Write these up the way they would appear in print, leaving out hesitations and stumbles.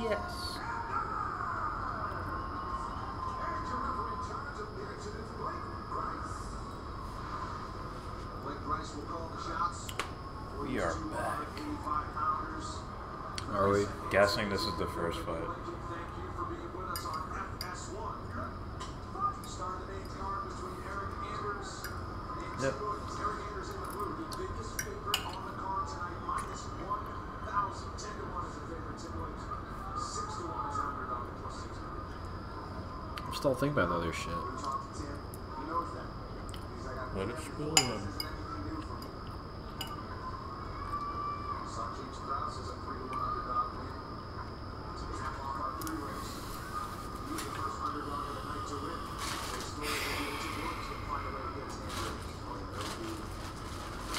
Yes. We are back. Are we? Guessing this is the first fight. Yep. I'm still thinking about the other shit. Let it spill in.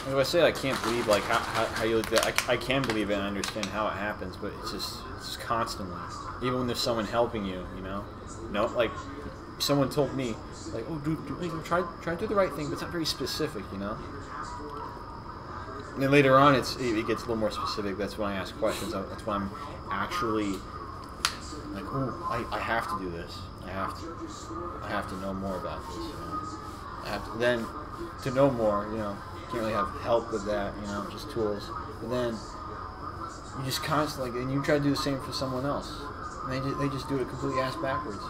As I say, I can't believe like how you look at. I can believe it and understand how it happens, but it's just constantly. Even when there's someone helping you, you know. No, like someone told me, like, oh, dude, try to do the right thing, but it's not very specific, you know. And then later on, it gets a little more specific. That's when I ask questions. That's when I'm actually like, oh, I have to do this. I have to know more about this. You know? I have to, then to know more, you know. Can't really have help with that, you know, just tools. But then you just constantly, and you try to do the same for someone else, and they just do it completely ass backwards.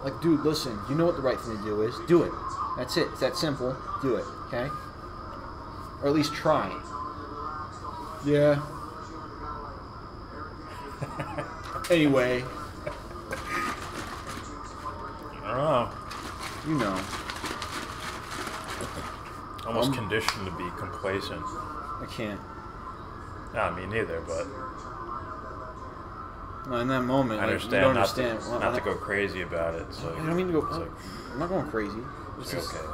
Like, dude, listen, you know what the right thing to do is. Do it. That's it. It's that simple. Do it. Okay? Or at least try. Yeah. Anyway. I don't know. You know. Almost conditioned to be complacent. I can't. Nah, me neither, but... Well, in that moment, I understand, you don't understand. Not to go crazy about it. So I don't mean to go... Like, I'm not going crazy. It's okay.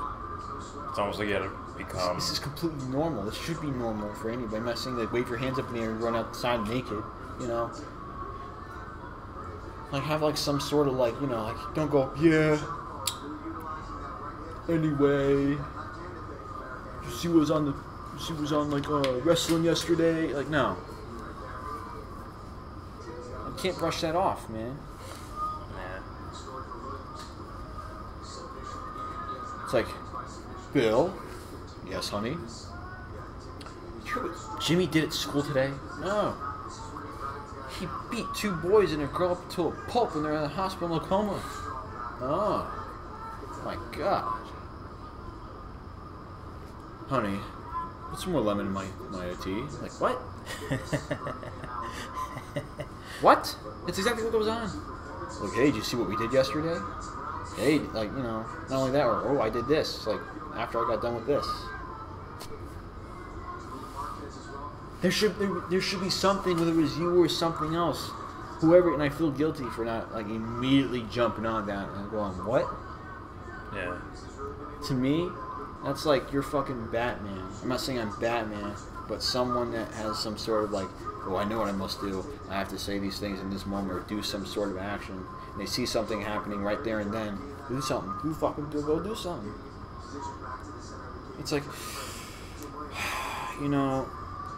It's almost like you gotta become... This is completely normal. This should be normal for anybody. I'm not saying like wave your hands up in the air and run outside naked, you know? Like have like some sort of like, you know, like don't go, yeah. Anyway... She was on like wrestling yesterday. Like no, I can't brush that off, man. Nah. It's like, Bill. Yes, honey. You hear what Jimmy did at school today? No. He beat 2 boys and a girl up to a pulp when they're in the hospital in a coma. Oh, my God. Honey, put some more lemon in my tea. Like, what? What? That's exactly what goes on. Like, hey, did you see what we did yesterday? Hey, like, you know, not only that, or, oh, I did this. Like, after I got done with this. There should be something, whether it was you or something else. Whoever, and I feel guilty for not, like, immediately jumping on that and going, what? Yeah. To me... That's like you're fucking Batman. I'm not saying I'm Batman, but someone that has some sort of like, oh, I know what I must do. I have to say these things in this moment or do some sort of action. And they see something happening right there and then. Do something. Go do something. It's like, you know,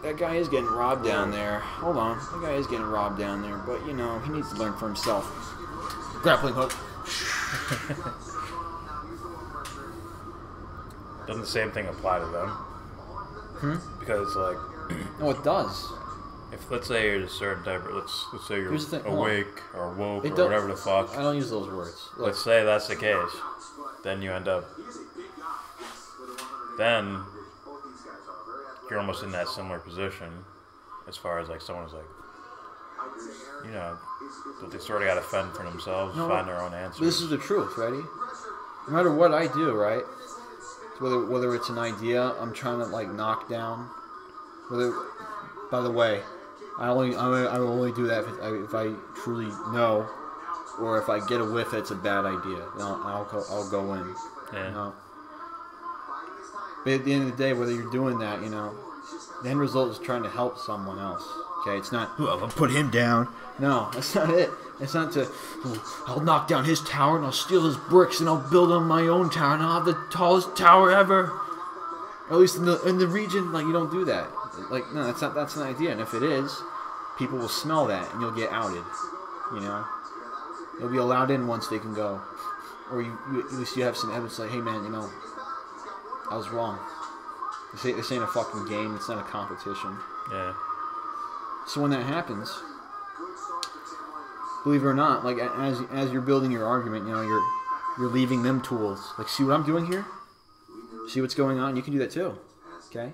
that guy is getting robbed down there. Hold on. That guy is getting robbed down there. But, you know, he needs to learn for himself. Grappling hook. Doesn't the same thing apply to them? Because like, no, it does. If let's say you're a certain type, let's say you're awake or woke or whatever the fuck. I don't use those words. Look. Let's say that's the case, then you end up. Then you're almost in that similar position, as far as like someone's like, you know, that they sort of got to fend for themselves, find their own answers. This is the truth, ready? No matter what I do, right? Whether it's an idea I'm trying to like knock down, by the way, I will only do that if I truly know, or if I get a whiff it's a bad idea. I'll go in. Yeah. You know? But at the end of the day, whether you're doing that, you know, the end result is trying to help someone else. Okay, it's not, oh, I'll put him down. No, that's not it. It's not to, oh, I'll knock down his tower and I'll steal his bricks and I'll build on my own tower and I'll have the tallest tower ever. Or at least in the region, like, you don't do that. Like, no, that's not the idea. And if it is, people will smell that and you'll get outed. You know, you'll be allowed in once they can go, or you at least you have some evidence like, hey man, you know, I was wrong. This ain't a fucking game. It's not a competition. Yeah. So when that happens, believe it or not, like as you're building your argument, you know, you're leaving them tools. Like, see what I'm doing here? See what's going on? You can do that too. Okay?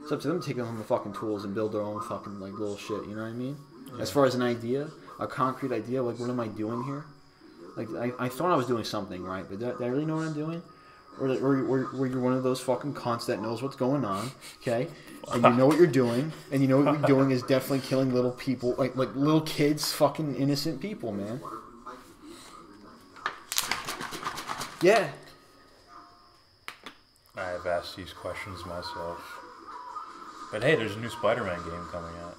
It's up to them to take them the fucking tools and build their own fucking like little shit. You know what I mean? Yeah. As far as an idea, a concrete idea, like what am I doing here? Like I thought I was doing something right, but do I really know what I'm doing? Or you're one of those fucking cunts that knows what's going on, okay? And you know what you're doing, and you know what you're doing is definitely killing little people, like little kids, fucking innocent people, man. Yeah. I have asked these questions myself. But hey, there's a new Spider-Man game coming out.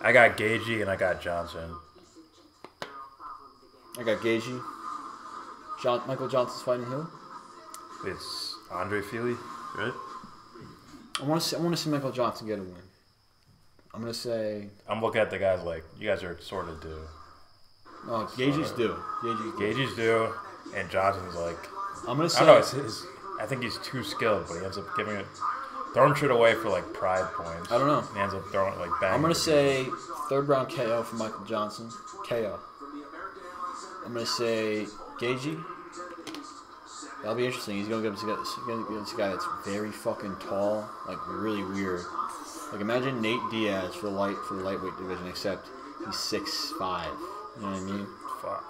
I got Gaethje and I got Johnson. I got Gaethje. Michael Johnson's fighting who? It's Andre Feely, right? I want to see Michael Johnson get a win. I'm gonna say. I'm looking at the guys like you guys are sort of due. Oh, Gaethje's due. Gaethje's due, and Johnson's like. I'm gonna say. I don't know. I think he's too skilled, but he ends up throwing shit away for like pride points. I don't know. He ends up throwing like bang. I'm gonna say third round KO for Michael Johnson. KO. I'm gonna say Gaethje. That'll be interesting. He's gonna get this guy that's very fucking tall, like really weird. Like imagine Nate Diaz for the lightweight division, except he's 6'5". You know what I mean? Fuck.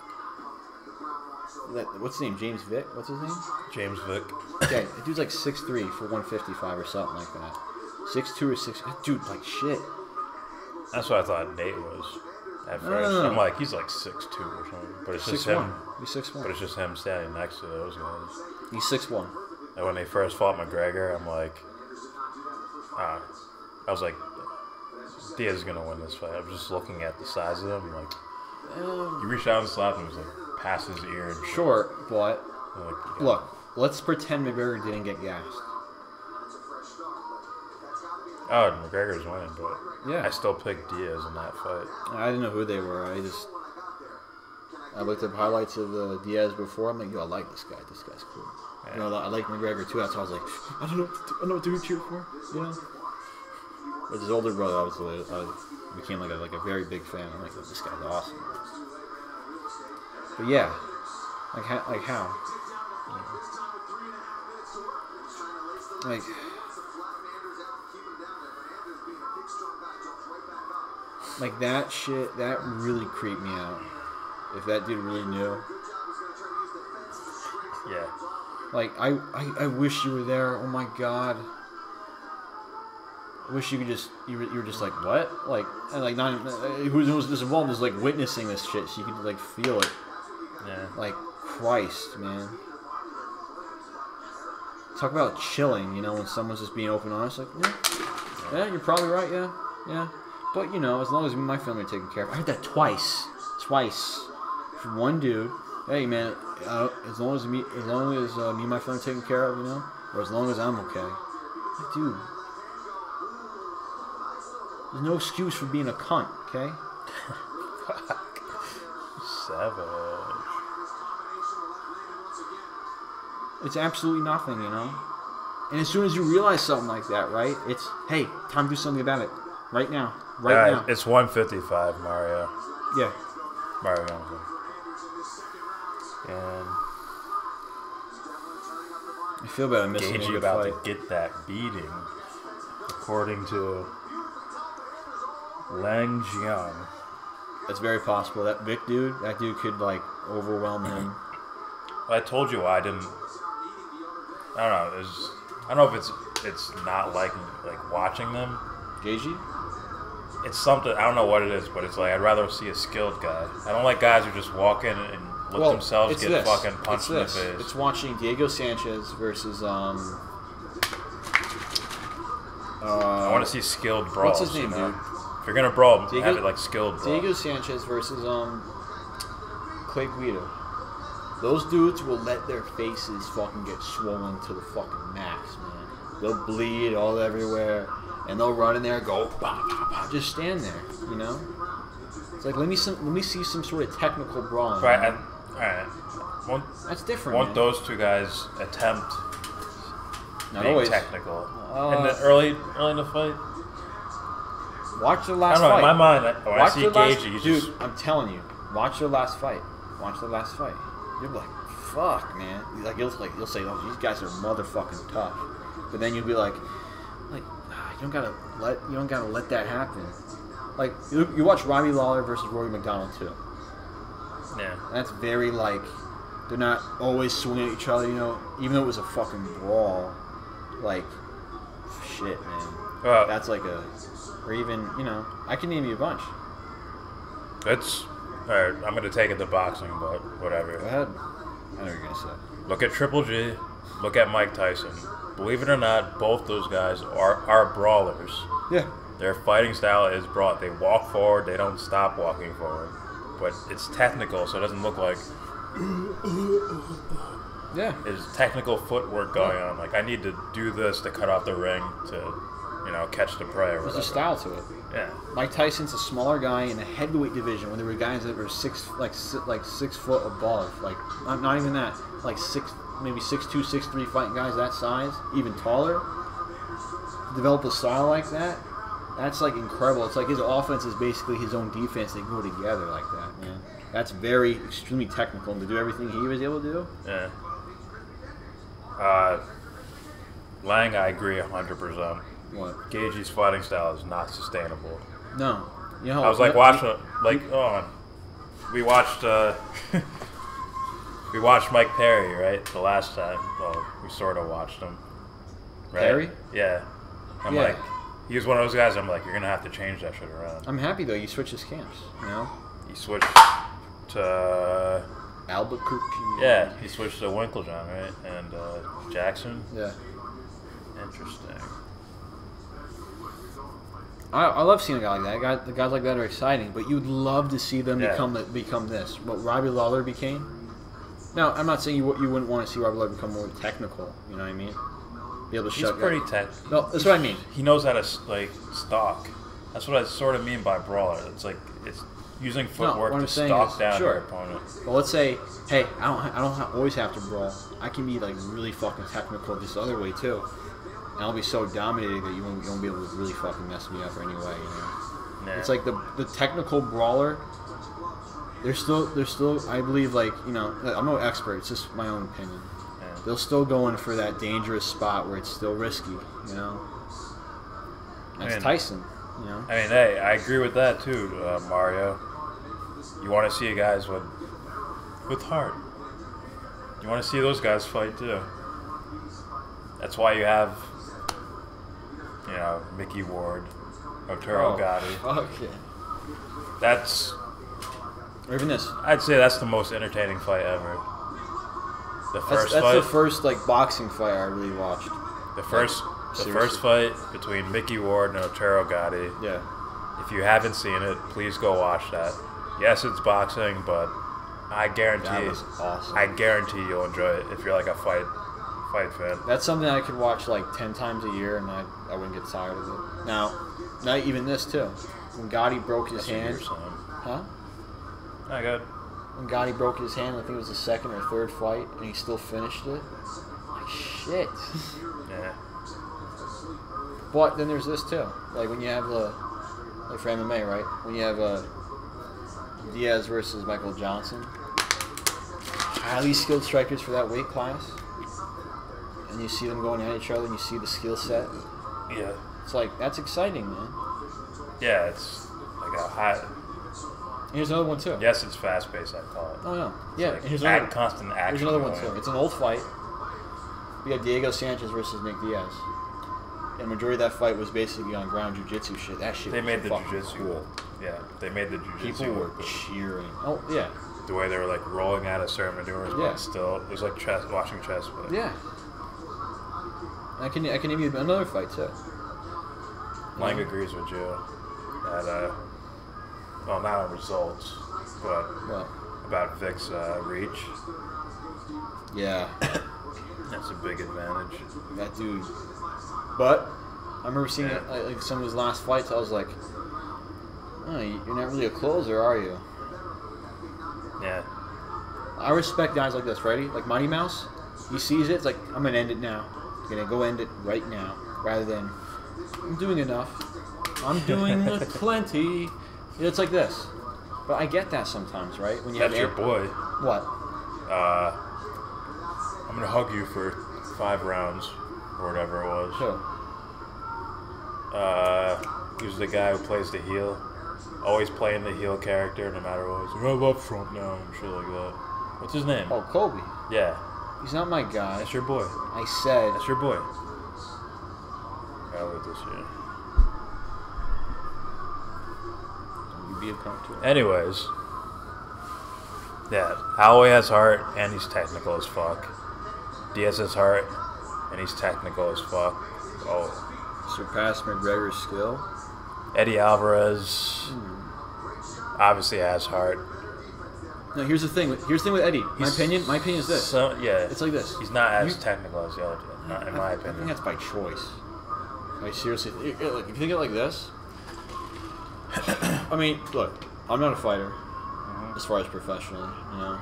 What's his name? James Vick? What's his name? James Vick. Okay, the dude's like 6'3" for 155 or something like that. 6'2" or 6. Dude, like shit. That's what I thought Nate was at first. I'm like, he's like 6'2" or something. But it's just him. He's 6'1". But it's just him standing next to those guys. He's 6'1". And when they first fought McGregor, I'm like, I was like, Diaz is gonna win this fight. I was just looking at the size of him. I'm like, you reached out and slapped him. It was like past his ear. And short, but like, look, let's pretend McGregor didn't get gassed. Oh, McGregor's winning, but yeah, I still picked Diaz in that fight. I didn't know who they were. I looked up highlights of Diaz before. I'm like, yo, I like this guy. This guy's cool. Yeah. You know, I like McGregor too. That's why I was like, I don't know what to cheer for. You know. With his older brother, I became like a very big fan. I'm like, this guy's awesome. But yeah, like how? Like that shit, that really creeped me out. If that dude really knew. Yeah. Like, I wish you were there. Oh my god. I wish you could just, you were just like, what? Like, and like, not, who was just involved is like witnessing this shit so you could like feel it. Yeah. Like, Christ, man. Talk about chilling, you know, when someone's just being open and honest. Like, yeah, you're probably right, yeah. But, you know, as long as me and my family are taken care of. I heard that twice. From one dude. Hey, man, as long as me and my family are taken care of, you know, or as long as I'm okay. Like, dude, there's no excuse for being a cunt, okay? Fuck. Savage. It's absolutely nothing, you know? And as soon as you realize something like that, right, it's, hey, time to do something about it. Right now. Right now. It's 155, Mario. Yeah. Mario Johnson. And I feel bad I'm missing Gaethje about to get that beating, according to Lang Jiang. That's very possible. That Vick dude, that dude could like overwhelm him. I told you I didn't. I don't know. I don't know if it's not like watching them. Gaethje? It's something. I don't know what it is, but it's like I'd rather see a skilled guy. I don't like guys who just walk in and let themselves get fucking punched in the face. It's watching Diego Sanchez versus I want to see skilled brawls. What's his name, dude? If you're gonna brawl, have it like skilled brawl. Diego Sanchez versus Clay Guida. Those dudes will let their faces fucking get swollen to the fucking max, man. They'll bleed all everywhere, and they'll run in there and go, bah, bah, bah, just stand there, you know? It's like, let me see some sort of technical brawling. Right, alright. That's different, Won't man. those two guys attempt Not being always. technical? In the early in the fight? Watch their last I don't know, fight. in my mind, when I see Gaethje, dude, just... I'm telling you, watch their last fight. Watch their last fight. You'll be like, fuck, man. Like you'll say, oh, these guys are motherfucking tough. But then you'll be like, you don't gotta let that happen. Like you watch Robbie Lawler versus Rory McDonald too. Yeah. That's very like, they're not always swinging at each other, you know. Even though it was a fucking brawl, like, shit, man. Well, That's like a, or even, you know, I can name you a bunch. It's alright. I'm gonna take it to boxing, but whatever. Go ahead. I know what you're gonna say. Look at Triple G. Look at Mike Tyson. Believe it or not, both those guys are brawlers. Yeah. Their fighting style is brawl. They walk forward. They don't stop walking forward. But it's technical, so it doesn't look like Yeah. there's technical footwork going on. Like, I need to do this to cut off the ring to, you know, catch the prey or There's whatever. a style to it. Yeah. Mike Tyson's a smaller guy in the heavyweight division when there were guys that were 6 foot above, like not even that, like maybe 6'2", 6'3" fighting guys that size, even taller. Develop a style like that, that's like incredible. It's like his offense is basically his own defense. They go together like that, man. That's very extremely technical, and to do everything he was able to do. Yeah. Lang, I agree 100%. What? Gaethje's fighting style is not sustainable. No. You know, I was like watching, we watched, we watched Mike Perry, right? The last time. Well, we sort of watched him. Right? Perry? Yeah. I'm Yeah. like, he was one of those guys. I'm like, you're gonna have to change that shit around. I'm happy though. You switched his camps. You know. He switched to. Albuquerque. Yeah, he switched to Winklejohn, right? And Jackson. Yeah. Interesting. I love seeing a guy like that. The guys like that are exciting, but you'd love to see them Yeah. become this. What Robbie Lawler became. Now, I'm not saying you wouldn't want to see Robbie Lawler become more technical. You know what I mean? Be able to He's shut. pretty tech. No, that's what I mean. He knows how to like stalk. That's what I sort of mean by brawler. It's like it's using footwork what I'm to saying stalk is, down sure. your opponent. But let's say, hey, I don't always have to brawl. I can be like really fucking technical this other way too, and I'll be so dominating that you won't be able to really fucking mess me up anyway. You know? Yeah. It's like the technical brawler. They're still. I believe, like, you know, I'm no expert. It's just my own opinion. Yeah. They'll still go in for that dangerous spot where it's still risky. You know. That's Tyson. You know. I mean, hey, I agree with that too, Mario. You want to see guys with heart. You want to see those guys fight too. That's why you have, you know, Mickey Ward, Arturo Gotti. Fuck yeah. That's. Or even this. I'd say that's the most entertaining fight ever. The first That's fight. the first like boxing fight I really watched. The first fight between Mickey Ward and Arturo Gotti. Yeah. If you haven't seen it, please go watch that. Yes, it's boxing, but I guarantee That was awesome. I guarantee you'll enjoy it if you're like a fight fan. That's something I could watch like 10 times a year and I wouldn't get tired of it. Now even this too. When Gotti broke his That's what hand. you're saying. Huh? I got. When Gotti broke his hand, I think it was the second or third fight, and he still finished it. Like, shit. Yeah. But then there's this too. Like when you have like for MMA, right? When you have Diaz versus Michael Johnson. Highly skilled strikers for that weight class. And you see them going at each other and you see the skill set. Yeah. It's like, that's exciting, man. Yeah, it's like a high. And here's another one too. Yes, it's fast paced. I call it. Oh no. Yeah. Like And here's another, constant action. here's another one going. too. It's an old fight. We have Diego Sanchez versus Nick Diaz. And the majority of that fight was basically on ground jiu-jitsu shit. That shit They was made the fucking jiu-jitsu. cool. Yeah, they made the jiu-jitsu. People were look good. cheering. Oh, yeah. The way they were like rolling out of certain maneuvers, Yeah. but still, it was like watching chess. But Yeah. I can name you another fight too. Lang agrees with you that, well, not on results, but What? about Vick's reach. Yeah. That's a big advantage. That dude. But I remember seeing like some of his last fights. I was like, oh, you're not really a closer, are you? Yeah. I respect guys like this. Ready? Like Mighty Mouse. He sees it. It's like, I'm gonna end it now. I'm gonna go end it right now, rather than I'm doing enough. I'm doing plenty. It's like this. But I get that sometimes, right? When you That's have your boy. What? I'm gonna hug you for 5 rounds, or whatever it was. Who? He was the guy who plays the heel. Always playing the heel character, no matter what. He's like, I'm up front now, and shit like that. What's his name? Oh, Kobe. Yeah. He's not my guy. That's your boy. I said. That's your boy. I'll wait this year. You be a cunt to him. Anyways. Yeah, Holloway has heart, and he's technical as fuck. Diaz has heart, and he's technical as fuck. Oh. Surpassed McGregor's skill. Eddie Alvarez obviously has heart. No, here's the thing. Here's the thing with Eddie. My opinion is this. So, yeah. It's like this. He's not as technical as the other two, not in my opinion. I think that's by choice. Like, seriously, if you think it like this, I mean, look, I'm not a fighter, as far as professionally, you know.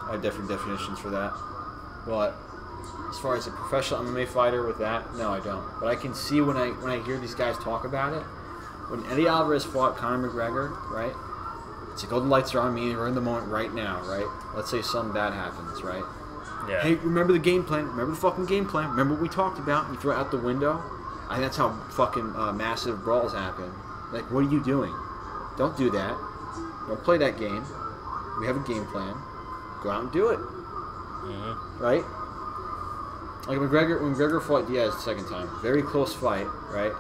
I have different definitions for that. But as far as a professional MMA fighter with that, no, I don't. But I can see when I hear these guys talk about it, when Eddie Alvarez fought Conor McGregor, right? It's like, oh, the lights are on me, we're in the moment right now, right? Let's say something bad happens, right? Yeah. Hey, remember the game plan? Remember the fucking game plan? Remember what we talked about? You throw it out the window? I think that's how fucking massive brawls happen. Like, what are you doing? Don't do that. Don't play that game. We have a game plan. Go out and do it. Right? Like when McGregor fought Diaz the second time. Very close fight, right?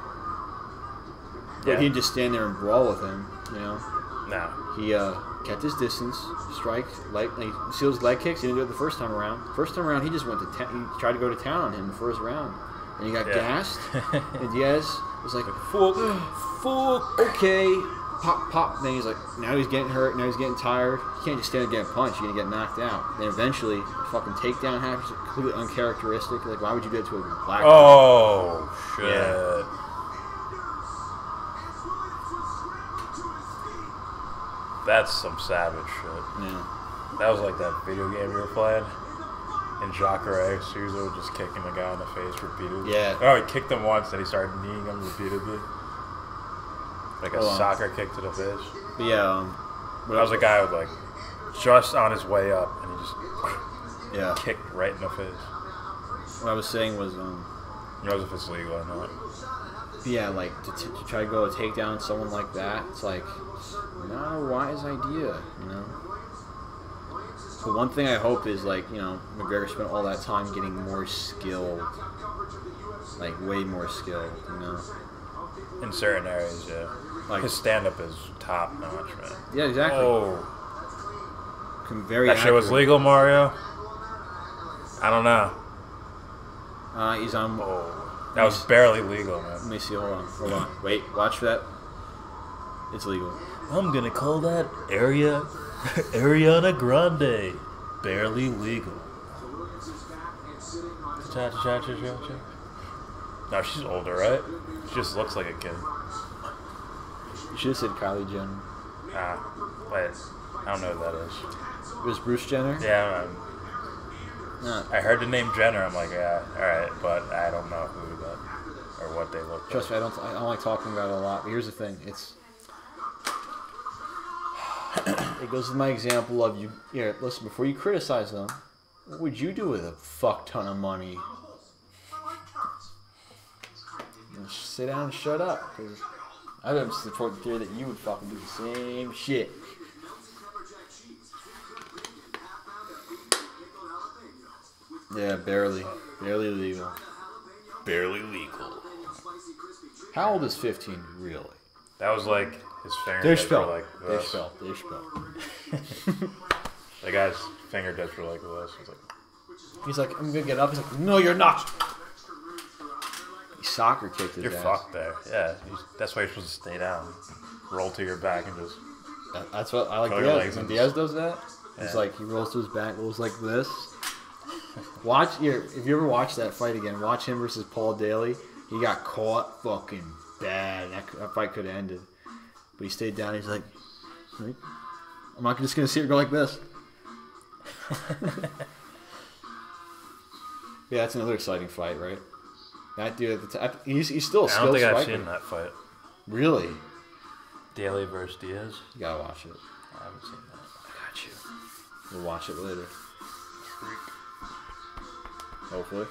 But he didn't just stand there and brawl with him, you know? No. He kept his distance, strike, he sealed his leg kicks. He didn't do it the first time around. First time around, he just went to he tried to go to town on him the first round. And he got gassed. And Diaz was like, fuck, okay. Pop, pop. Then he's like, now he's getting hurt. Now he's getting tired. You can't just stand there and get punched. You're going to get knocked out. Then eventually, fucking takedown happens. Completely uncharacteristic. Like, why would you do it to a black guy? Oh, shit. Yeah. That's some savage shit. Yeah. That was like that video game you were playing. And Jacare Souza was just kicking the guy in the face repeatedly. Yeah. Oh, he kicked him once, then he started kneeing him repeatedly. Like a soccer kick to the face. But yeah, that was a guy who was like just on his way up, and he just kicked right in the face. What I was saying was, He knows if it's legal or not. Yeah, like to try to go take down someone like that, it's like not a wise idea, you know. But one thing I hope is, like, you know, McGregor spent all that time getting more skilled, like way more skilled, you know. In certain areas, yeah. Like his stand-up is top notch, man. Yeah, exactly. Oh, very. That shit was legal, Mario. I don't know. He's on. Oh, that was barely legal, man. Let me see. Hold on. Wait, watch that. It's legal. I'm gonna call that area Ariana Grande. Barely legal. No, she's older, right? She just looks like a kid. You should have said Kylie Jenner. Wait, I don't know who that is. It was Bruce Jenner? Yeah, I heard the name Jenner. I'm like, yeah, alright, but I don't know who that or what they look like. Trust me, I don't like talking about it a lot, but here's the thing. It goes with my example of you. Here, listen, before you criticize them, what would you do with a fuck ton of money? Just sit down and shut up. Cause I don't support the theory that you would fucking do the same shit. Yeah, barely legal. Barely legal. How old is 15 really? That was like his fingertips were like this. They spell. The guy's fingertips were like this. He's like, I'm gonna get up. He's like, no, you're not. He soccer kicked his ass. You're fucked there. Yeah, that's why you're supposed to stay down, roll to your back, and just. That's what I like. Diaz. When Diaz does that, he's like, he rolls to his back, rolls like this. Watch here. If you ever watch that fight again, watch him versus Paul Daly. He got caught fucking bad. That fight could have ended, but he stayed down. He's like, I'm not just gonna see it go like this. Yeah, that's another exciting fight, right? That dude at the time, he's still a skilled striker. I don't think I've seen that fight. Really? Daly versus Diaz. You gotta watch it. I haven't seen that. I got you. We'll watch it later. Hopefully.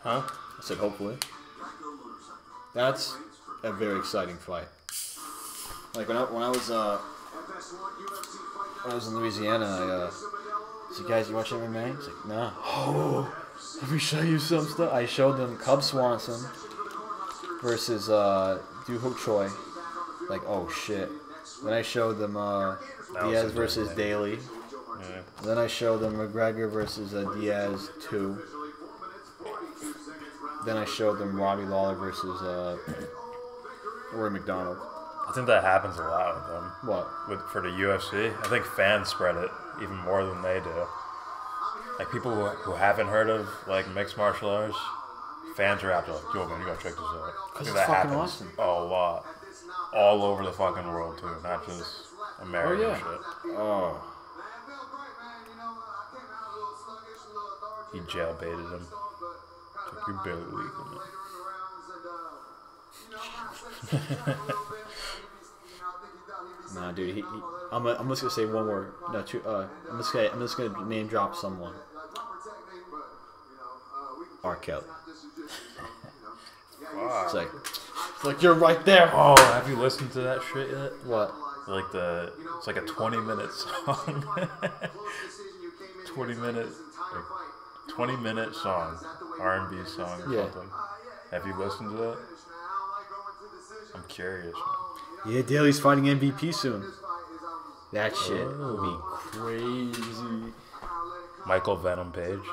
Huh? I said hopefully. That's a very exciting fight. Like when I was in Louisiana, I said, guys, you watch MMA? He's like, nah. Oh, let me show you some stuff. I showed them Cub Swanson versus Du Ho Choi. Like, oh shit. Then I showed them Diaz versus Daly. Yeah. Then I showed them McGregor versus Diaz 2. Then I showed them Robbie Lawler versus Rory McDonald. I think that happens a lot with them. What? For the UFC, I think fans spread it even more than they do. Like people who haven't heard of like mixed martial arts, fans are out there like, yo man, you gotta check this out. Because that fucking happens awesome. a lot. All over the fucking world too, not just American shit. Oh. He jailbaited him. Like, you're barely legal, man. Nah, dude. I'm just gonna say one word. No, two. I'm just gonna name drop someone. R. Kelly. Wow. It's like you're right there. Oh, have you listened to that shit yet? What? Like it's like a 20-minute song. 20-minute song, R&B song or something. Have you listened to that? I'm curious. Yeah, Daly's fighting MVP soon. That shit would be crazy. Michael Venom Page.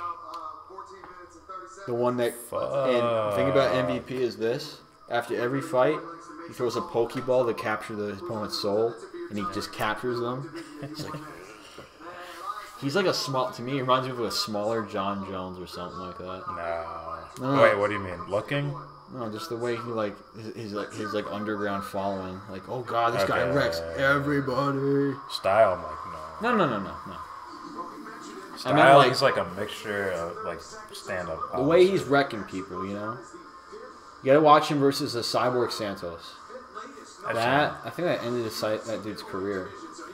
The one that. And the thing about MVP is this: after every fight, he throws a Pokeball to capture the opponent's soul, and he just captures them. It's like. He's like a small. To me, he reminds me of a smaller John Jones or something like that. No. Wait, what do you mean? Looking? No, just the way he his underground following. Like, oh god, this guy wrecks everybody. Style, I'm like, No. Style, I mean, like, he's like a mixture of like stand-up. The way he's wrecking people, you know. You gotta watch him versus a Cyborg Santos. I think that ended that dude's career.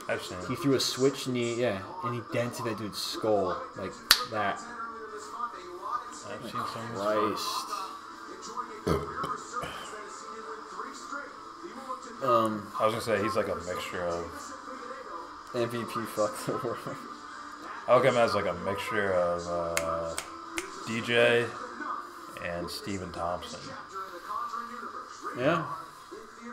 I've seen it. He threw a switch knee, and he dented that dude's skull like that. I've seen some. Christ. I was gonna say he's like a mixture of MVP fuck the world. I look at him as like a mixture of DJ and Stephen Thompson. Yeah.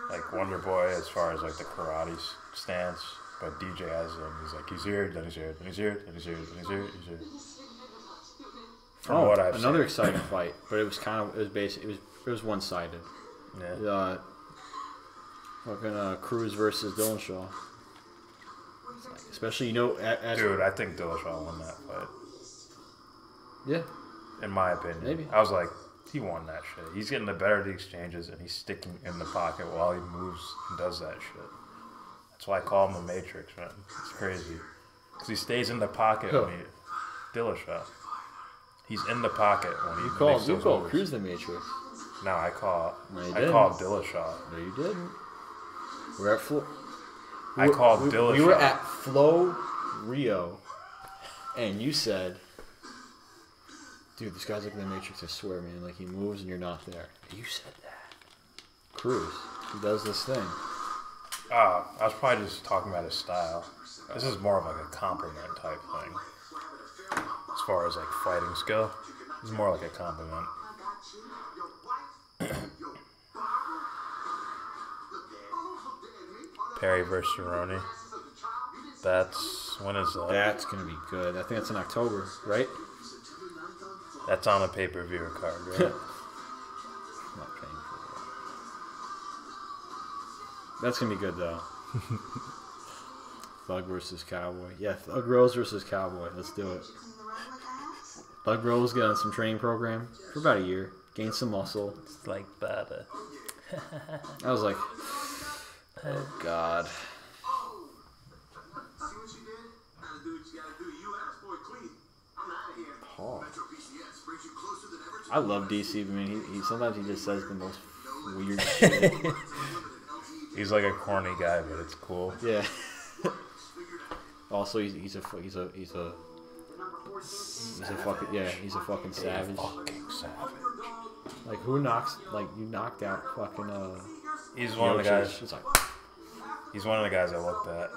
Like Wonder Boy as far as like the karate stance, but DJ has him. He's like he's here, then he's here, then he's here, then he's here, then he's here, he's here. From what I've another seen. exciting fight, but it was one-sided. Yeah. Fucking Cruz versus Dillashaw. Especially, dude, I think Dillashaw won that fight. Yeah. In my opinion. Maybe. I was like, he won that shit. He's getting the better of the exchanges, and he's sticking in the pocket while he moves and does that shit. That's why I call him the Matrix, man. It's crazy. Because he stays in the pocket when he... Dillashaw. He's in the pocket when he makes those You call moves. Cruz the Matrix. No, I call Dillashaw. No, you didn't. We're at Flo. I called Dillashaw. We were at Flow Rio, and you said, "Dude, this guy's like the Matrix. I swear, man. Like he moves and you're not there." You said that. Cruz, he does this thing. I was probably just talking about his style. This is more of like a compliment type thing. As far as like fighting skill, it's more like a compliment. Perry versus Cerrone. When is that? That's gonna be good. I think that's in October, right? That's on a pay-per-view card, right? Not paying for that. That's gonna be good though. Thug versus Cowboy. Yeah, Thug Rose versus Cowboy. Let's do it. Bug Bros got on some training program for about a year. Gained some muscle. It's like that. I was like, oh God. Paul. I love DC, but I mean, he sometimes he just says the most weird shit. He's like a corny guy, but it's cool. Yeah. Also, he's a fucking savage. Fucking savage. Like you knocked out fucking He's one of the guys. He's like, he's one of the guys I looked at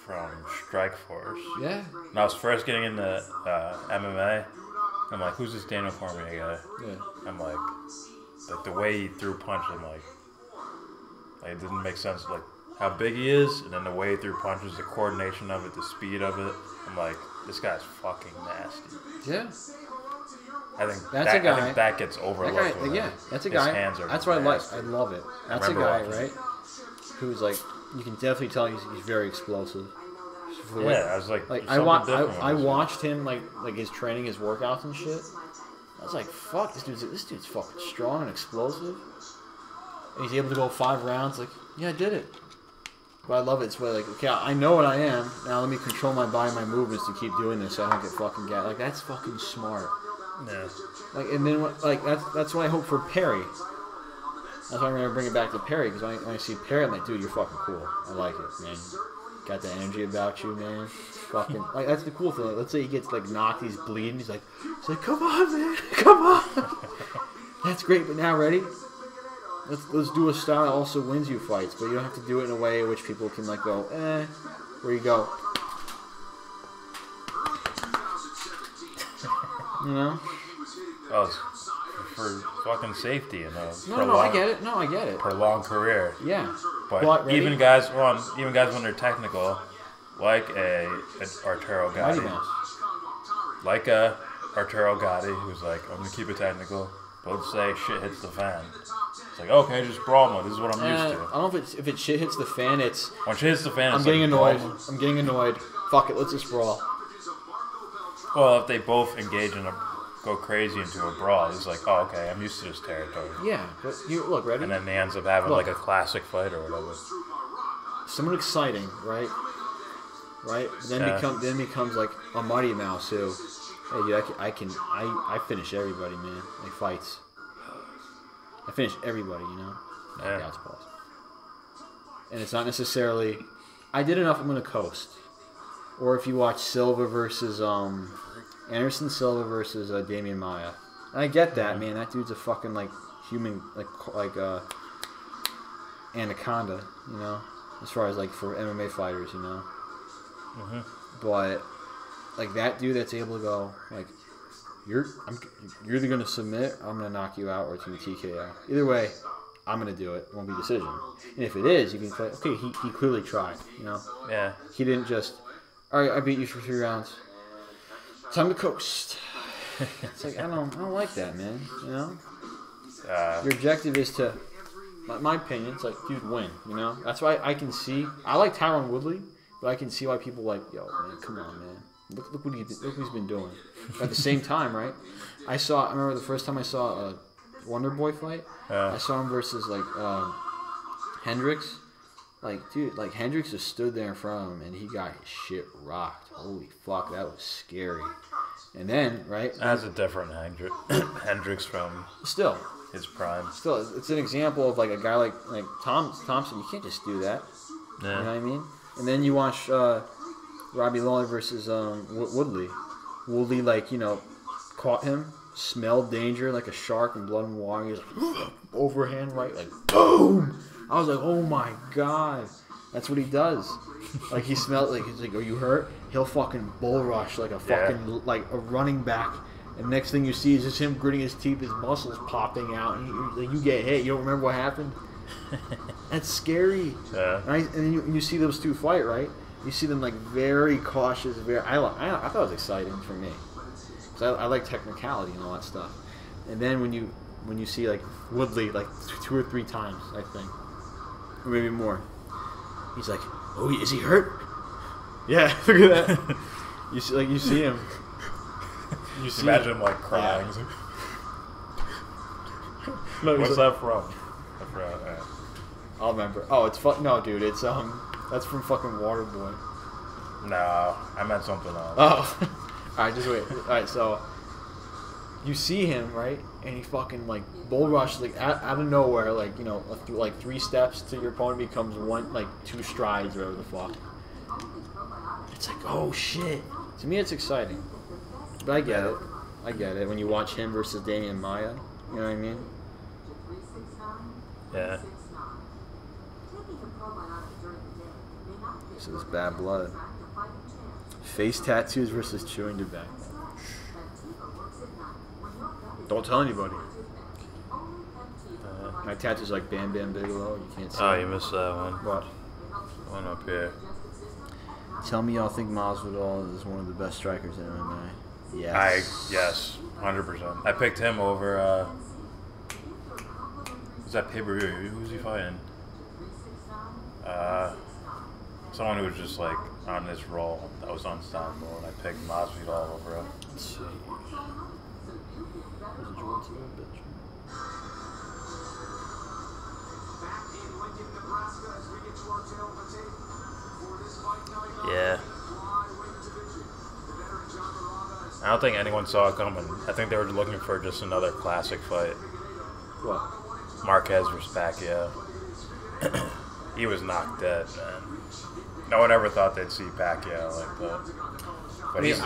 from Strike Force. Yeah. When I was first getting into MMA, I'm like, who's this Daniel Cormier guy? Yeah. I'm like the way he threw punches, I'm like it didn't make sense. Like how big he is, and then the way he threw punches, the coordination of it, the speed of it. I'm like, this guy's fucking nasty. Yeah. I think That's a guy. I think that gets overlooked. That's a guy. Hands are that's what I like. nasty. I love it. That's a guy, right? Who's like, you can definitely tell he's very explosive. Yeah, I was like I watched him like his training, his workouts and shit. I was like, fuck, this dude's fucking strong and explosive. And he's able to go 5 rounds. Like, yeah, I did it. But I love it. It's where like, okay, I know what I am. Now let me control my body, my movements to keep doing this so I don't get fucking gassed. Like, that's fucking smart. Yeah. Like, and then like that's what I hope for Perry. That's why I'm gonna bring it back to Perry, because when I see Perry, I'm like, dude, you're fucking cool. I like it, man. Got the energy about you, man. Fucking like that's the cool thing. Like, let's say he gets like knocked, he's bleeding. He's like, come on, man, come on. That's great, but now ready? Let's do a style that also wins you fights, but you don't have to do it in a way in which people can like go, where you go. You know? Oh, for fucking safety, you know. No, I get it. No, I get it. Prolonged career. Yeah. But even guys when they're technical, like Arturo Gatti, like Arturo Gatti, who's like, I'm gonna keep it technical, but let's say shit hits the fan. It's like, okay, just brawl mode. This is what I'm used to. I don't know if it shit hits the fan. It's when shit hits the fan. I'm getting annoyed. I'm getting annoyed. Fuck it, let's just brawl. Well, if they both engage in go crazy into a brawl, it's like, oh, okay, I'm used to this territory. Yeah, but you look, ready? And then they ends up having like a classic fight or whatever. Someone exciting, right? Right? Then becomes like a Mighty Mouse who, hey, dude, I finish everybody, man. Like fights. I finish everybody, you know? Knockouts, balls. And it's not necessarily, I did enough, I'm gonna coast. Or if you watch Silva versus Anderson Silva versus Damian Maia, and I get that, man. That dude's a fucking like human, like anaconda, you know, as far as like for MMA fighters, you know. But like that dude that's able to go like, you're either gonna submit, or I'm gonna knock you out, or it's gonna be TKO. Either way, I'm gonna do it. It won't be a decision. And if it is, you can say, okay, he clearly tried, you know. Yeah. He didn't just, all right, I beat you for 3 rounds. Time to coast. It's like I don't like that, man. You know, your objective is to, my opinion, it's like, dude, win. You know, that's why I can see. I like Tyron Woodley, but I can see why people like, yo, man, come on, man. Look what he's been doing. But at the same time, right? I remember the first time I saw a Wonder Boy fight. I saw him versus like Hendricks. Like, dude, like Hendricks just stood there in front of him and he got his shit rocked. Holy fuck, that was scary. And then, right? That's a different Hendricks from his prime. Still, it's an example of like a guy like Thompson. You can't just do that. Yeah. You know what I mean? And then you watch Robbie Lawler versus Woodley. Woodley, like, you know, caught him, smelled danger like a shark in blood and water. He was like, overhand right, like, boom! I was like, oh my god. That's what he does. Like, he smelled, like, he's like, are you hurt? He'll fucking bull rush like a fucking, like a running back. And next thing you see is just him gritting his teeth, his muscles popping out. And you get hit. You don't remember what happened? That's scary. Yeah. And then you see those two fight, right? You see them like very cautious. I thought it was exciting for me. Because I like technicality and all that stuff. And then when you see like Woodley like 2 or 3 times, I think, or maybe more, he's like, oh, is he hurt? Yeah, look at that. You see him. You see imagine him like crying. Yeah. No, what's that from? I'll remember. Oh, it's no, dude. It's that's from fucking Waterboy. No, I meant something else. Oh, all right, just wait. All right, so you see him, right, and he fucking like bull rushes like out of nowhere, like you know, like 3 steps to your opponent becomes 2 strides or whatever the fuck. It's like, oh shit. To me, it's exciting, but I get it. I get it when you watch him versus Damian Maia. You know what I mean? Yeah. So it's bad blood. Face tattoos versus chewing tobacco. Don't tell anybody. My tattoo's like Bam Bam Bigelow. You can't see. Oh, you missed that one. What? One up here. Tell me y'all think Masvidal is one of the best strikers in MMA. Yes. Yes, 100%. I picked him over. Who's that pay-per-view? Who's he fighting? Someone who was just like on this roll that was unstoppable, and I picked Masvidal over him. Let's see. Yeah. I don't think anyone saw it coming. I think they were looking for just another classic fight. What? Marquez versus Pacquiao. He was knocked dead, man. No one ever thought they'd see Pacquiao like that. But he's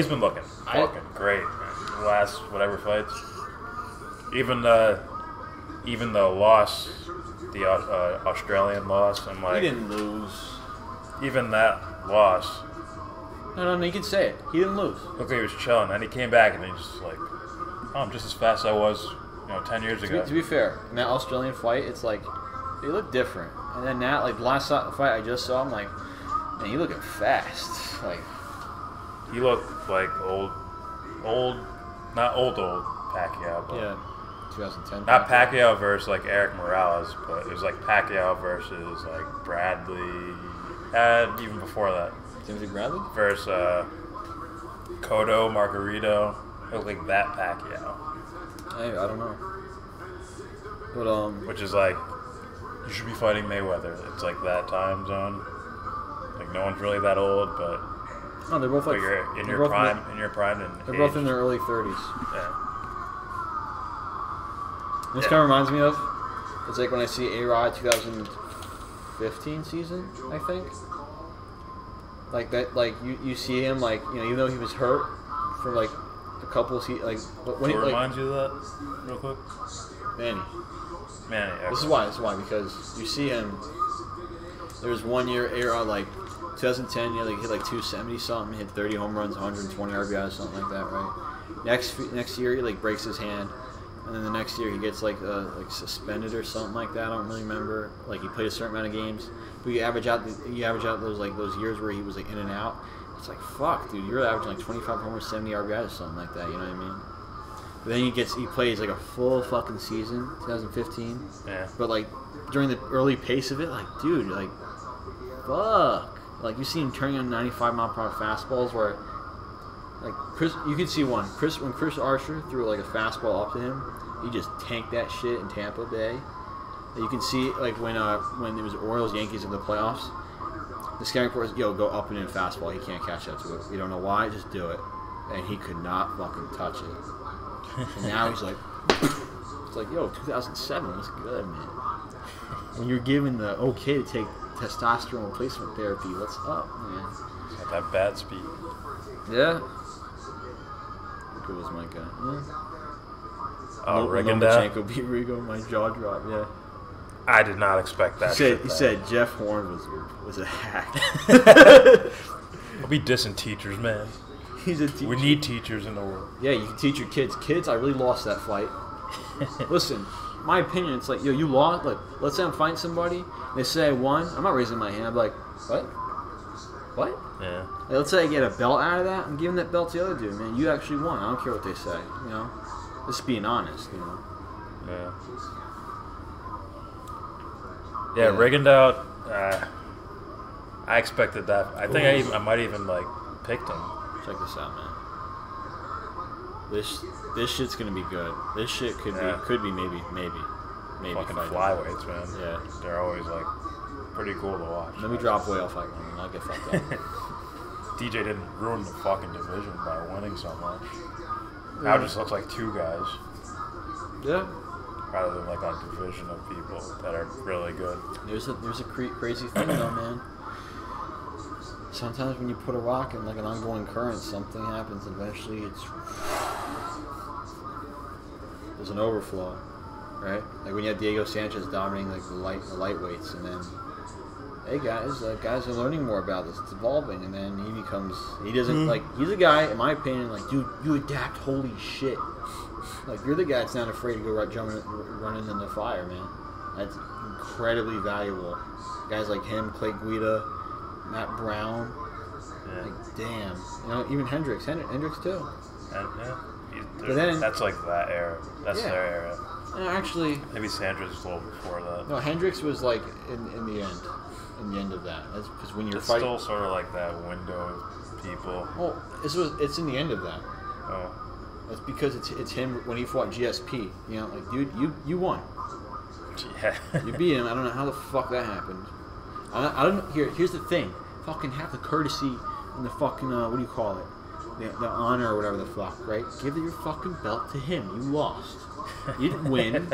been looking fucking great, man. The last whatever fights. Even the loss, the Australian loss, I'm like, He didn't lose. even that loss, No, you can say it. He didn't lose. look, he was chilling, and he came back and he just like, oh, I'm just as fast as I was, 10 years ago. To be fair, in that Australian fight, it's like he looked different. And then that, like the last fight I just saw, I'm like, man, he looking fast. Like He looked like not old Pacquiao, but yeah, 2010. not Pacquiao versus like Eric Morales, but it was like Pacquiao versus like Bradley, even before that. Timothy Bradley versus Cotto, Margarito. It looked like that Pacquiao. I don't know. But Which is like, you should be fighting Mayweather. It's like that time zone. Like no one's really that old, but no, they're both like you're in your prime. They're both in their early 30s. Yeah. This kind of reminds me of. It's like when I see A-Rod 2015 season, I think. Like that, like you see him, like even though he was hurt for like a couple of seasons, like when he reminds you of that, real quick. Manny. Okay. This is why, because you see him. There was 1 year A-Rod, like 2010, he hit like 270 something, hit 30 home runs, 120 RBIs, something like that, right? Next year he like breaks his hand, and then the next year he gets like suspended or something like that. I don't really remember. Like he played a certain amount of games, but you average out those years where he was like in and out. It's like fuck, dude, you're averaging like 25 homers, 70 RBIs or something like that. You know what I mean? But then he plays like a full fucking season, 2015. Yeah. But like during the early pace of it, like dude, like fuck. Like you see him turning on 95-mile-per-hour fastballs where, like you could see when Chris Archer threw like a fastball up to him, he just tanked that shit in Tampa Bay. You can see like when it was Orioles Yankees in the playoffs, the scouting report was go up and in fastball. He can't catch up to it. We don't know why. Just do it, and he could not fucking touch it. And now he's like, it's like 2007 was good, man. When you're given the okay to take testosterone replacement therapy, what's up, man? Got that bat speed. Yeah. Who was my guy? Yeah. Rigondeaux. beat Rigo, my jaw dropped. Yeah. I did not expect that. He said Jeff Horn was a hack. We'll be dissing teachers, man. He's a teacher. We need teachers in the world. Yeah, you can teach your kids. Kids, I really lost that fight. Listen, my opinion, it's like, you lost. Like, let's say I'm fighting somebody, they say I won. I'm not raising my hand. I'm like, what? What? Yeah. Like, let's say I get a belt out of that. I'm giving that belt to the other dude, man. You actually won. I don't care what they say. Just being honest. Yeah. Yeah, Rigondeaux. I expected that. I think I might even like picked him. Check this out, man. this shit's gonna be good. This shit could be maybe fucking flyweights, man. Yeah, they're always like pretty cool to watch. Let me drop whale fight one and I'll get fucked up. DJ didn't ruin the fucking division by winning so much. Now it just looks like two guys. Yeah. Rather than like a division of people that are really good. There's a crazy thing though, man. Sometimes when you put a rock in like an ongoing current, something happens. Eventually, there's an overflow, right? Like when you had Diego Sanchez dominating like the lightweights, and then, hey guys are learning more about this. It's evolving, and then he doesn't like. He's a guy, in my opinion, like, dude, you adapt. Holy shit! Like, you're the guy that's not afraid to go running in the fire, man. That's incredibly valuable. Guys like him, Clay Guida, Matt Brown. Yeah. Like, damn. You know, even Hendricks too. And, yeah. But then, that's like that era. That's their era. Actually, maybe Sanchez was a little before that. No, Hendricks was like in the end. In the end of that. That's because when you're fighting... It's still sort of like that window of people. Well, it's in the end of that. Oh. That's because it's him when he fought GSP. You know, like, dude, you won. Yeah. You beat him. I don't know how the fuck that happened. I don't know. Here's the thing. Fucking have the courtesy and the fucking, what do you call it? The honor or whatever the fuck, right? Give your fucking belt to him. You lost. You didn't win.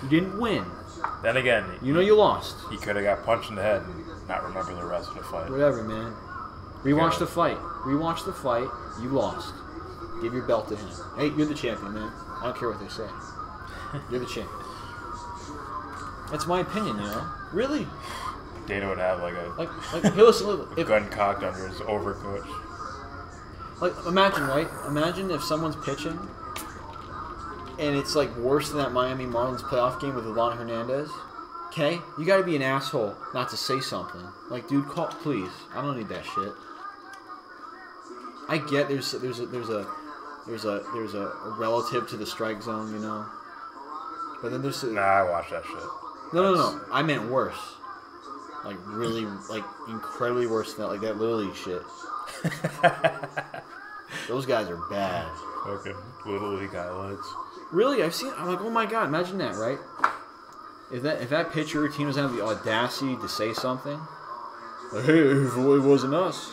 You didn't win. Then again, you know you lost. He could have got punched in the head and not remember the rest of the fight. Whatever, man. Rewatch the fight. Rewatch the fight. You lost. Give your belt to him. Hey, you're the champion, man. I don't care what they say. You're the champion. That's my opinion, you know? Really? Dana would have like hey, listen, a gun cocked under his overcoat. Like, imagine, right? Imagine if someone's pitching and it's like worse than that Miami Marlins playoff game with Ivan Hernandez. Okay? You gotta be an asshole not to say something. Like, dude, call, please. I don't need that shit. I get there's a relative to the strike zone, you know. But then there's nah, I watch that shit. No. I meant worse. Like, really, like, incredibly worse than that. Like, that Lily shit. Those guys are bad. Fucking Little League highlights. Really? I'm like, oh my god, imagine that, right? If that pitcher team doesn't have the audacity to say something, like, hey, it wasn't us.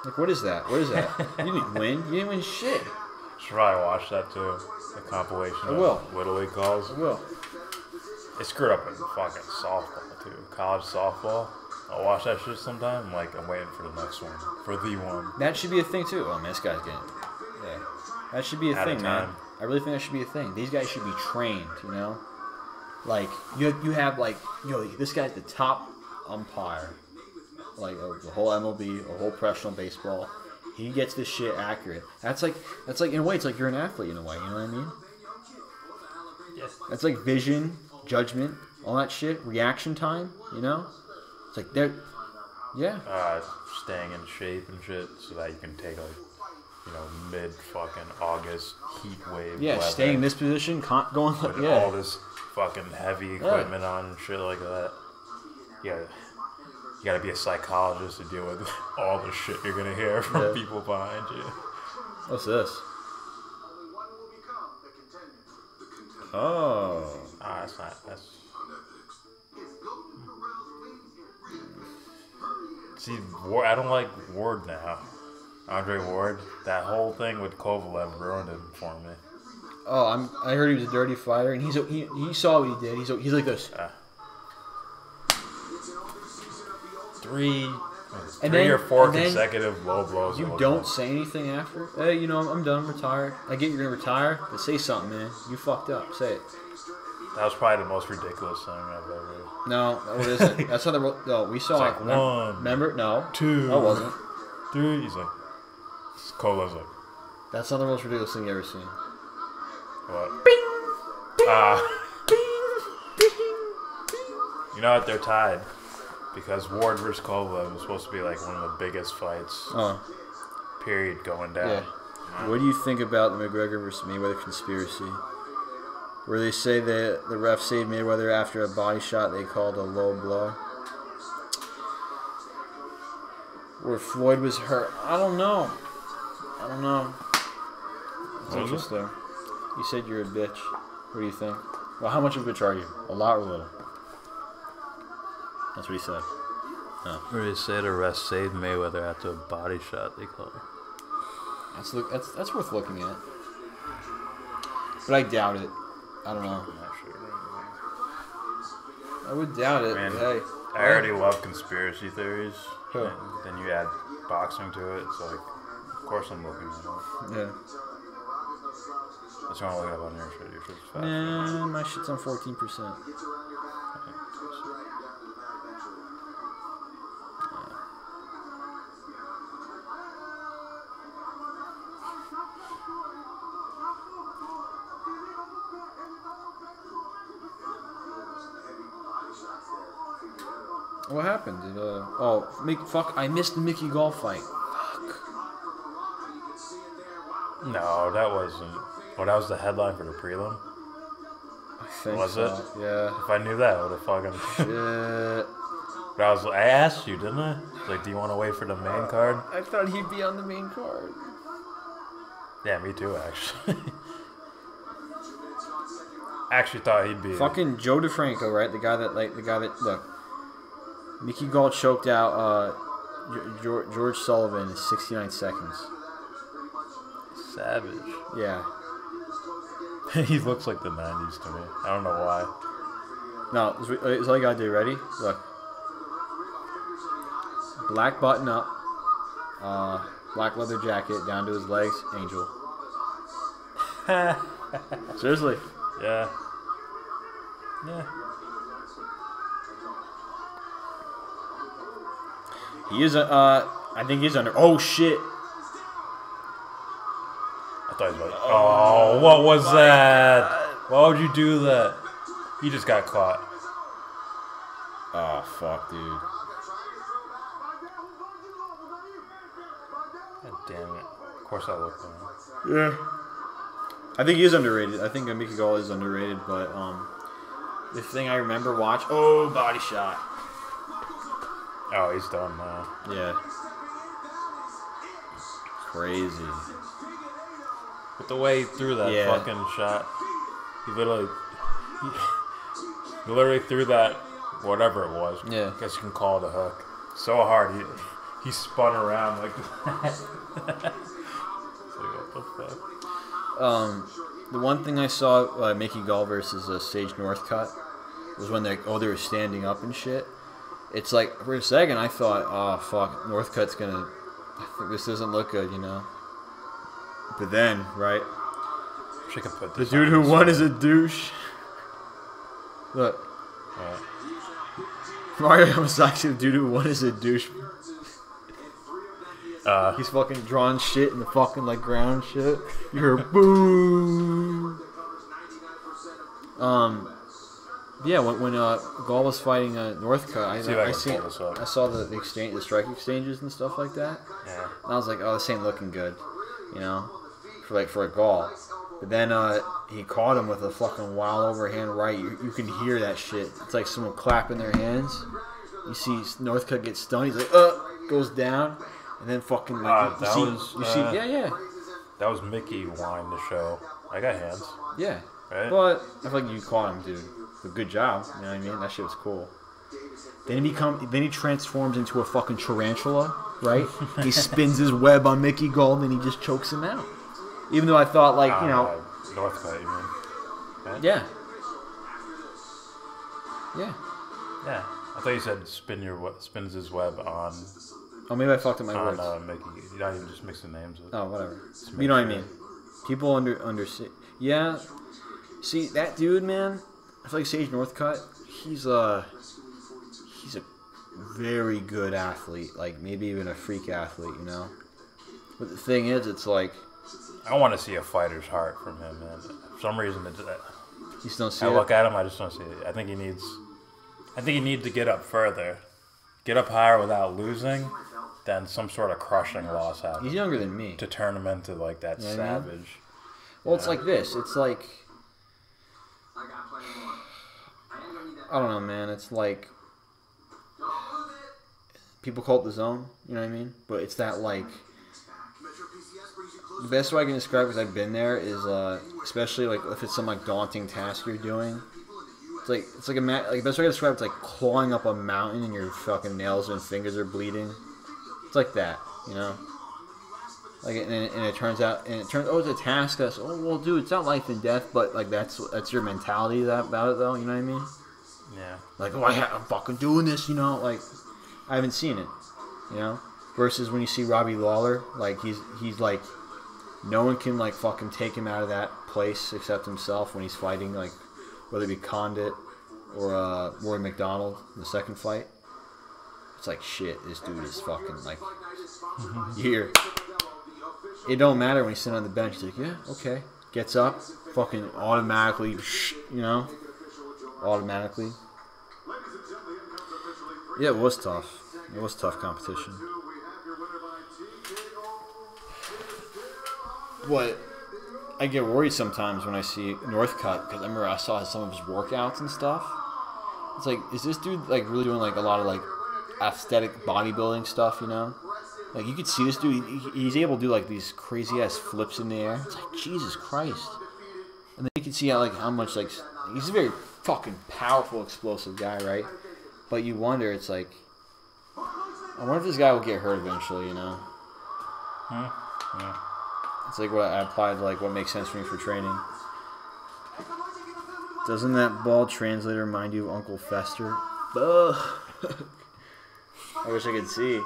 Like, what is that? What is that? You didn't win. You didn't win shit. Should probably watch that too. The compilation of Little League calls. I will. They screwed up in fucking softball too. College softball. I'll watch that shit sometime. I'm waiting for the next one. For the one. That should be a thing too. Oh man, this guy's getting. Yeah. That should be a thing, man. I really think that should be a thing. These guys should be trained, you know? Like, you have, like, you know, this guy's the top umpire. Like, of the whole MLB, a whole professional baseball. He gets this shit accurate. That's like, in a way, it's like you're an athlete in a way, you know what I mean? Yes. That's like vision, judgment, all that shit, reaction time, you know? It's like they're, yeah. Staying in shape and shit so that you can take, like, you know, mid fucking August heat wave. Yeah, weather staying in this position, going with all this fucking heavy equipment on and shit like that. Yeah. You gotta be a psychologist to deal with all the shit you're gonna hear from people behind you. What's this? Oh. That's not. See, I don't like Ward now. Andre Ward. That whole thing with Kovalev ruined it for me. Oh, I heard he was a dirty fighter, and he saw what he did. He's like this. Three or four consecutive low blows. You don't say anything after. Hey, you know, I'm done. I'm retired. I get you're gonna retire, but say something, man. You fucked up. Say it. That was probably the most ridiculous thing I've ever. No, it isn't. That's not the. No, we saw it's like one. Remember? No. Two. That wasn't. Three. He's like. Cola's like. That's not the most ridiculous thing you've ever seen. What? Bing. Bing. Bing. Bing. You know what? They're tied. Because Ward versus Kovalev was supposed to be like one of the biggest fights, period, going down. Yeah. What do you think about the McGregor versus Mayweather conspiracy? Where they say that the ref saved Mayweather after a body shot they called a low blow? Where Floyd was hurt. I don't know. I don't know. It's What is it? interesting. You said you're a bitch. What do you think? Well, how much of a bitch are you? A lot or little? That's what he said. No. Or they say the rest saved Mayweather after a body shot, they call it. That's worth looking at. But I doubt it. I don't know. I'm not sure. I would doubt it. Man, Hey. I already love conspiracy theories. Huh. And then you add boxing to it. It's like, of course I'm looking at it. Yeah. That's why I'm looking up on your shit. Your shit's fast. Nah, my shit's on 14%. What happened? I missed the Mickey Gall fight. Fuck. No, that wasn't. Well, that was the headline for the prelim. I think Was so. it? Yeah. If I knew that, I would have fucking. Shit. But I asked you, didn't I? Like, do you want to wait for the main card? I thought he'd be on the main card. Yeah, me too, actually. I actually thought he'd be. Fucking Joe DeFranco, right? The guy that look. Mickey Gall choked out George Sullivan in 69 seconds. Savage. Yeah. He looks like the 90s to me. I don't know why. No, it's all you gotta do. Ready? Look. Black button up. Black leather jacket down to his legs. Angel. Seriously. Yeah. Yeah. He is I think he's under. Oh shit. I thought he was like, oh, what was that? Why would you do that? He just got caught. Oh fuck, dude. God damn it. Of course I looked at him. Yeah. I think he is underrated. I think Mickey Gall is underrated, but the thing I remember body shot. Oh, he's done now. Yeah. Crazy. But the way he threw that fucking shot, he literally threw that, whatever it was. Yeah. I guess you can call it a hook. So hard, he spun around like that. It's like, what the fuck? The one thing I saw Mickey Gall versus Sage Northcutt was when they were standing up and shit. It's like for a second I thought, oh fuck, Northcutt's gonna. I think this doesn't look good, you know. But then, right? Wish I could put The this dude on who this won side. is a douche. Look, Mario Yamasaki, the dude who won is a douche. He's fucking drawing shit in the fucking like ground shit. You're a boo. Yeah, when Gall was fighting Northcutt, I saw the exchange, the strike exchanges and stuff like that. Yeah. And I was like, oh, this ain't looking good, you know, for a Gall. But then he caught him with a fucking wild overhand right. You can hear that shit. It's like someone clapping their hands. You see Northcutt get stunned. He's like, goes down, and then fucking like yeah. That was Mickey wanting to show. I got hands. Yeah. Right? But I feel like you caught him, dude. But good job. You know what I mean? That shit was cool. Then he transforms into a fucking tarantula, right? He spins his web on Mickey Gall, and then he just chokes him out. Even though I thought, like, you know, Northcutt, you mean? Right? yeah. Yeah. Yeah. I thought you said spins his web on. Oh, maybe I fucked up my words. Mickey. You're not even just mixing names. Oh, whatever. You know what I mean? People understand. Yeah. See, that dude, man, I feel like Sage Northcutt, he's a very good athlete. Like, maybe even a freak athlete, you know? But the thing is, it's like... I want to see a fighter's heart from him, man. For some reason, you just don't see it? I look at him, I just don't see it. I think he needs to get up further. Get up higher without losing, than some sort of crushing loss happens. He's younger than me. To turn him into, like, that You know what I mean? savage. Well, it's like this. It's like... I don't know, man. It's like... People call it the zone, you know what I mean? But it's that, like... The best way I can describe because I've been there is, especially like if it's some like daunting task you're doing. It's like the best way I can describe it's like clawing up a mountain and your fucking nails and fingers are bleeding. It's like that, you know. Like and it turns oh, it's a task. That's well, dude, it's not life and death, but like that's your mentality about it though. You know what I mean? Yeah. Like I'm fucking doing this, you know. Like I haven't seen it, you know. Versus when you see Robbie Lawler, like he's like no one can like fucking take him out of that place except himself when he's fighting, like whether it be Condit or Roy McDonald in the second fight. It's like shit. This dude is fucking like here. It don't matter when he's sitting on the bench. He's like, yeah, okay. Gets up, fucking automatically, you know, automatically. Yeah, it was tough. It was tough competition. What I get worried sometimes when I see Northcutt, because I remember I saw some of his workouts and stuff. It's like, is this dude like really doing like a lot of like aesthetic bodybuilding stuff, you know? Like you could see this dude, he's able to do like these crazy ass flips in the air. It's like Jesus Christ. And then you can see how much like he's a very fucking powerful, explosive guy, right? But you wonder, it's like, I wonder if this guy will get hurt eventually, you know? Yeah. It's like what I applied, like what makes sense for me for training. Doesn't that bald translator remind you of Uncle Fester? Ugh. I wish I could see.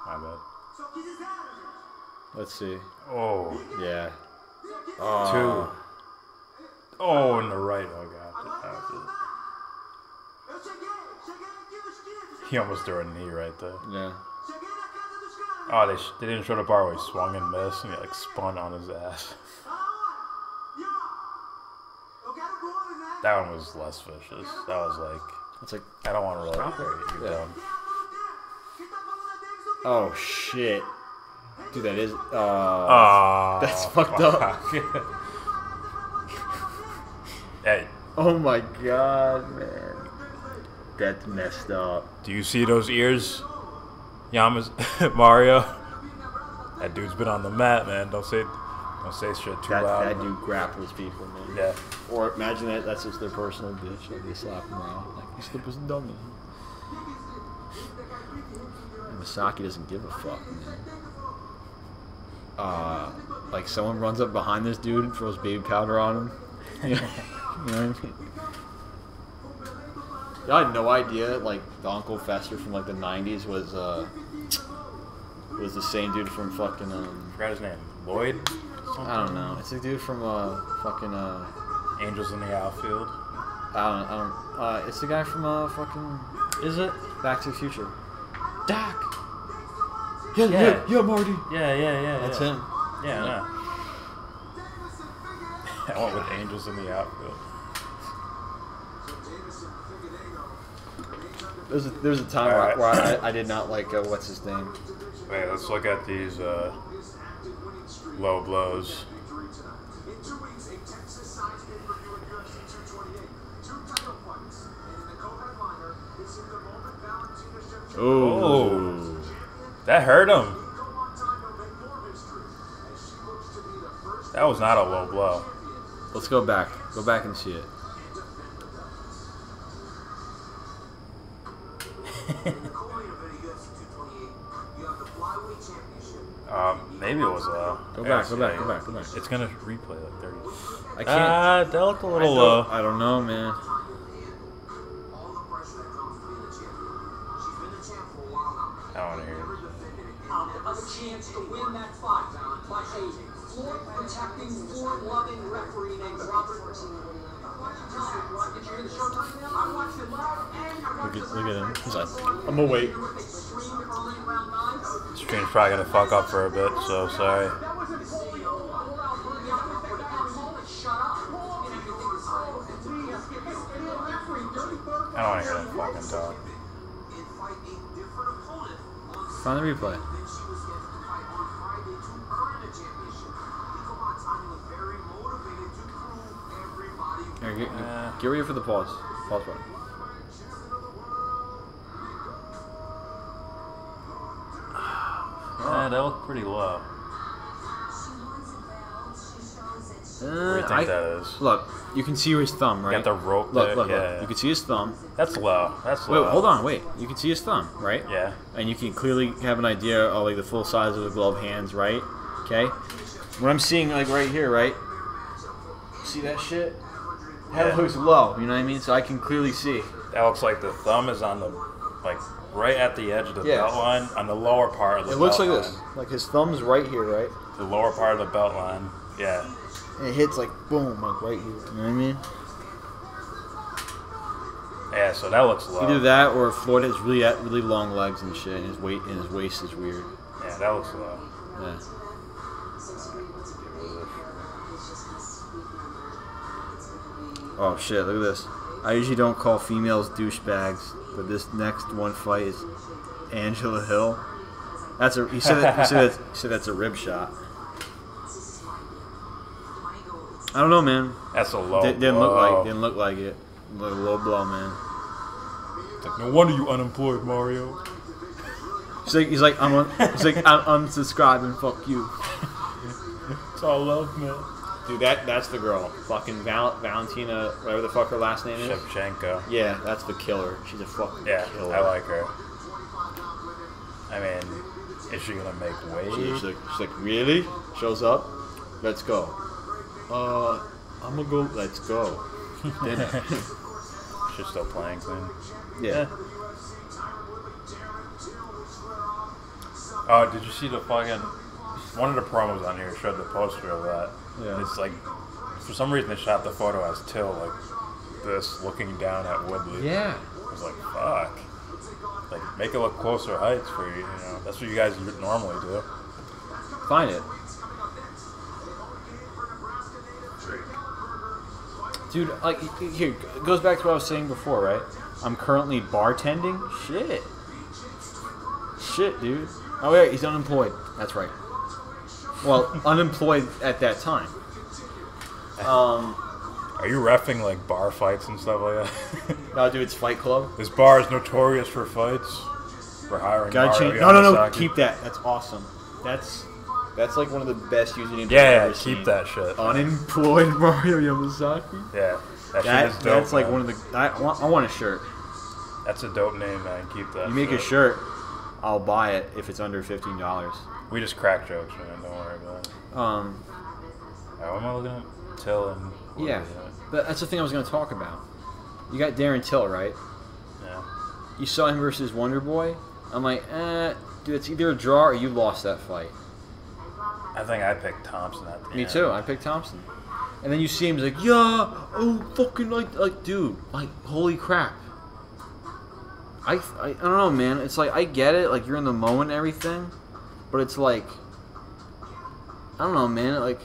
My bad. Let's see. Oh. Yeah. Two. Oh, in the right. Oh, God. That was it. He almost threw a knee right there. Yeah. Oh, they didn't show the bar where he swung and missed, and he like spun on his ass. That one was less vicious. That was like, It's like, I don't want to really you're Yeah. done. oh shit. Dude, that is, Oh, that's fucked up. Hey, Oh my god, man. That's messed up. do you see those ears? Mario? That dude's been on the mat, man. Don't say shit too loud. That dude grapples people, man. Yeah. Or imagine that's just their personal bitch. Like they slap him around. Like, you slip us a dummy. And Misaki doesn't give a fuck, man. Like someone runs up behind this dude and throws baby powder on him. You know what I mean? I had no idea, like, the Uncle Fester from, like, the 90s was the same dude from fucking, I forgot his name. Lloyd? I don't know. It's a dude from, fucking, Angels in the Outfield. it's the guy from, fucking... Is it? Back to the Future. Doc! Yeah. Yeah, Marty! Yeah. That's him. Yeah, no. I went with Angels in the Outfield. There's a time Right. where I did not like, what's his name? Wait, let's look at these low blows. Oh. That hurt him. That was not a low blow. Let's go back. Go back and see it. Maybe it was Go back. It's gonna replay like 30. I can't. That looked a little low. I don't know, man. I don't want to hear it. A chance to win that fight by a floor-protecting, floor-loving referee named Robert. Look at him. He's like, I'm gonna wait. Stream's probably gonna fuck up for a bit, so sorry. I don't want to hear that fucking talk. Find the replay. Here, get ready for the pause. Pause button. Yeah, that looked pretty low. What do you think that is? Look, you can see his thumb, right? Got the rope Look, there. look, Yeah. look. You can see his thumb. That's low. That's low. Wait, hold on, wait. You can see his thumb, right? Yeah. And you can clearly have an idea of like the full size of the glove hands, right? Okay. What I'm seeing like right here, right? See that shit? That looks low. You know what I mean? So I can clearly see. That looks like the thumb is on the, like, right at the edge of the Yeah. belt line, on the lower part of the It belt looks like line. this. Like his thumb's right here, right? The lower part of the belt line. Yeah. And it hits like boom, like right here. You know what I mean? Yeah, so that looks low. Either that or Floyd has really long legs and shit, and his waist is weird. Yeah, that looks low. Yeah. Oh shit! Look at this. I usually don't call females douchebags, but this next one fight is Angela Hill. That's a. He said that's a rib shot. I don't know, man. That's a low Didn't blow. look like it. Like a low blow, man. Like, no wonder you unemployed, Mario. He's like I'm unsubscribing. Fuck you. It's all love, man. Dude, that's the girl. Fucking Valentina, whatever the fuck her last name is. Shevchenko. Yeah, that's the killer. She's a fucking killer. I like her. I mean, is she gonna make weight? She's like, really? Shows up. Let's go. I'm gonna go. Let's go. She's still playing clean. Yeah. Oh, did you see the fucking... One of the promos on here showed the poster of that. Yeah. It's like... For some reason they shot the photo as Till, like, this, looking down at Woodley. Yeah. I was like, fuck. Like, make it look closer heights for you, you know. That's what you guys normally do. Find it. Dude, like, here, it goes back to what I was saying before, right? I'm currently bartending? Shit, dude. Oh, yeah, he's unemployed. That's right. Well, unemployed at that time. Are you reffing, like, bar fights and stuff like that? No, dude, it's Fight Club. This bar is notorious for fights. We're hiring Gotta Mario change. No, Yamasaki. keep that. That's awesome. That's like one of the best usernames I've Yeah, ever keep seen. that shit. Unemployed Mario Yamasaki. Yeah, that shit is dope. That's like man. one of the. I want a shirt. That's a dope name, man. Keep that. You make a shit. shirt, I'll buy it if it's under $15. We just crack jokes, man. Don't worry about it. Alright, what am I looking at? Till and... Yeah, but that's the thing I was going to talk about. You got Darren Till, right? Yeah. You saw him versus Wonder Boy. I'm like, dude, it's either a draw or you lost that fight. I think I picked Thompson at the end. Me too. I picked Thompson. And then you see him, he's like, yeah, oh, fucking, like, dude, like, holy crap. I don't know, man. It's like, I get it, like, you're in the moment and everything, but it's like, I don't know, man. Like,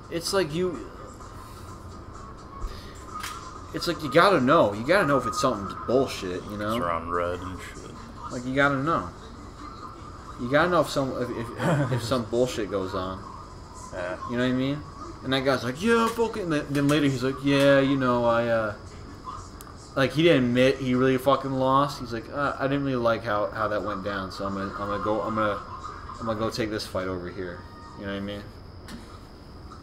it's like it's like you gotta know. You gotta know if it's something bullshit, you know? It's around red and shit. Like, you gotta know. You gotta know if some bullshit goes on. Yeah. You know what I mean? And that guy's like, yeah, fucking. Then later he's like, yeah, you know, like, he didn't admit he really fucking lost. He's like, I didn't really like how that went down, so I'm gonna go take this fight over here. You know what I mean?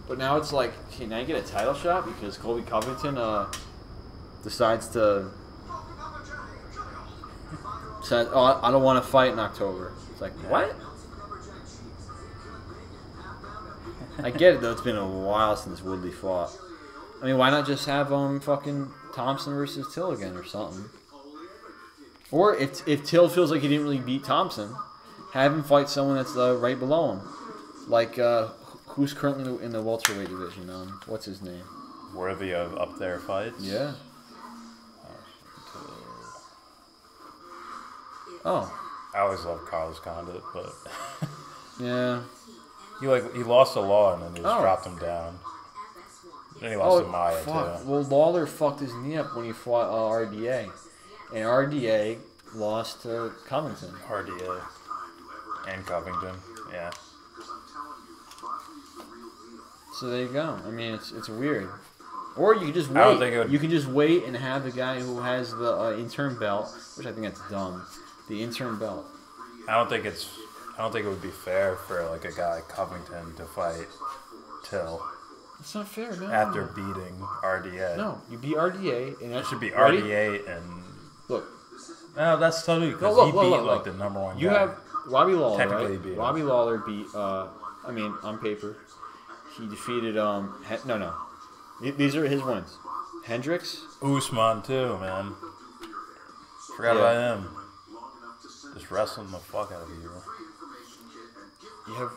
But now it's like, can I get a title shot because Colby Covington decides to says, oh, I don't want to fight in October. It's like, what? I get it though. It's been a while since Woodley fought. I mean, why not just have fucking Thompson versus Till again or something? Or if Till feels like he didn't really beat Thompson, have him fight someone that's right below him, like who's currently in the welterweight division. What's his name? Worthy of up there fights. Yeah. Oh. I always loved Carlos Condit, but Yeah. he lost to Law and then he just dropped him down. Then he lost to Maya fuck. too. Well, Lawler fucked his knee up when he fought RDA, and RDA lost to Covington. RDA and Covington, yeah. So there you go. I mean, it's weird. Or you can just wait. I don't think it would... You can just wait and have the guy who has the interim belt, which I think that's dumb. The interim belt. I don't think it's I don't think it would be fair for like a guy like Covington to fight Till It's not fair, no. after beating RDA. No, you beat RDA, and It should be ready? RDA and Look. no, that's totally because No, he look, beat look, like look. the number one You guy. have Robbie Lawler, Technically right? beat him. Robbie Lawler beat. I mean, on paper, he defeated. No. These are his wins. Hendricks. Usman too, man. Forgot about him. Just wrestling the fuck out of you. You have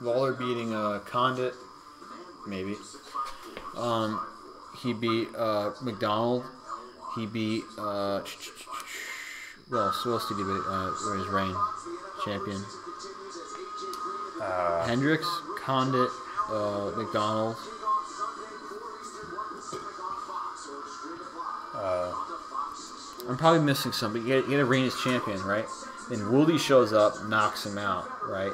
Lawler beating Condit, maybe. He beat McDonald. He beat well, who else did he beat? His reign champion. Hendricks, Condit, McDonald. I'm probably missing some, but you gotta reign as champion, right? Then Wooley shows up, knocks him out, right?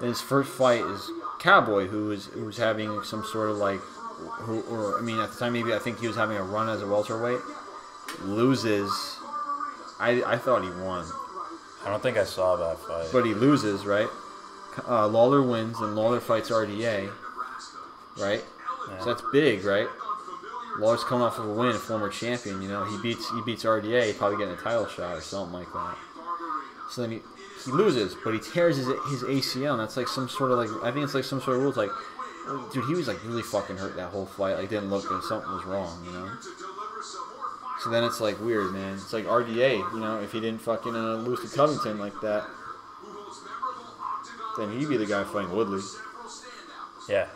Then his first fight is Cowboy, who was having some sort of like, at the time maybe I think he was having a run as a welterweight. Loses. I thought he won, I don't think I saw that fight. but he loses, right? Lawler wins, and Lawler fights RDA, right? Yeah. So that's big, right? Lawler's coming off of a win, a former champion. You know, he beats RDA, he's probably getting a title shot or something like that. So then he loses, but he tears his ACL. And that's like some sort of like, I think it's like some sort of rules. Like, dude, he was like really fucking hurt that whole fight. Like, didn't look like something was wrong, you know. So then it's like weird, man. It's like RDA, you know, if he didn't fucking lose to Covington like that, then he'd be the guy fighting Woodley. Yeah.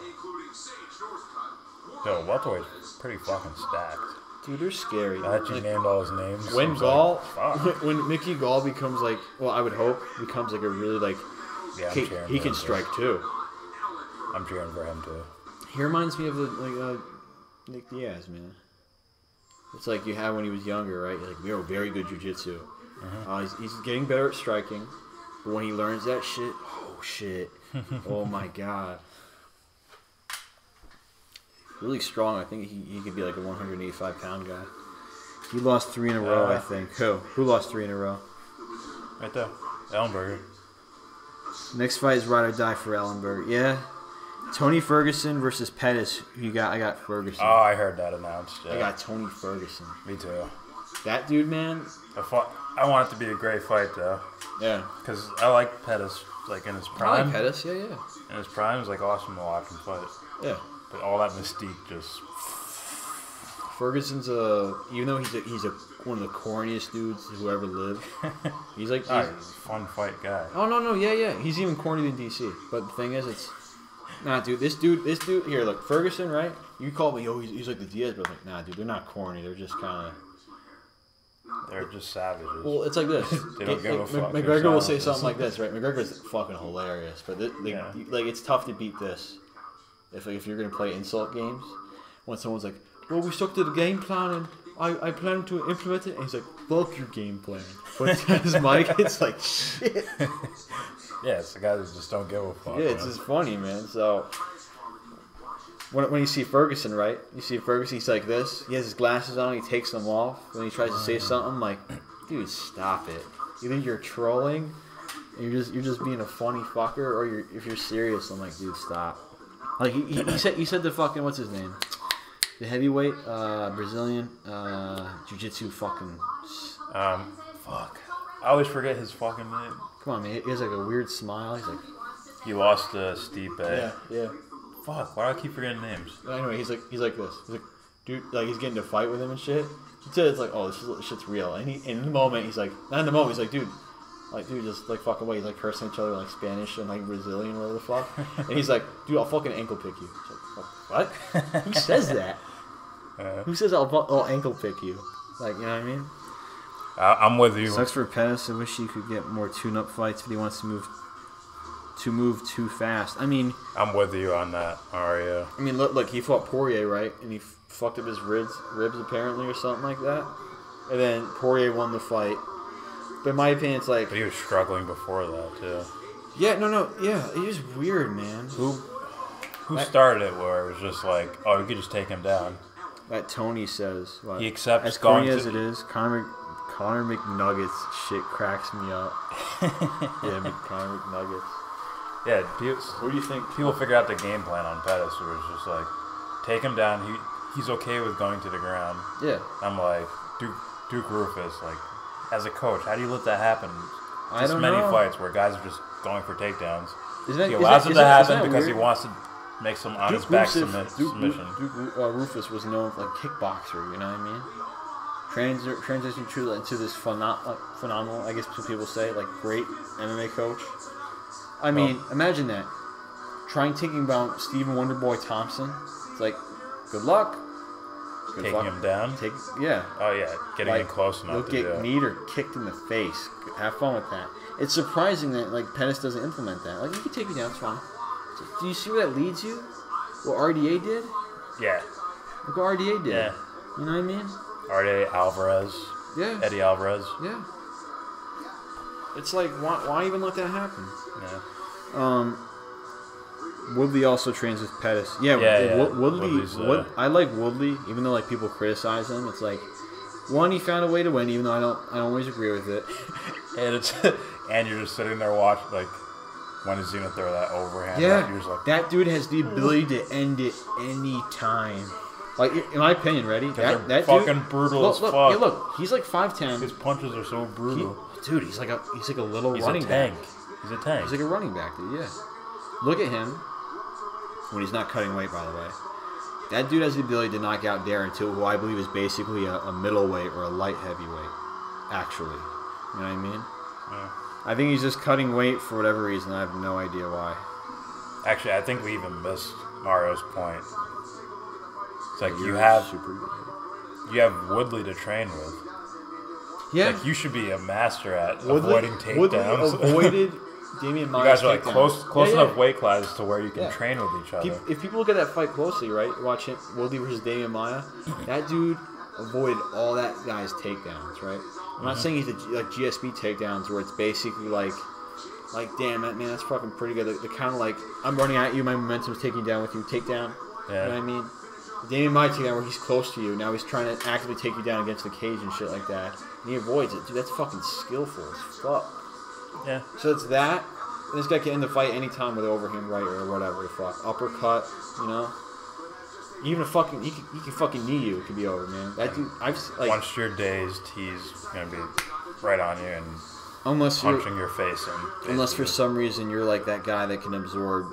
Yo, welterweight's pretty fucking stacked. Dude, they're scary. I actually named all his names. When I was Gall, like, fuck. when Mickey Gall becomes like, well, I would hope becomes like a really like, Yeah, I'm he cheering can for him, strike too. I'm cheering for him too. He reminds me of the Nick Diaz, man. It's like you had when he was younger, right? You're like, we are very good jiu-jitsu. He's getting better at striking, but when he learns that shit, oh shit, oh my god, really strong. I think he could be like a 185-pound guy. He lost 3 in a row, I think. Who lost 3 in a row? Right there, Ellenberger. Next fight is ride or die for Ellenberger. Yeah. Tony Ferguson versus Pettis. Who you got? I got Ferguson. Oh, I heard that announced. Yeah. I got Tony Ferguson. Me too. That dude, man. I want it to be a great fight though, Yeah. because I like Pettis like in his I prime. like Pettis. Yeah. In his prime, it was like awesome to watch him fight. Yeah. But all that mystique just. Ferguson's even though he's one of the corniest dudes who ever lived. He's like He's a fun fight guy. oh no yeah. He's even cornier than DC. But the thing is, it's nah, dude. This dude here. Look, Ferguson, right? You call me, he's like the Diaz, but I'm like, nah, dude. They're not corny. They're just kind of. They're just savages. Well, it's like this. They don't give a fuck. They're McGregor will say savages. something like this, right? McGregor's fucking hilarious, but Yeah. like it's tough to beat this. If you're gonna play insult games, when someone's like, "Well, we stuck to the game plan and I plan to implement it," and he's like, "Fuck your game plan." But his mic, it's like shit. Yeah, it's the guys that just don't give a fuck. Yeah, it's man. just funny, man. So when you see Ferguson, right? You see Ferguson, he's like this. He has his glasses on. He takes them off. When he tries to say something, I'm like, dude, stop it. Either you're trolling, and you're just being a funny fucker, or if you're serious, I'm like, dude, stop. Like he said the fucking what's his name? The heavyweight Brazilian jiu-jitsu fucking. Fuck. I always forget his fucking name. Come on, man. He has like a weird smile. He's like, He lost to Stipe. yeah. Fuck. Why do I keep forgetting names? Anyway, he's like this. He's like, dude, like he's getting to fight with him and shit. He said it's like, oh, this shit's real. And in the moment, he's like, not in the moment. He's like, dude, just like fucking away. He's like cursing each other in like Spanish and like Brazilian, whatever the fuck. And he's like, dude, I'll fucking ankle pick you. It's like, what? Who says that? Who says I'll ankle pick you? Like, you know what I mean? I'm with you. Sucks for Pettis. I wish he could get more tune-up fights, but he wants to move too fast. I mean, I'm with you on that, Mario. I mean, look, he fought Poirier, right? And he fucked up his ribs apparently, or something like that. And then Poirier won the fight. But in my opinion, it's like... But he was struggling before that, too. Yeah, no. Yeah, it is weird, man. Who started it where it was just like, oh, you could just take him down? That Tony says. He accepts as corny going as to... it is, Conor Connor McNuggets shit cracks me up. Yeah, Connor McNuggets. Yeah, What do you think? people figure out the game plan on Pettis, where it's just like, take him down. He's okay with going to the ground. Yeah. I'm like, Duke Rufus, like, as a coach, how do you let that happen? I don't many know. fights where guys are just going for takedowns. He allows it to happen because he wants to make some on his back submission. Duke Rufus was known for like kickboxer, you know what I mean? Transition into this phenomenal, I guess some people say, like great MMA coach. I mean, imagine that. Trying taking down Stephen Wonderboy Thompson. It's like, good luck. Taking him down? Yeah. Oh, yeah. Getting in close enough You'll to do get it. kneed or kicked in the face. Have fun with that. It's surprising that like Pettis doesn't implement that. Like, you can take me down, it's fine. So, do you see where that leads you? What RDA did? Yeah. Look what RDA did. Yeah. You know what I mean? RDA, Alvarez. Yeah. Eddie Alvarez. Yeah. It's like, why even let that happen? Yeah. Woodley also trains with Pettis. Yeah. Woodley. I like Woodley, even though like people criticize him. It's like, one, he found a way to win, even though I don't always agree with it. And you're just sitting there watching, like, when he's going to throw that overhand. Yeah. You're just like, that dude has the ability to end it any time. Like, in my opinion, ready? That fucking dude, brutal as fuck. Yeah, look, he's like 5'10". His punches are so brutal. Dude, he's like a little He's running a tank. back. He's a tank. He's like a running back, dude. Yeah. Look at him when he's not cutting weight, by the way. That dude has the ability to knock out Darren Till, who I believe is basically a middleweight or a light heavyweight, actually. You know what I mean? Yeah. I think he's just cutting weight for whatever reason. I have no idea why. Actually, I think we even missed Mario's point. It's like you have Woodley to train with. Yeah. Like, you should be a master at avoiding takedowns. Woodley avoided Damian Maya's You guys are like close enough weight classes to where you can train with each other. If people look at that fight closely, right? Watch him, Woodley versus Damian Maia. That dude avoided all that guy's takedowns, right? I'm not saying he's like GSP takedowns where it's basically like damn man, that's fucking pretty good. The kind of like, I'm running at you, my momentum's taking you down with you, takedown. Yeah. You know what I mean? Damian Maia takedown where he's close to you. Now he's trying to actively take you down against the cage and shit like that. And he avoids it. Dude, that's fucking skillful as fuck. Yeah. So it's that. And this guy can end the fight anytime with overhand right or whatever the fuck. Uppercut, you know? Even he can fucking knee you. It could be over, man. That dude, once you're dazed, he's gonna be right on you and punching your face in. Unless for some reason you're like that guy that can absorb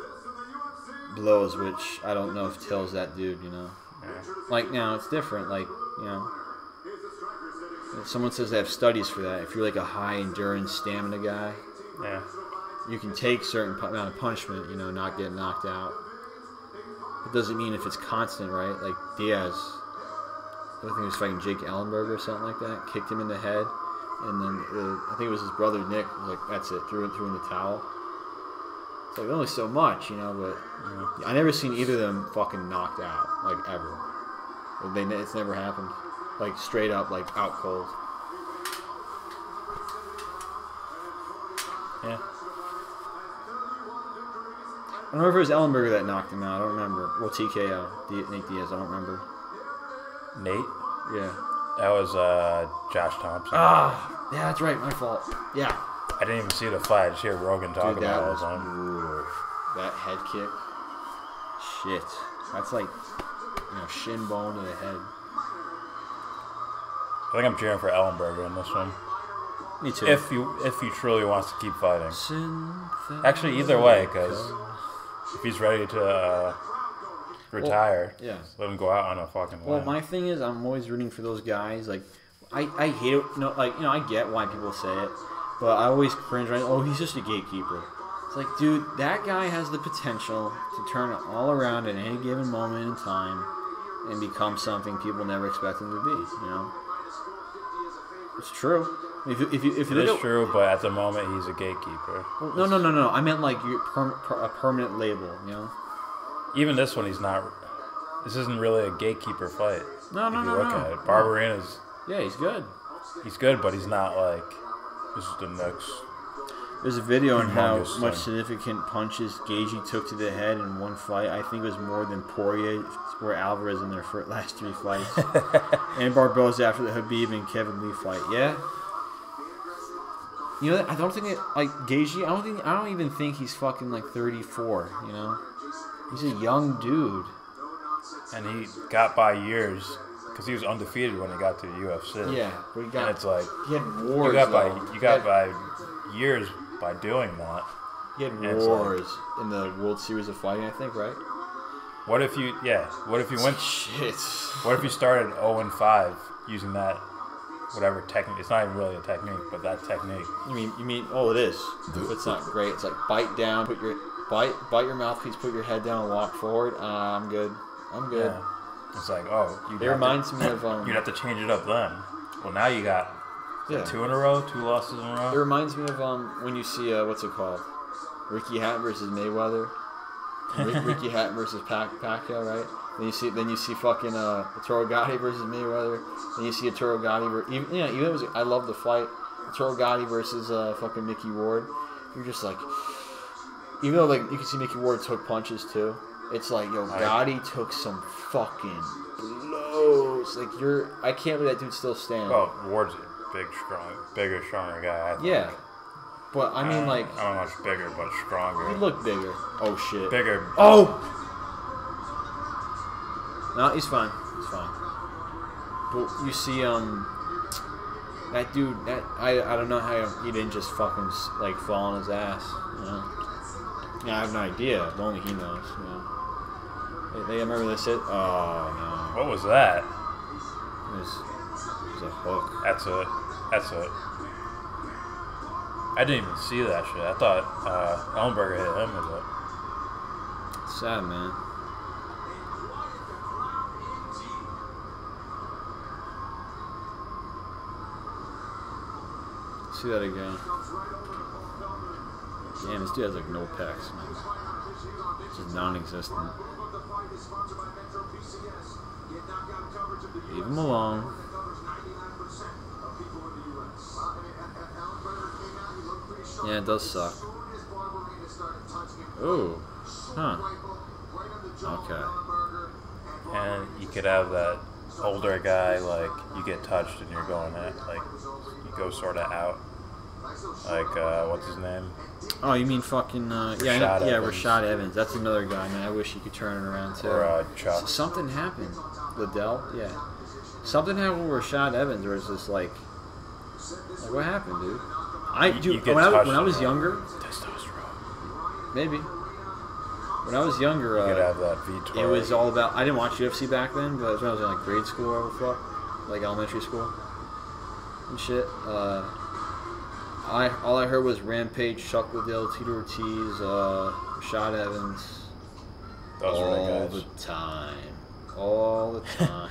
blows, which I don't know if Till's that dude, you know? Yeah. Like, now it's different. Like, you know, if someone says they have studies for that. If you're like a high endurance stamina guy, Yeah. you can take certain amount of punishment, you know, not get knocked out. It doesn't mean if it's constant, right? Like Diaz, I think he was fighting Jake Ellenberger or something like that, kicked him in the head, and then I think it was his brother Nick was like, that's it, threw in the towel. It's like only so much, you know, but I never seen either of them fucking knocked out, like ever. It's never happened. Like straight up, like out cold. Yeah. I don't remember if it was Ellenberger that knocked him out. I don't remember. Well, TKO. Nate Diaz. I don't remember. Nate? Yeah. That was Josh Thompson. Ah, yeah, that's right. My fault. Yeah. I didn't even see the fight. I just hear Rogan talk Dude, about that it all was the time. brutal. That head kick. Shit. That's like, shin bone to the head. I think I'm cheering for Ellenberger in this one. Me too. If he truly wants to keep fighting. Actually, either way, because if he's ready to retire, let him go out on a fucking win. Well, my thing is, I'm always rooting for those guys. Like, I hate it. I get why people say it, but I always cringe. Right? Oh, he's just a gatekeeper. It's like, dude, that guy has the potential to turn it all around at any given moment in time and become something people never expect him to be. You know, it's true. If you it is true, but at the moment he's a gatekeeper. Well, no. I meant like a permanent label, you know. Even this one, he's not. This isn't really a gatekeeper fight. No. If you look at it, Barberina's. Yeah, he's good. He's good, but he's not like. This is the next. There's a video on how humongous much thing. significant punches Gaethje took to the head in one fight. I think it was more than Poirier or Alvarez in their last 3 fights. And Barboza after the Habib and Kevin Lee fight. Yeah, You know, I don't think like Gaethje. I don't even think he's fucking like 34. You know, he's a young dude. And he got by years because he was undefeated when he got to the UFC. Yeah, but he got. And it's like he had wars. You got by years by doing that. He had wars in the World Series of Fighting, I think, right? What if you went? Shit. What if you started 0-5 using that, whatever technique? It's not even really a technique, but that technique. You mean? Oh, it is. It's not great. It's like bite down, bite your mouthpiece, put your head down, and walk forward. I'm good. Yeah. It's like, oh, it reminds me of. You'd have to change it up then. Well, now you got 2 in a row, 2 losses in a row. It reminds me of when you see what's it called, Ricky Hatton versus Mayweather. Ricky Hatton versus Pacquiao, right? Then you see fucking Arturo Gatti versus Mayweather. Then you see Arturo Gatti I love the fight. Arturo Gatti versus fucking Mickey Ward. You're just like, even though like you can see Mickey Ward took punches too. It's like, yo, Gotti took some fucking blows. Like I can't believe that dude's still standing. Well, Ward's a bigger, stronger guy. I think. Yeah. But I mean, like, I don't know much bigger, but stronger. He looked bigger. Oh shit. Bigger. Oh. No, he's fine. He's fine. But you see, that dude. I don't know how he didn't just fucking like fall on his ass. You know. Yeah, I have no idea. Only he knows. You know. They remember they said, oh no. What was that? It was a hook. That's a. I didn't even see that shit. I thought Ellenberger hit him with it. It's sad, man. See that again. Damn, this dude has like no pecs, man. It's just non-existent. Leave him alone. Yeah, it does suck. Ooh. Huh. Okay. And you could have that older guy, like, you get touched and you're going at, like, you go sort of out. Like, what's his name? Oh, you mean fucking, Rashad Evans. That's another guy, man. I wish he could turn it around, too. Or, Chuck. Something happened. Liddell? Yeah. Something happened with Rashad Evans, or is this like what happened, dude? When I was younger, testosterone. Maybe. When I was younger, you could have that VTOR. It was all about. I didn't watch UFC back then, but it was when I was in like grade school or whatever the fuck, like elementary school and shit. All I heard was Rampage, Chuck Liddell, Tito Ortiz, Rashad Evans. Those were the guys. All the time.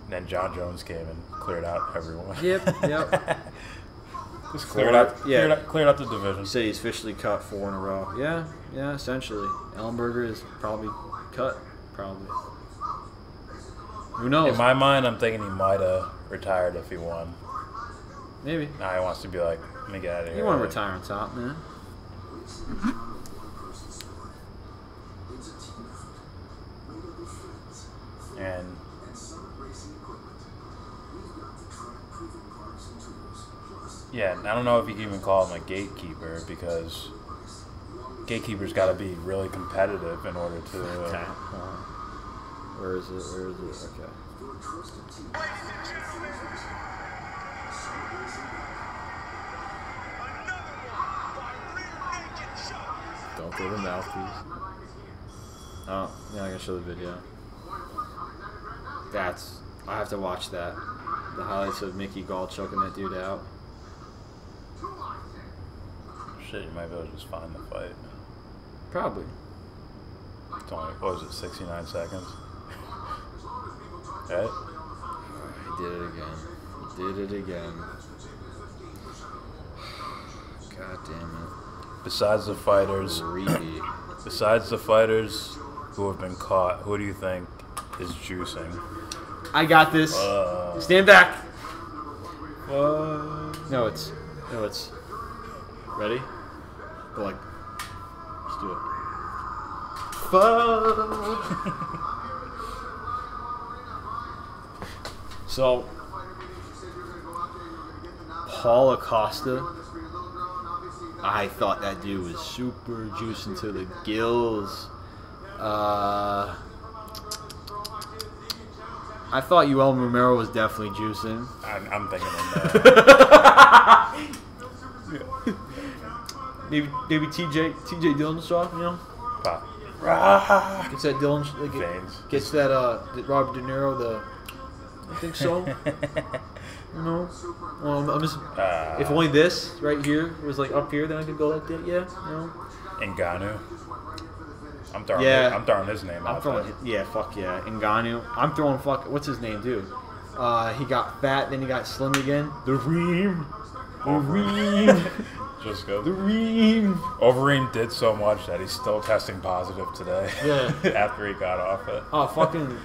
And then John Jones came and cleared out everyone. Yep. Just cleared out the division. You say he's officially cut 4 in a row. Yeah, essentially. Ellenberger is probably cut, probably. Who knows? In my mind, I'm thinking he might have retired if he won. Maybe. Now he wants to be like, let me get out of here. You want to retire on top, man. And yeah, I don't know if you can even call him a gatekeeper because gatekeeper's got to be really competitive in order to. Where is it? Okay. Don't throw the mouthpiece. Oh, yeah, I can show the video. I have to watch that. The highlights of Mickey Gall choking that dude out. Shit, you might be able to just find the fight. Probably. It's only, what was it, 69 seconds? Right? He did it again. God damn it. Besides the fighters who have been caught, who do you think is juicing? I got this. Stand back. No, it's. Ready? Go like. Let's do it. So, Paul Acosta I thought that dude was super juicing to the gills. I thought Yoel Romero was definitely juicing. I'm thinking of that. maybe TJ Dillashaw, you know? Pop. Gets that Dylan, Veins. gets that Robert De Niro, I think so. You know? Well, I'm just, if only this right here was like up here, then I could go like that, yeah, you know? Ngannou. I'm throwing his name out there. Yeah, fuck yeah. Ngannou. I'm throwing what's his name, dude? He got fat, then he got slim again. The Reem. Just go. The Reem. Overeem did so much that he's still testing positive today. Yeah. After he got off it. Oh, fucking.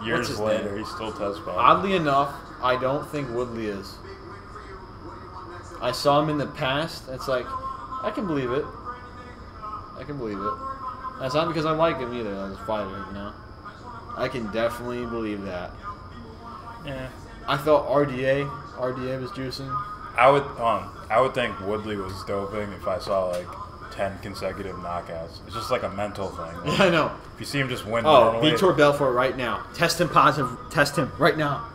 Years later, he still tests positive. Oddly enough, I don't think Woodley is. I saw him in the past. It's like, I can believe it. That's not because I like him either as a fighter, you know. I can definitely believe that. Yeah. I thought RDA was juicing. I would think Woodley was doping if I saw like 10 consecutive knockouts. It's just like a mental thing. Yeah, I know. If you see him just win normally. Vitor Belfort right now. Test him positive. Test him right now.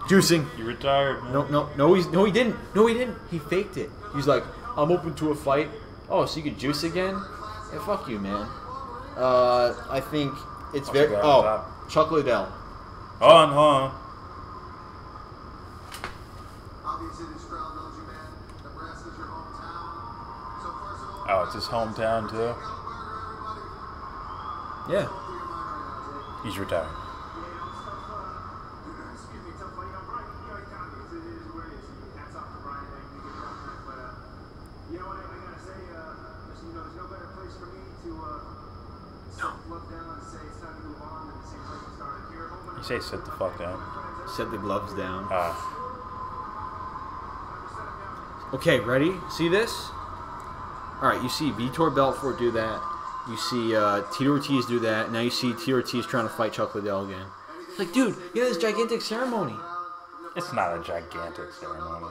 Juicing. You retired, man. No, he didn't. No, he didn't. He faked it. He's like, I'm open to a fight. Oh, so you could juice again? Yeah, fuck you, man. I think it's very. Oh, Chuck Liddell. Hold on. Oh, it's his hometown too. Yeah. He's retired. You say sit the fuck down. Set the gloves down. Ah. Okay, ready? See this? Alright, you see Vitor Belfort do that. You see Tito Ortiz do that. Now you see Tito Ortiz trying to fight Chuck Liddell again. It's like, dude, you have this gigantic ceremony. It's not a gigantic ceremony.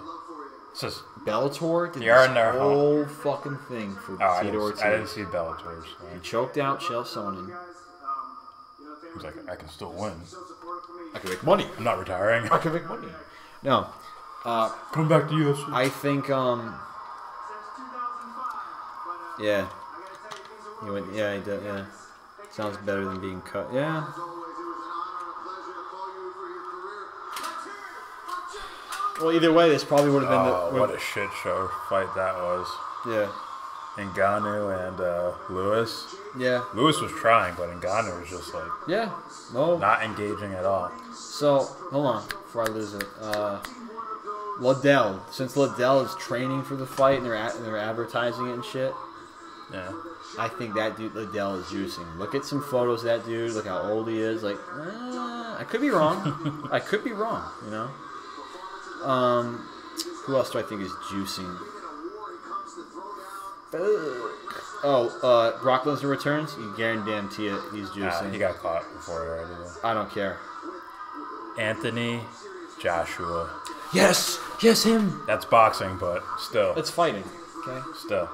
It's just Bellator did this whole fucking thing for Tito Ortiz. I didn't see Bellator's. He choked out Chael Sonnen. He's like, I can still win. I can make money. I'm not retiring. I can make money. No. Come back to UFC. I think, yeah. He went, yeah, he did, yeah. Sounds better than being cut. Yeah. Well, either way, this probably would have been the... what a shit show fight that was. Yeah. Ngannou and Lewis. Yeah. Lewis was trying, but Ngannou was just like... Yeah. No. Not engaging at all. So, hold on, before I lose it. Liddell. Since Liddell is training for the fight and they're advertising it and shit. Yeah. I think that dude Liddell is juicing. Look at some photos of that dude. Look how old he is. Like, I could be wrong. I could be wrong, you know? Who else do I think is juicing? Brock Lesnar returns. You guarantee it. He's juicing. He got caught before already. I don't care. Anthony Joshua. Yes, him. That's boxing, but still. It's fighting. Okay. Still.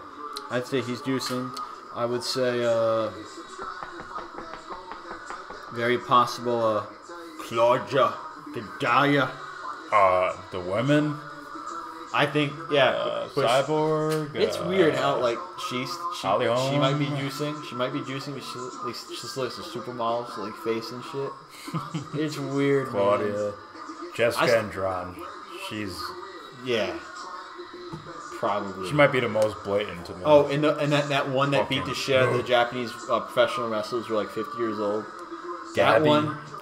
I'd say he's juicing. I would say very possible Claudia Gaethje. The women. I think, yeah. Cyborg. It's weird how like she might be juicing. She might be juicing, but she just looks like a supermodel's like face and shit. It's weird. Claudia, man. Jessica Andrade. She's probably. She might be the most blatant to me. Oh, and that one that beat the shit out of the Japanese professional wrestlers who were like 50 years old. Gabby.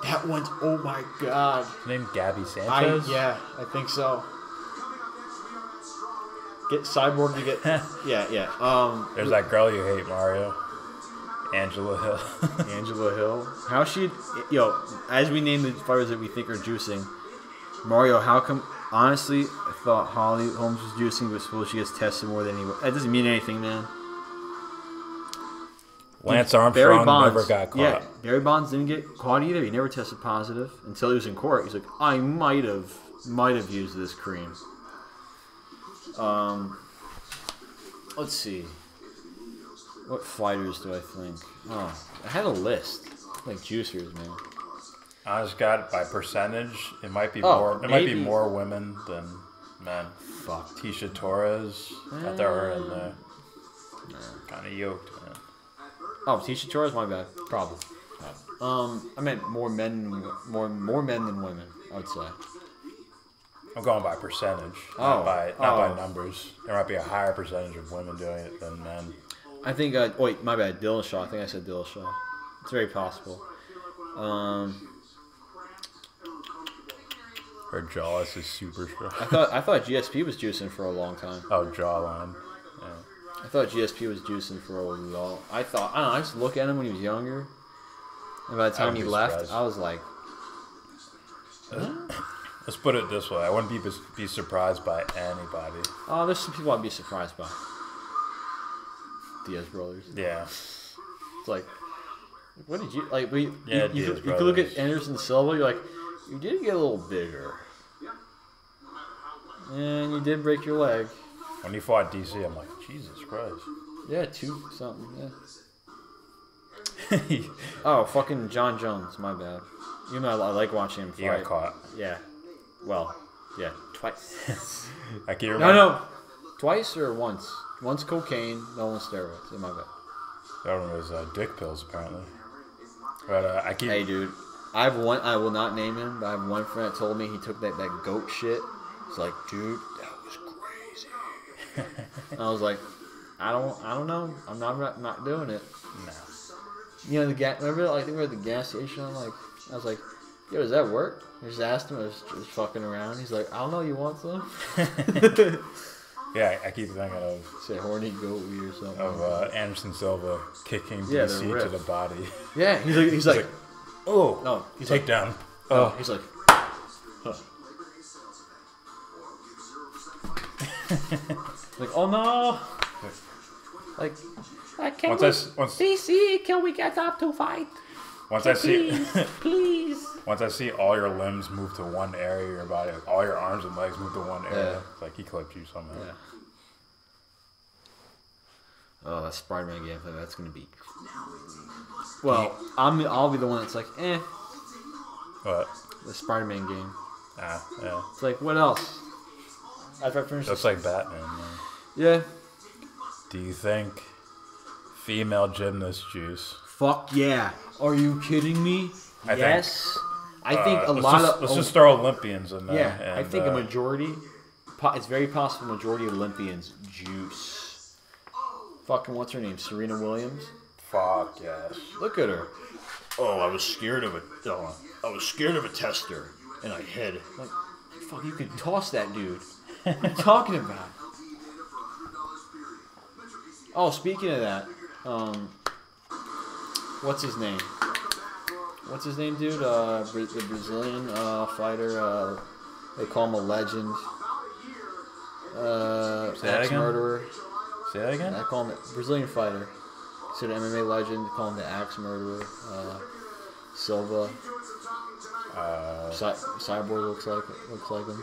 That one's, oh my god. Her name Gabby Sanchez? I think so. Get Cyborg to get... yeah. There's that girl you hate, Mario. Angela Hill. Angela Hill. How she... Yo, as we name the fighters that we think are juicing, Mario, how come... Honestly, I thought Holly Holmes was juicing, but suppose she gets tested more than anyone. That doesn't mean anything, man. Lance Armstrong never got caught. Yeah, Barry Bonds didn't get caught either. He never tested positive until he was in court. He's like, I might have used this cream. Let's see. What fighters do I think? Oh, I had a list. Like juicers, man. I just got by percentage. It might be Oh, more. It might be more women than men. Fuck. Tisha Torres. I thought her in there. Kind of yoked, man. Oh, Tisha Torres, my bad. Probably. I meant more men than women. I would say. I'm going by percentage, not by numbers. There might be a higher percentage of women doing it than men. I think. Wait, my bad. Dillashaw. I think I said Dillashaw. It's very possible. Her jaw is super strong. I thought GSP was juicing for a long time. Oh, jawline. Yeah. I thought GSP was juicing for a long. I don't know. I just look at him when he was younger, and by the time he left, surprised. I was like, let's put it this way: I wouldn't be surprised by anybody. Oh, there's some people I'd be surprised by. Diaz brothers. Yeah. It's like, what did you like? You could look at Anderson Silva. You're like, you did get a little bigger, and you did break your leg. When he fought DC, I'm like, Jesus Christ. Yeah, 2 something. Yeah. Oh, fucking John Jones. My bad. You know, I like watching him fight. He got caught. Yeah. Well, yeah, twice. I can't remember. No, twice or once. Once cocaine, no one steroids. In my bad. That one was dick pills, apparently. But I keep. Hey, dude. I will not name him, but I have one friend that told me he took that goat shit. He's like, dude, that was crazy. And I was like, I don't know. I'm not doing it. No. You know remember? I think we were at the gas station. I was like, yo, does that work? I just asked him. I was just fucking around. He's like, I don't know. You want some? Yeah, I keep thinking of say horny goat weed or something. Of Anderson Silva kicking DC to the body. Yeah, he's like, oh no, he's take like, down. Oh, he's like, huh. Like, oh no, like, DC, can we get up to fight? Once please. Once I see all your limbs move to one area of your body, like all your arms and legs move to one area, it's like he clipped you somehow. Yeah. Oh, that Spider-Man gameplay, that's gonna be. Well, I'll be the one that's like, eh. What? The Spider-Man game. Yeah. It's like, what else? After I finish. That's like Batman. Man. Yeah. Do you think female gymnast juice? Fuck yeah! Are you kidding me? Yes. I think a lot of. Let's just throw Olympians in there. Yeah, and, I think a majority. It's very possible majority of Olympians juice. Fucking what's her name? Serena Williams. Fuck yes. Look at her. Oh, I was scared of it. I was scared of a tester, and I hid. Like, fuck, you could toss that dude. What are you talking about? Oh, speaking of that, what's his name? What's his name, dude? The Brazilian fighter. They call him a legend. Axe-murderer. Say that again? I call him a Brazilian fighter. He's an MMA legend. They call him the Axe-murderer. Silva. Cyborg looks like him.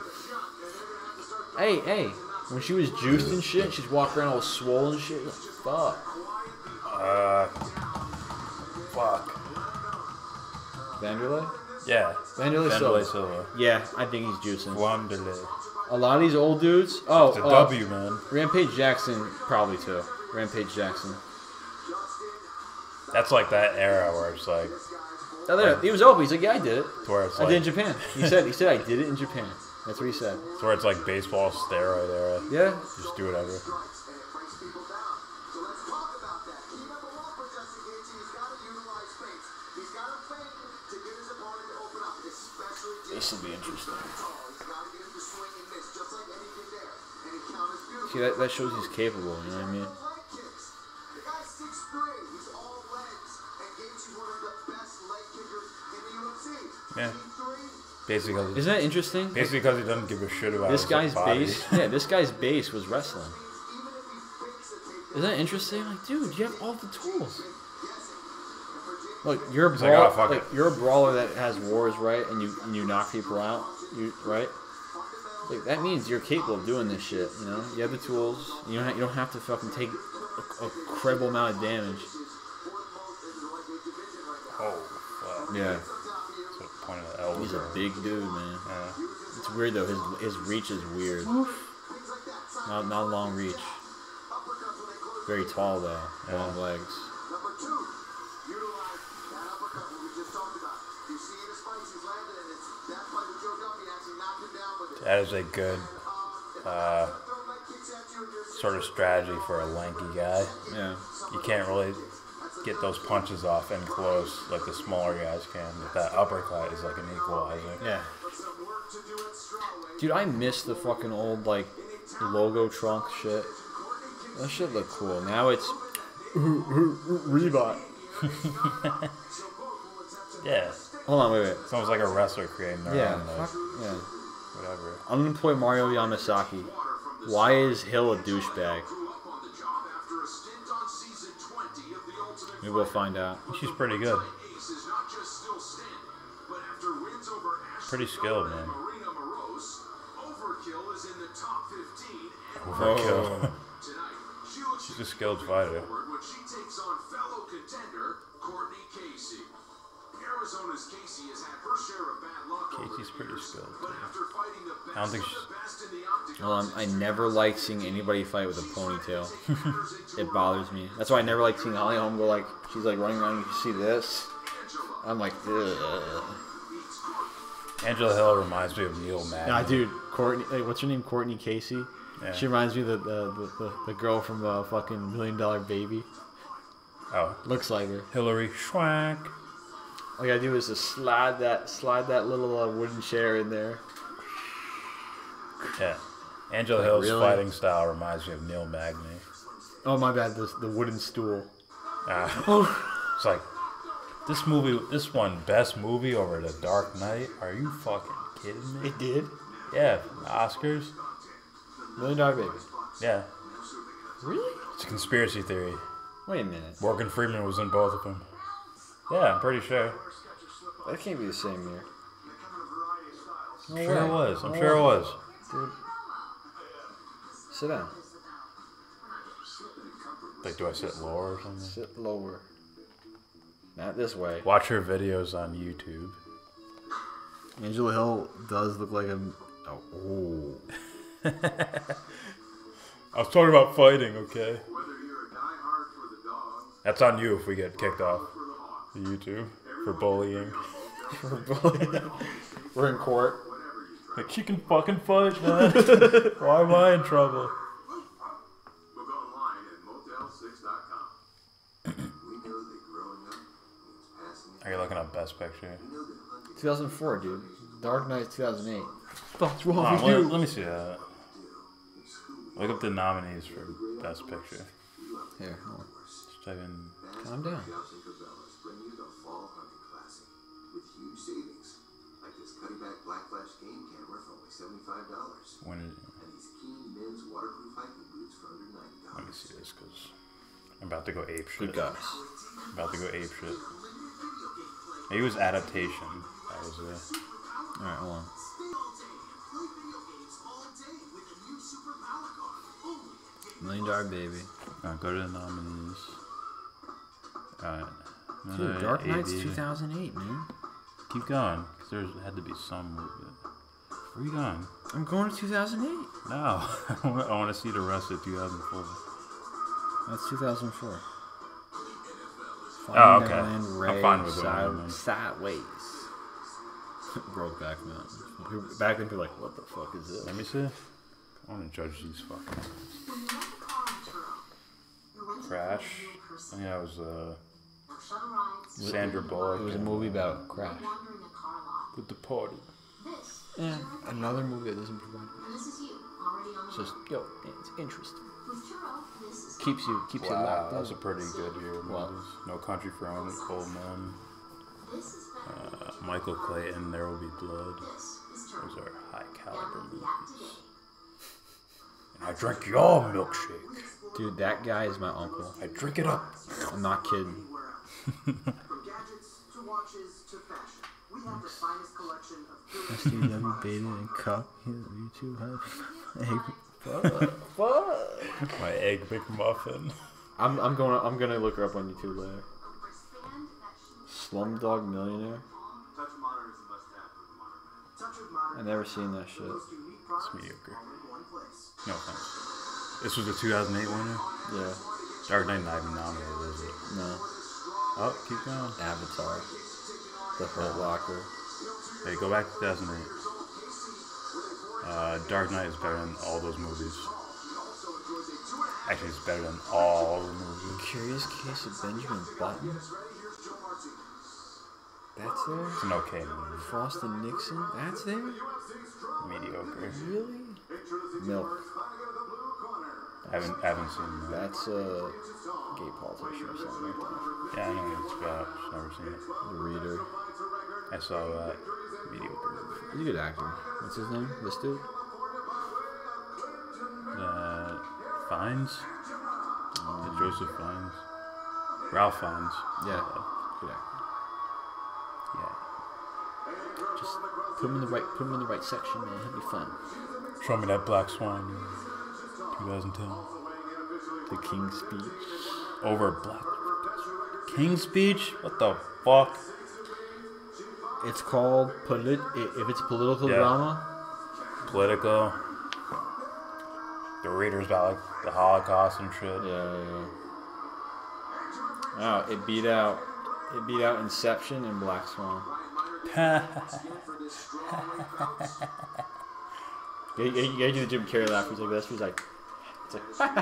Hey. When she was juiced and shit, she's walking around all swollen and shit. Like, fuck. Fuck. Vanderlei? Yeah. Vanderlei Silva. Yeah, I think he's juicing. Wanderlei. A lot of these old dudes. Oh, it's a W, man. Rampage Jackson, probably too. Rampage Jackson. That's like that era where it's like. He was open. He's like, yeah, I did it. Where it's I did it in Japan. He said I did it in Japan. That's what he said. It's where it's like baseball steroid era. Yeah. Just do whatever. This will be interesting. See, that shows he's capable, you know what I mean? Yeah. Basically. Isn't that interesting? Basically because he doesn't give a shit about this guy's body. base. Yeah, this guy's base was wrestling. Isn't that interesting? Like, dude, you have all the tools. Look, you're a brawler that has wars, right? And you knock people out, right? Like, that means you're capable of doing this shit, you know? You have the tools. You don't have to fucking take a credible amount of damage. Oh, fuck. Yeah. That's what the point of the elbow. He's a big dude, man. Yeah. It's weird, though. His reach is weird. Not long reach. Very tall, though. Yeah. Long legs. That is a good sort of strategy for a lanky guy. Yeah. You can't really get those punches off in close like the smaller guys can. But that uppercut is like an equalizer. Yeah. Dude, I miss the fucking old, like, logo trunk shit. That shit looked cool. Now it's Reebok. Yeah. Hold on, wait. It's almost like a wrestler creating their Yeah, own, like, yeah. whatever. Unemployed Mario Yamasaki. Why is Hill a douchebag? Maybe we'll find out. She's pretty good. Pretty skilled, man. Overkill. She's a skilled fighter. Casey's pretty skilled, too. I don't think she's... Well, I never like seeing anybody fight with a ponytail. It bothers me. That's why I never like seeing Holly Holm go like, she's like running around, you can see this. I'm like, ugh. Angela Hill reminds me of Neil Magny. Nah, dude, Courtney, like, what's her name? Courtney Casey? Yeah. She reminds me of the girl from fucking $1 Million Baby. Oh. Looks like her. Hillary Schwank. All you gotta do is just slide that little wooden chair in there. Yeah. Angela Like, Hill's really? fighting style reminds me of Neil Magny. Oh my bad, the wooden stool. It's like, this won Best Movie over The Dark Knight. Are you fucking kidding me? It did? Yeah, Oscars. $1 Million Baby. Yeah. Really? It's a conspiracy theory. Wait a minute. Morgan Freeman was in both of them. Yeah, I'm pretty sure. That can't be the same year. No Sure way. it was. I'm No sure it way. was. Dude. Sit down. Like, do I sit lower or something? Sit lower. Not this way. Watch her videos on YouTube. Angela Hill does look like a... Oh. I was talking about fighting, okay? That's on you if we get kicked off the YouTube for bullying. We're in court. Like, she can fucking fight, man. Why am I in trouble? Are you looking up Best Picture? 2004, dude. Dark Knight 2008. What's wrong Hold with on, you? let me see that. Look up the nominees for Best Picture. Here, hold on. Just type in... Calm down. When it, let me see this, because I'm about to go ape shit. Good guys. I'm about to go ape shit. Maybe it was adaptation. That was it. Alright, hold on. $1 Million Baby. Go to the nominees. Alright. Dude, Dark Knight's 2008, man. Keep going, because there had to be some movement. Where are you going? I'm going to 2008. No. I want to see the rest of 2004. That's 2004. Oh, okay. Neverland, I'm fine with it. Sideways. Brokeback Mountain. Back then, people were like, what the fuck is this? Let me see. I want to judge these fucking... Crash. Yeah, it was Sandra Bullock. It was a movie about Crash. With the party. Yeah, another movie that doesn't provide. It's just, it's interesting. Keeps you Wow, locked in. that's a pretty good year. Wow. No Country for Old Men. Michael Clayton, There Will Be Blood. Those are high caliber movies. And I drink your milkshake. Dude, that guy is my uncle. I drink it up. I'm not kidding. From gadgets to watches to fashion, We have the finest collection of SJW beta and cup. You two have egg. Fuck. My egg McMuffin. I'm gonna look her up on YouTube later. Slumdog Millionaire. I've never seen that shit. It's mediocre. No offense. This was the 2008 winner? Yeah. Dark Knight not even nominated, is it? No. Oh, keep going. Avatar. The Hurt Locker. Hey, go back to 2008. Dark Knight is better than all those movies. Actually, it's better than all the movies. Curious Case of Benjamin Button. That's there? It's an okay movie. Frost and Nixon. That's there? Mediocre. Really? Milk. I haven't seen that. That's a gay politician or something like that. Yeah, I know what it's about. Just never seen it. The Reader. I saw that. Mediocre movie. He's a good actor. What's his name? This dude? Fiennes? Joseph Fiennes. Ralph Fiennes. Yeah. Good actor. Yeah. Just put him in the right section, man. He'll be fun. Show me that Black Swan. 2010. The King's Speech. Over Black. King's Speech? What the fuck? It's called if it's political drama. Political. The readers about like the Holocaust and shit. Yeah. Wow, it beat out Inception and Black Swan. You gotta do the Jim Carrey laugh. He's like this. He's like, it's like.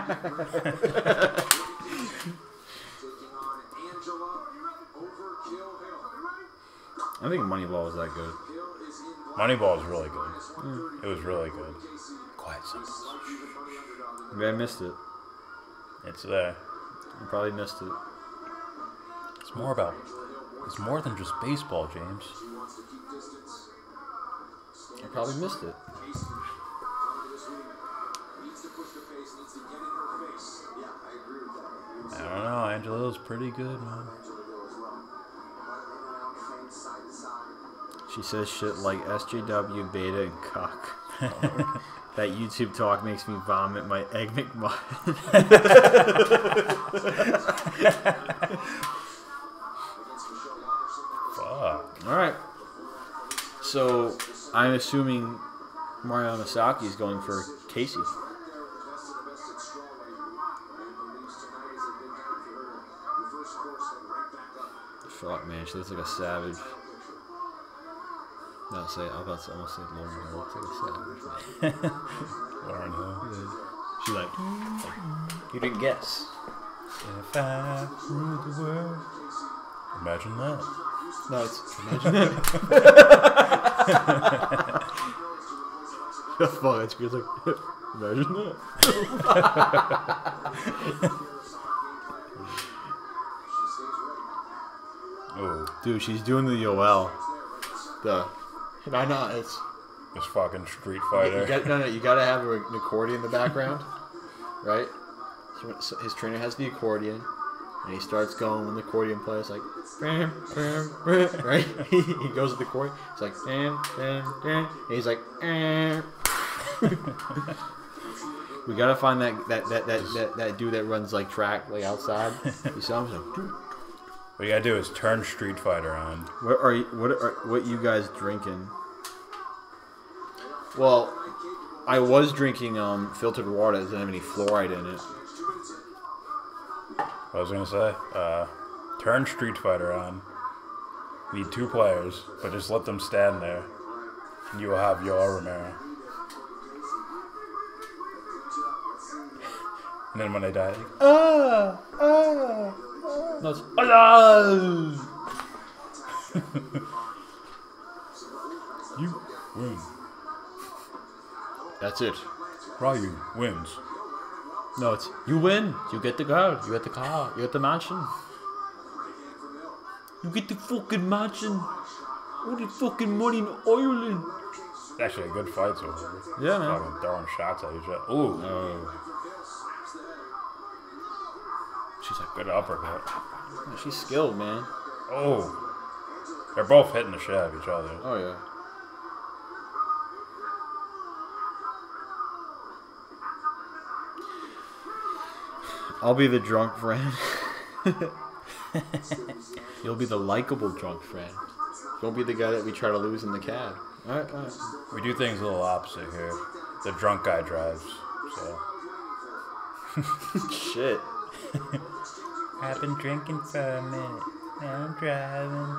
I think Moneyball was that good. Moneyball was really good. It was really good. Quiet Simple. Maybe I missed it. It's there. I probably missed it. It's more than just baseball, James. I probably missed it. I don't know. Angela's pretty good, man. She says shit like SJW, beta, and cock. That YouTube talk makes me vomit my egg McMuffin. Fuck. Alright. So, I'm assuming Mario Masaki is going for Casey. Fuck, man. She looks like a savage. I almost say Lauren Hill looks like a savage. Lauren Hill. Yeah. She like, you didn't guess. If I ruled the world. Imagine that. No, it's imagine that. Fuck, that's good. Like, imagine that. Oh, Dude, she's doing the Yoel. It's this fucking Street Fighter. You gotta have an accordion in the background, right? So his trainer has the accordion, and he starts going when the accordion plays, like, bam, bam, bam, right? He goes with the accordion. It's like, bam, bam, bam, and he's like, We gotta find that dude that runs like track like outside. You saw him, like, What you gotta do is turn Street Fighter on. What you guys drinking? Well, I was drinking filtered water that doesn't have any fluoride in it. I was gonna say, turn Street Fighter on. You need 2 players, but just let them stand there, and you will have Yoel Romero. And then when they die, No, it's, you win. that's it. Ryu wins. No, it's you win. You get the girl. You get the car. You get the mansion. You get the fucking mansion. All the fucking money in Ireland. It's actually a good fight so far. Yeah, man. Fucking throwing shots at each other. Ooh. Oh. She's like good uppercut. She's skilled, man. Oh. They're both hitting the shit out of each other. Oh, yeah. I'll be the drunk friend. You'll be the likable drunk friend. Don't be the guy that we try to lose in the cab. Alright, alright. We do things a little opposite here. The drunk guy drives, so. Shit. I've been drinking for a minute. Now I'm driving.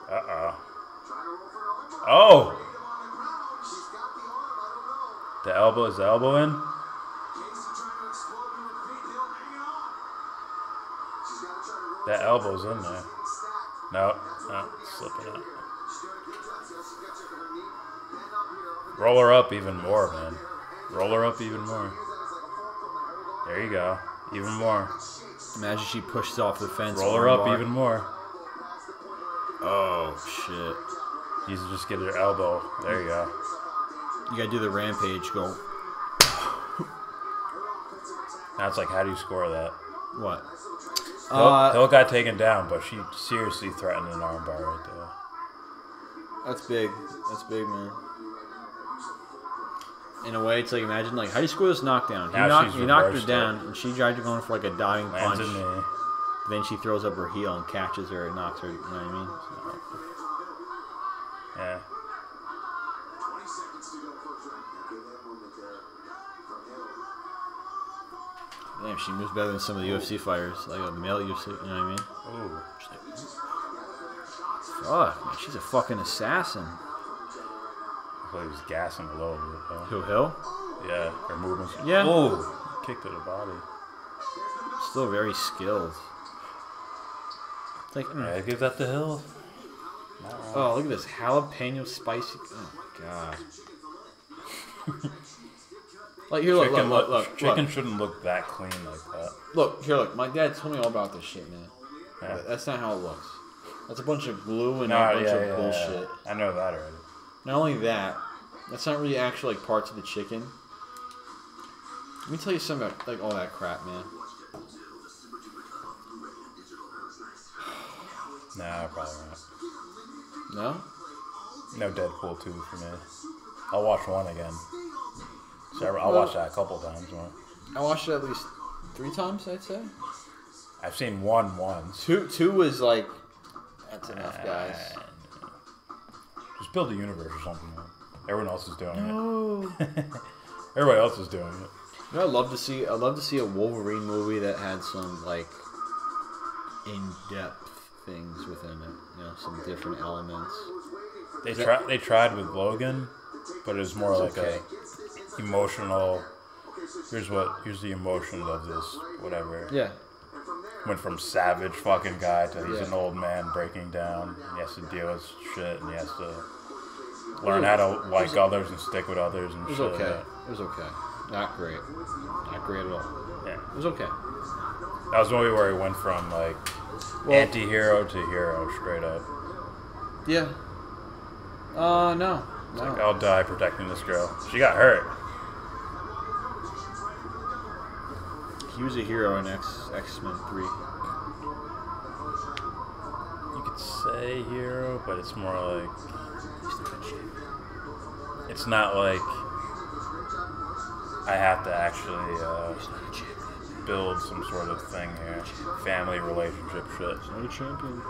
Uh-oh. Oh! The elbow, is the elbow in? That elbow's in there. No, slipping out. Roll her up even more, man. Roll her up even more. There you go. Even more. Imagine she pushed off the fence. Roll her up even more. Oh, shit. You just get her elbow. There you go. You gotta do the rampage. Go. Now it's like, how do you score that? What? Hill got taken down, but she seriously threatened an armbar right there. That's big. That's big, man. In a way, it's like, imagine, like, how do you score this knockdown? You knocked her down, and she tried to go in for, like, a diving punch. Then she throws up her heel and catches her and knocks her, you know what I mean? So. Yeah. Damn, she moves better than some of the UFC fighters, like a male UFC, you know what I mean? Ooh. Fuck, man, she's a fucking assassin. I thought he was gassing a little bit, though. Who, Hill? Yeah, her movements. Yeah. Oh, kick to the body. Still very skilled. It's like, yeah, give that to Hill. Oh, look at this jalapeno spicy. Oh my god. Like here, look. Chicken shouldn't look that clean like that. Look here, look. My dad told me all about this shit, man. Yeah. That's not how it looks. That's a bunch of glue and a bunch of bullshit. Yeah. I know that already. Not only that, that's not really actual like parts of the chicken. Let me tell you something about like all that crap, man. Nah, probably not. No? No Deadpool 2 for me. I'll watch 1 again. So I'll watch that a couple times more. I watched it at least 3 times, I'd say. I've seen 1 once. 2 was like, that's enough, guys. Just build a universe or something. Man. Everyone else is doing it. Everybody else is doing it. You know, I'd love to see a Wolverine movie that had some like in-depth things within it. You know, some different elements. They tried with Logan, but it was more like a emotional. Here's the emotion of this, whatever. Yeah. Went from savage fucking guy to he's an old man breaking down. He has to deal with shit, and he has to learn how to like others and stick with others and shit. It was okay. It was okay. Not great. Not great at all. Yeah. It was okay. That was the movie where he went from like anti-hero to hero straight up. Yeah. No. It's like, I'll die protecting this girl. She got hurt. He was a hero in X-Men 3. You could say hero, but it's more like... It's not like... I have to actually build some sort of thing here. Family relationship shit. He's not a champion.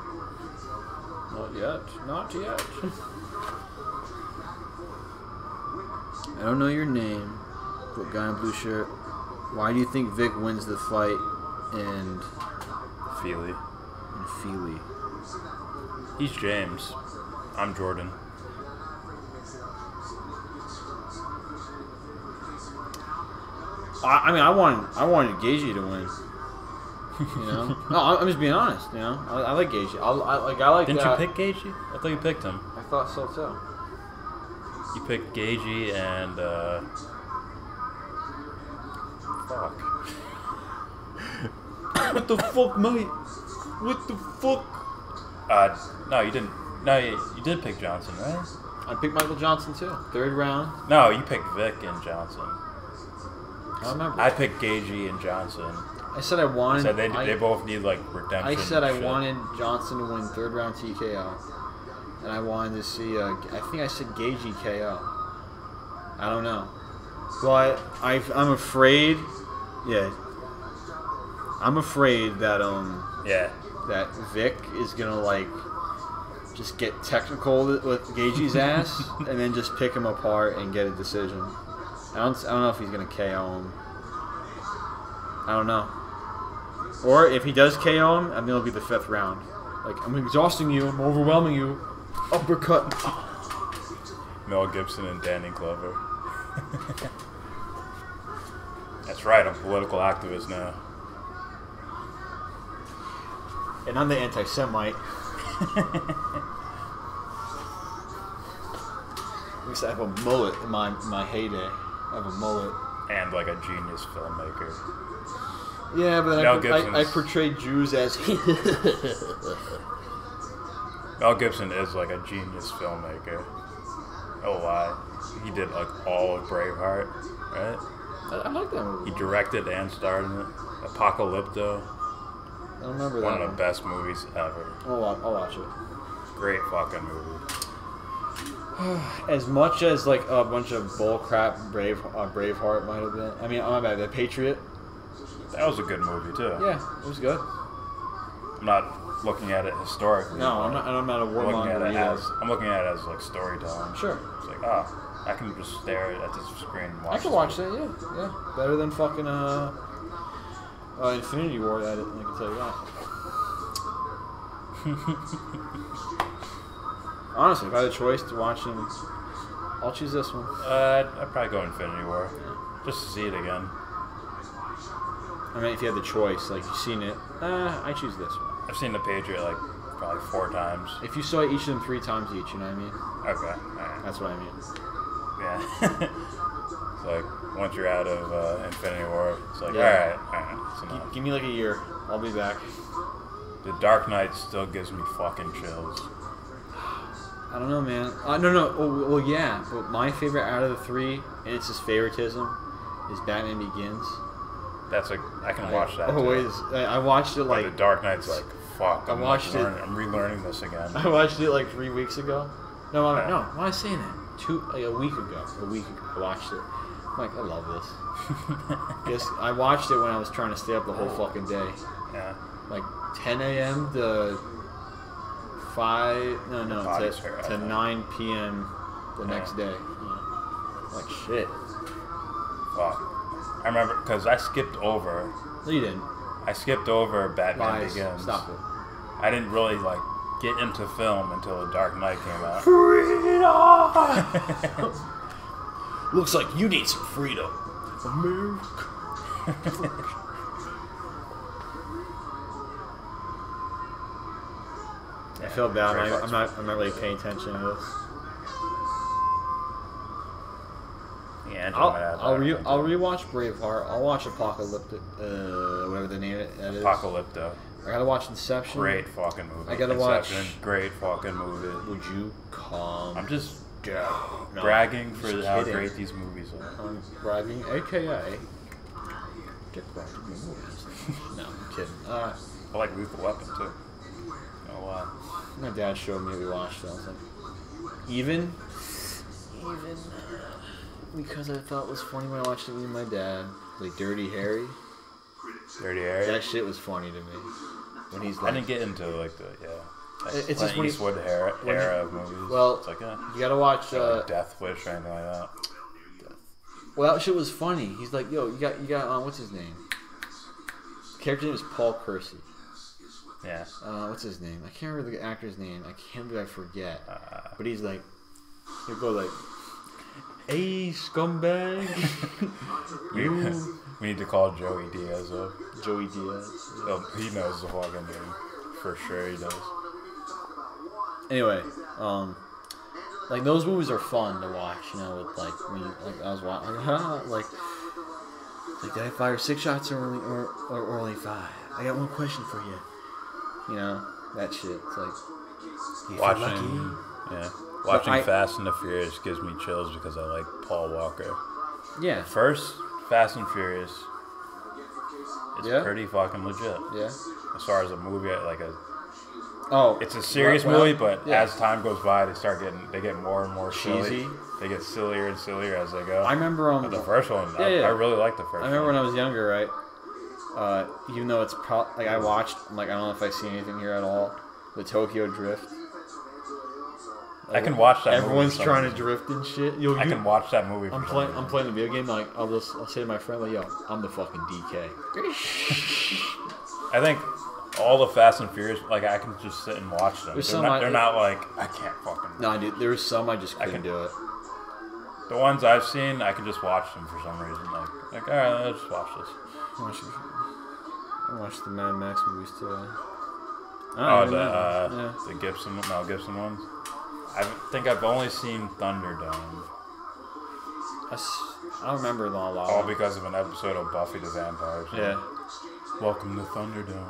Not yet. Not yet. I don't know your name, but guy in blue shirt. Why do you think Vick wins the fight in Feely? He's James. I'm Jordan. I mean, I wanted Gaethje to win. You know? No, I'm just being honest. You know, I like Gaethje. I like. Didn't you pick Gaethje? I thought you picked him. I thought so too. You picked Gaethje and fuck. What the fuck, mate? What the fuck? No, you didn't. No, you did pick Johnson, right? I picked Michael Johnson too. 3rd round. No, you picked Vick and Johnson. I remember. I picked Gaethje and Johnson. I said I wanted. Said they both need like redemption. I said I shit. wanted Johnson to win 3rd round TKO, and I wanted to see. I think I said Gaethje KO. I don't know, but I'm afraid. Yeah, I'm afraid that Yeah. that Vick is gonna like just get technical with Gaethje's ass and then just pick him apart and get a decision. I don't know if he's gonna KO him. I don't know. Or if he does KO him, I mean it'll be the 5th round. Like, I'm exhausting you, I'm overwhelming you. Uppercut. Mel Gibson and Danny Glover. That's right, I'm a political activist now. And I'm the anti-Semite. At least I have a mullet in my heyday. I have a mullet. And like a genius filmmaker. Yeah, but Mel I portrayed Jews as... Mel Gibson is like a genius filmmaker. Oh, why? He did like all of Braveheart, right? I like that movie. He directed and starred in it. Apocalypto. I don't remember that One of the best movies ever. I'll watch it. Great fucking movie. As much as like a bunch of bullcrap Braveheart might have been. I mean, my bad. The Patriot. That was a good movie too. Yeah, it was good. I'm not looking at it historically. No, I'm not a warmonger either. I'm looking at it as like storytelling. Sure. It's like, I can just stare at this screen and watch I can watch that. Yeah. Better than fucking Infinity War. I can tell you that. Honestly, if I had a choice to watch them, I'll choose this one. I'd probably go Infinity War. Just to see it again. I mean, if you had the choice, like you've seen it, I choose this one. I've seen The Patriot like probably 4 times. If you saw each of them 3 times each, you know what I mean? Okay. Alright. That's what I mean. Yeah. It's like once you're out of Infinity War, it's like Yeah. alright, it's enough. Give me like a year. I'll be back. The Dark Knight still gives me fucking chills. I don't know, man. No. Oh, well, yeah. But my favorite out of the 3, and it's just favoritism, is Batman Begins. That's like I can watch that. Always. I watched it like. But the Dark Knight's like fuck. I watched it. I'm relearning this again. I watched it like 3 weeks ago. No, why am I saying that? A week ago. I watched it. I'm like, I love this. Yes, I watched it when I was trying to stay up the whole fucking day. Yeah. Like 10 a.m. to to 9 p.m. the next day. Yeah. Like shit. Fuck. I remember because I skipped over. No, you didn't. I skipped over Batman Lies. Begins. Stop it. I didn't really like get into film until The Dark Knight came out. Freedom. Looks like you need some freedom. America. I feel bad. I'm not really paying attention to this. Yeah, I'll rewatch Braveheart. I'll watch Apocalyptic, whatever the name that is. Apocalypto. I gotta watch Inception. Great fucking movie. I gotta Inception, watch. Great fucking movie. Would you come? I'm just No, bragging I'm for just how kidding. great these movies are. I'm bragging, aka get back to the movies. No, I'm kidding. I like Lethal Weapon too. Oh wow. My dad showed me. We watched it. I was like, even because I thought it was funny when I watched it with my dad, like Dirty Harry. Dirty Harry. That shit was funny to me. When he's like, I didn't get into like the It's just when Eastwood era of movies. Well, it's like you gotta watch like Death Wish or anything like that. Well, that shit was funny. He's like, yo, you got what's his name? The character's name is Paul Kersey. Yeah. What's his name? I can't remember the actor's name. I can't believe I forget. But he's like, he'll go like, "Hey, scumbag." We need to call Joey Diaz up. Joey Diaz. He knows the fucking name. For sure he does. Anyway, like those movies are fun to watch, you know, with like when you, like I was watching like did I fire 6 shots or only 5? I got one question for you. You know, that shit. It's like Watching Fast and the Furious gives me chills because I like Paul Walker. Yeah. First Fast and Furious is pretty fucking legit. Yeah. As far as a movie, like a. Oh. It's a serious movie, but as time goes by, they get more and more cheesy. Silly. They get sillier and sillier as they go. I remember the first one. I really liked the first one. I remember when I was younger, right? Even though it's like I watched, I'm like, I don't know if I see anything here at all. The Tokyo Drift. I can watch that. Everyone's trying to drift and shit. I can watch that movie. I'm playing the video game. Like I'll say to my friend, like, "Yo, I'm the fucking DK." I think all the Fast and Furious, like I can just sit and watch them. They're not like I can't fucking. No, dude. There was some I just couldn't do it. The ones I've seen, I can just watch them for some reason. Like all right, let's just watch this. I watched the Mad Max movies today. The Mel Gibson ones. I think I've only seen Thunderdome. I don't remember them all. All because of an episode of Buffy the Vampire Slayer. Yeah. Welcome to Thunderdome.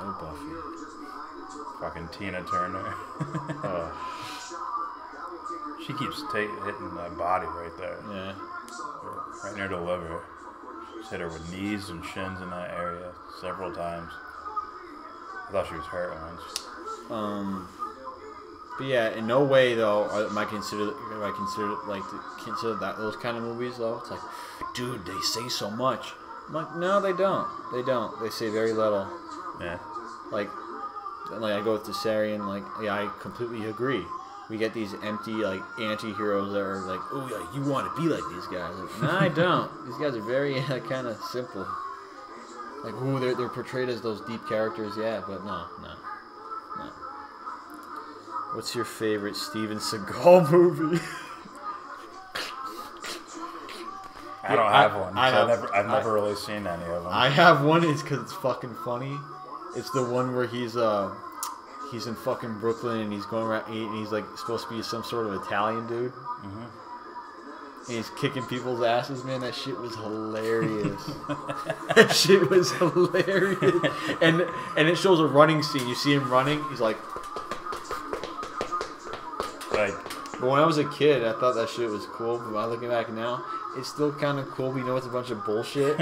Oh, Buffy. Fucking Tina Turner. She keeps hitting that body right there. Yeah. Right near the liver. She's hit her with knees and shins in that area several times. I thought she was hurt once. But yeah, in no way though am I consider those kind of movies though. It's like, dude, they say so much. I'm like, no, they don't. They don't. They say very little. Yeah. Like I go with Desarian. Like, yeah, I completely agree. We get these empty like anti-heroes that are like, oh yeah, you want to be like these guys. Like, no, I don't. These guys are very kind of simple. Like, ooh, they're portrayed as those deep characters, yeah, but no. What's your favorite Steven Seagal movie? I don't have one. I've never really seen any of them. I have one. It's because it's fucking funny. It's the one where he's in fucking Brooklyn and he's going around and he's like supposed to be some sort of Italian dude. Mm-hmm. And he's kicking people's asses, man. That shit was hilarious. That shit was hilarious. And it shows a running scene. You see him running. He's like. But when I was a kid, I thought that shit was cool. But when I'm looking back now, it's still kind of cool. But you know, it's a bunch of bullshit.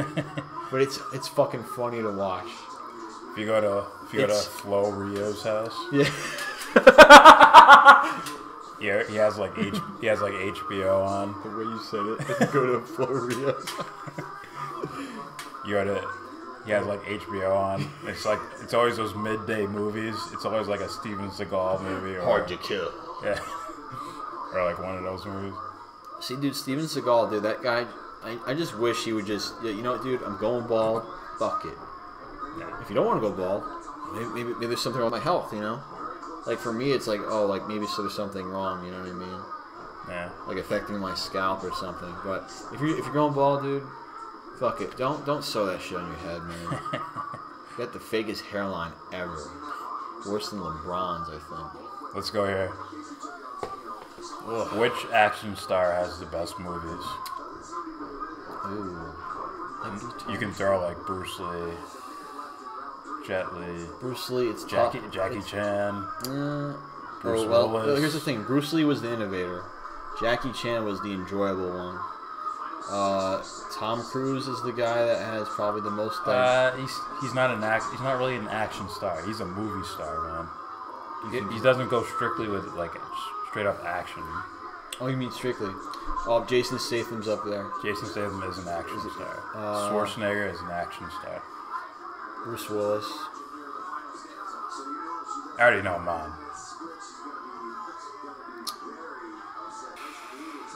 But it's fucking funny to watch. If you go to Flo Rio's house. Yeah. Yeah, he has like HBO on. The way you said it, if you go to Flo Rio's. He has like HBO on. It's always those midday movies. It's always like a Steven Seagal movie or Hard to Kill. Yeah. Or like one of those movies. See, dude, Steven Seagal, dude, that guy. I just wish he would just, you know what, dude, I'm going bald. Fuck it. Yeah. If you don't want to go bald, maybe there's something wrong with my health, you know. Like for me, it's like, oh, like maybe there's something wrong, you know what I mean? Yeah. Like affecting my scalp or something. But if you're going bald, dude, fuck it. Don't sew that shit on your head, man. You got the fakest hairline ever. Worse than LeBron's, I think. Let's go here. Ugh. Which action star has the best movies? Ooh. You can throw like Bruce Lee, Jet Li. Bruce Lee, it's Jackie Chan. Bruce Willis. Here's the thing. Bruce Lee was the innovator. Jackie Chan was the enjoyable one. Tom Cruise is the guy that has probably the most. He's not really an action star. He's a movie star, man. He doesn't go strictly with like straight up action. Oh, you mean strictly? Oh, Jason Statham's up there. Jason Statham is an action star. Schwarzenegger is an action star. Bruce Willis. I already know mine.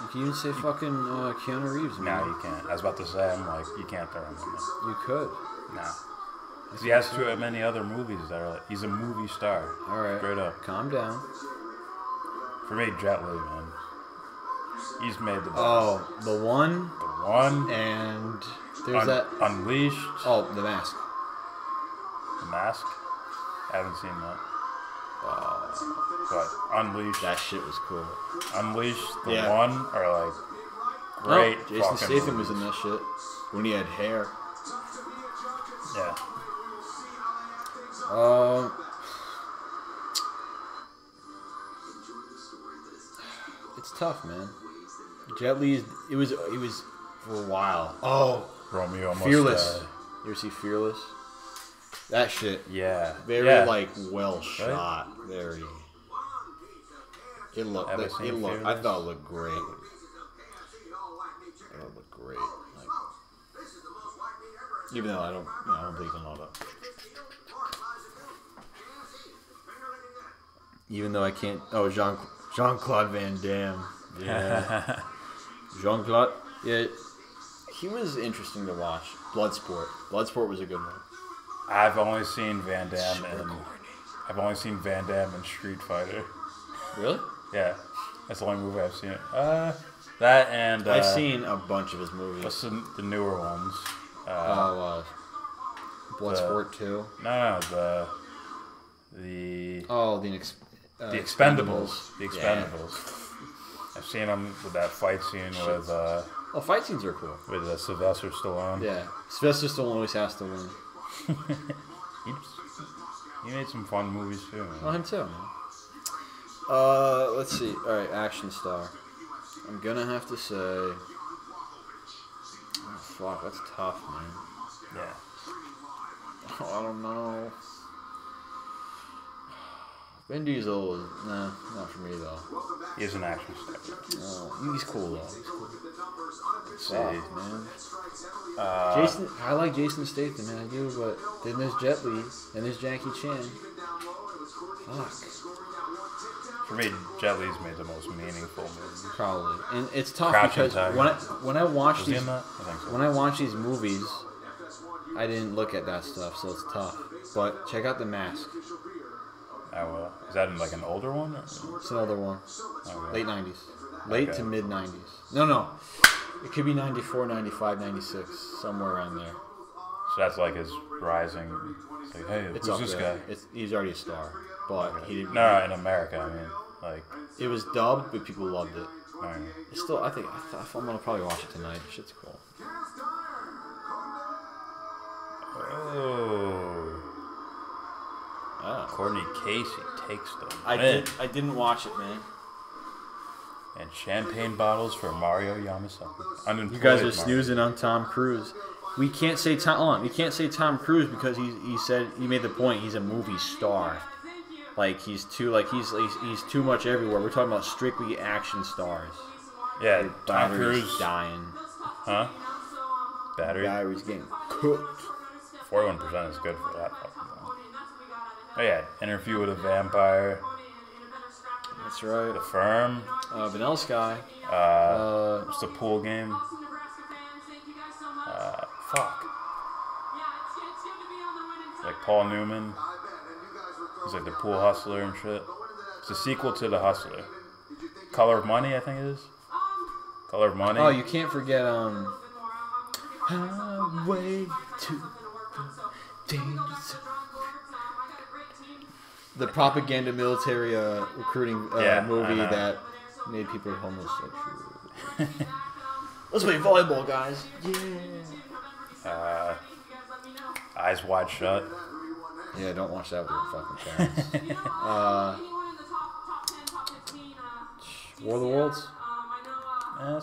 You can even say fucking Keanu Reeves, man. No, you can't. I was about to say, I'm like, you can't throw him in there. You could. No. Because he has too many other movies that are like, he's a movie star. Alright. Straight up. Calm down. For me, Jet Li, man. He's made the best. Oh, The One. The One. And there's that. Unleashed. Oh, The Mask. The Mask? I haven't seen that. But Unleashed. That shit was cool. Unleashed, The One are like great. Oh, Jason Statham was in that shit when he had hair. Yeah. It's tough, man. Jet Li, it was for a while. Oh, Romeo Must Fearless. Die. You ever see Fearless? That shit. Yeah. Very like well shot. Very. It looked. I thought it looked great. It looked great. Like, even though I don't believe in all that. Even though I can't. Oh, Jean-Claude Van Damme. Yeah. Jean-Claude. Yeah. He was interesting to watch. Bloodsport. Bloodsport was a good one. I've only seen Van Damme in Street Fighter. Really? Yeah, that's the only movie I've seen. That and I've seen a bunch of his movies. What's the newer ones? Bloodsport 2. No, the Expendables. The Expendables. Yeah. I've seen them with that fight scene with. Fight scenes are cool. With Sylvester Stallone. Yeah, Sylvester Stallone always has to win. He made some fun movies too. Man. Oh, him too, man. Let's see. All right, action star. I'm gonna have to say. Oh, fuck, that's tough, man. Yeah. Oh, I don't know. Vin Diesel is not for me though. He's an action star. No, he's cool though. He's cool. Let's see, man. Jason, I like Jason Statham, man. I do, but then there's Jet Li, and there's Jackie Chan. Fuck. For me, Jet Li's made the most meaningful movies. Probably, and it's tough Crouching because Tiger. when I watch these so. when I watch these movies, I didn't look at that stuff, so it's tough. But check out The Mask. I will. Is that like an older one? Or? It's another one. Okay. Late 90s. Late to mid 90s. No. It could be 94, 95, 96. Somewhere around there. So that's like his rising. It's like, hey, It's who's up this there. guy? He's already a star. But he didn't. No, in America, I mean. Like. It was dubbed, but people loved it. Right. It's still, I'm going to probably watch it tonight. Shit's cool. Oh. Courtney Casey takes them. I didn't watch it, man. And champagne bottles for Mario Yamasaki. You guys are snoozing on Tom Cruise. We can't say Tom Cruise because he said he made the point he's a movie star. Like he's too much everywhere. We're talking about strictly action stars. Yeah, Your Tom Cruise dying. Huh? Battery's getting cooked. 41% is good for that. Oh yeah, Interview with a Vampire. That's right. The Firm. Vanilla Sky. What's the pool game? Fuck. Like Paul Newman. He's like the pool hustler and shit. It's a sequel to The Hustler. Color of Money, I think it is. Color of Money. Oh, you can't forget Highway to Danger. The propaganda military recruiting movie that made people homosexual. Let's play volleyball, guys. Yeah. Eyes Wide Shut. Yeah, don't watch that with your fucking parents. War of the Worlds?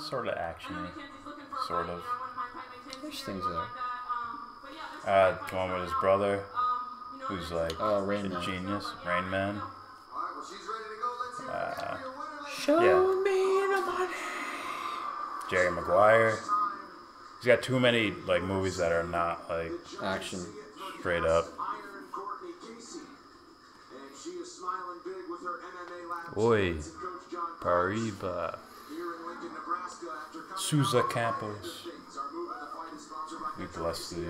Sort of actiony. Sort of. There's things there. The one with his brother, who's like a genius. Rain Man. Show me the money. Jerry Maguire. He's got too many like movies that are not like action. Straight up. Oi, Pariba. Sousa Campos. We bless thee.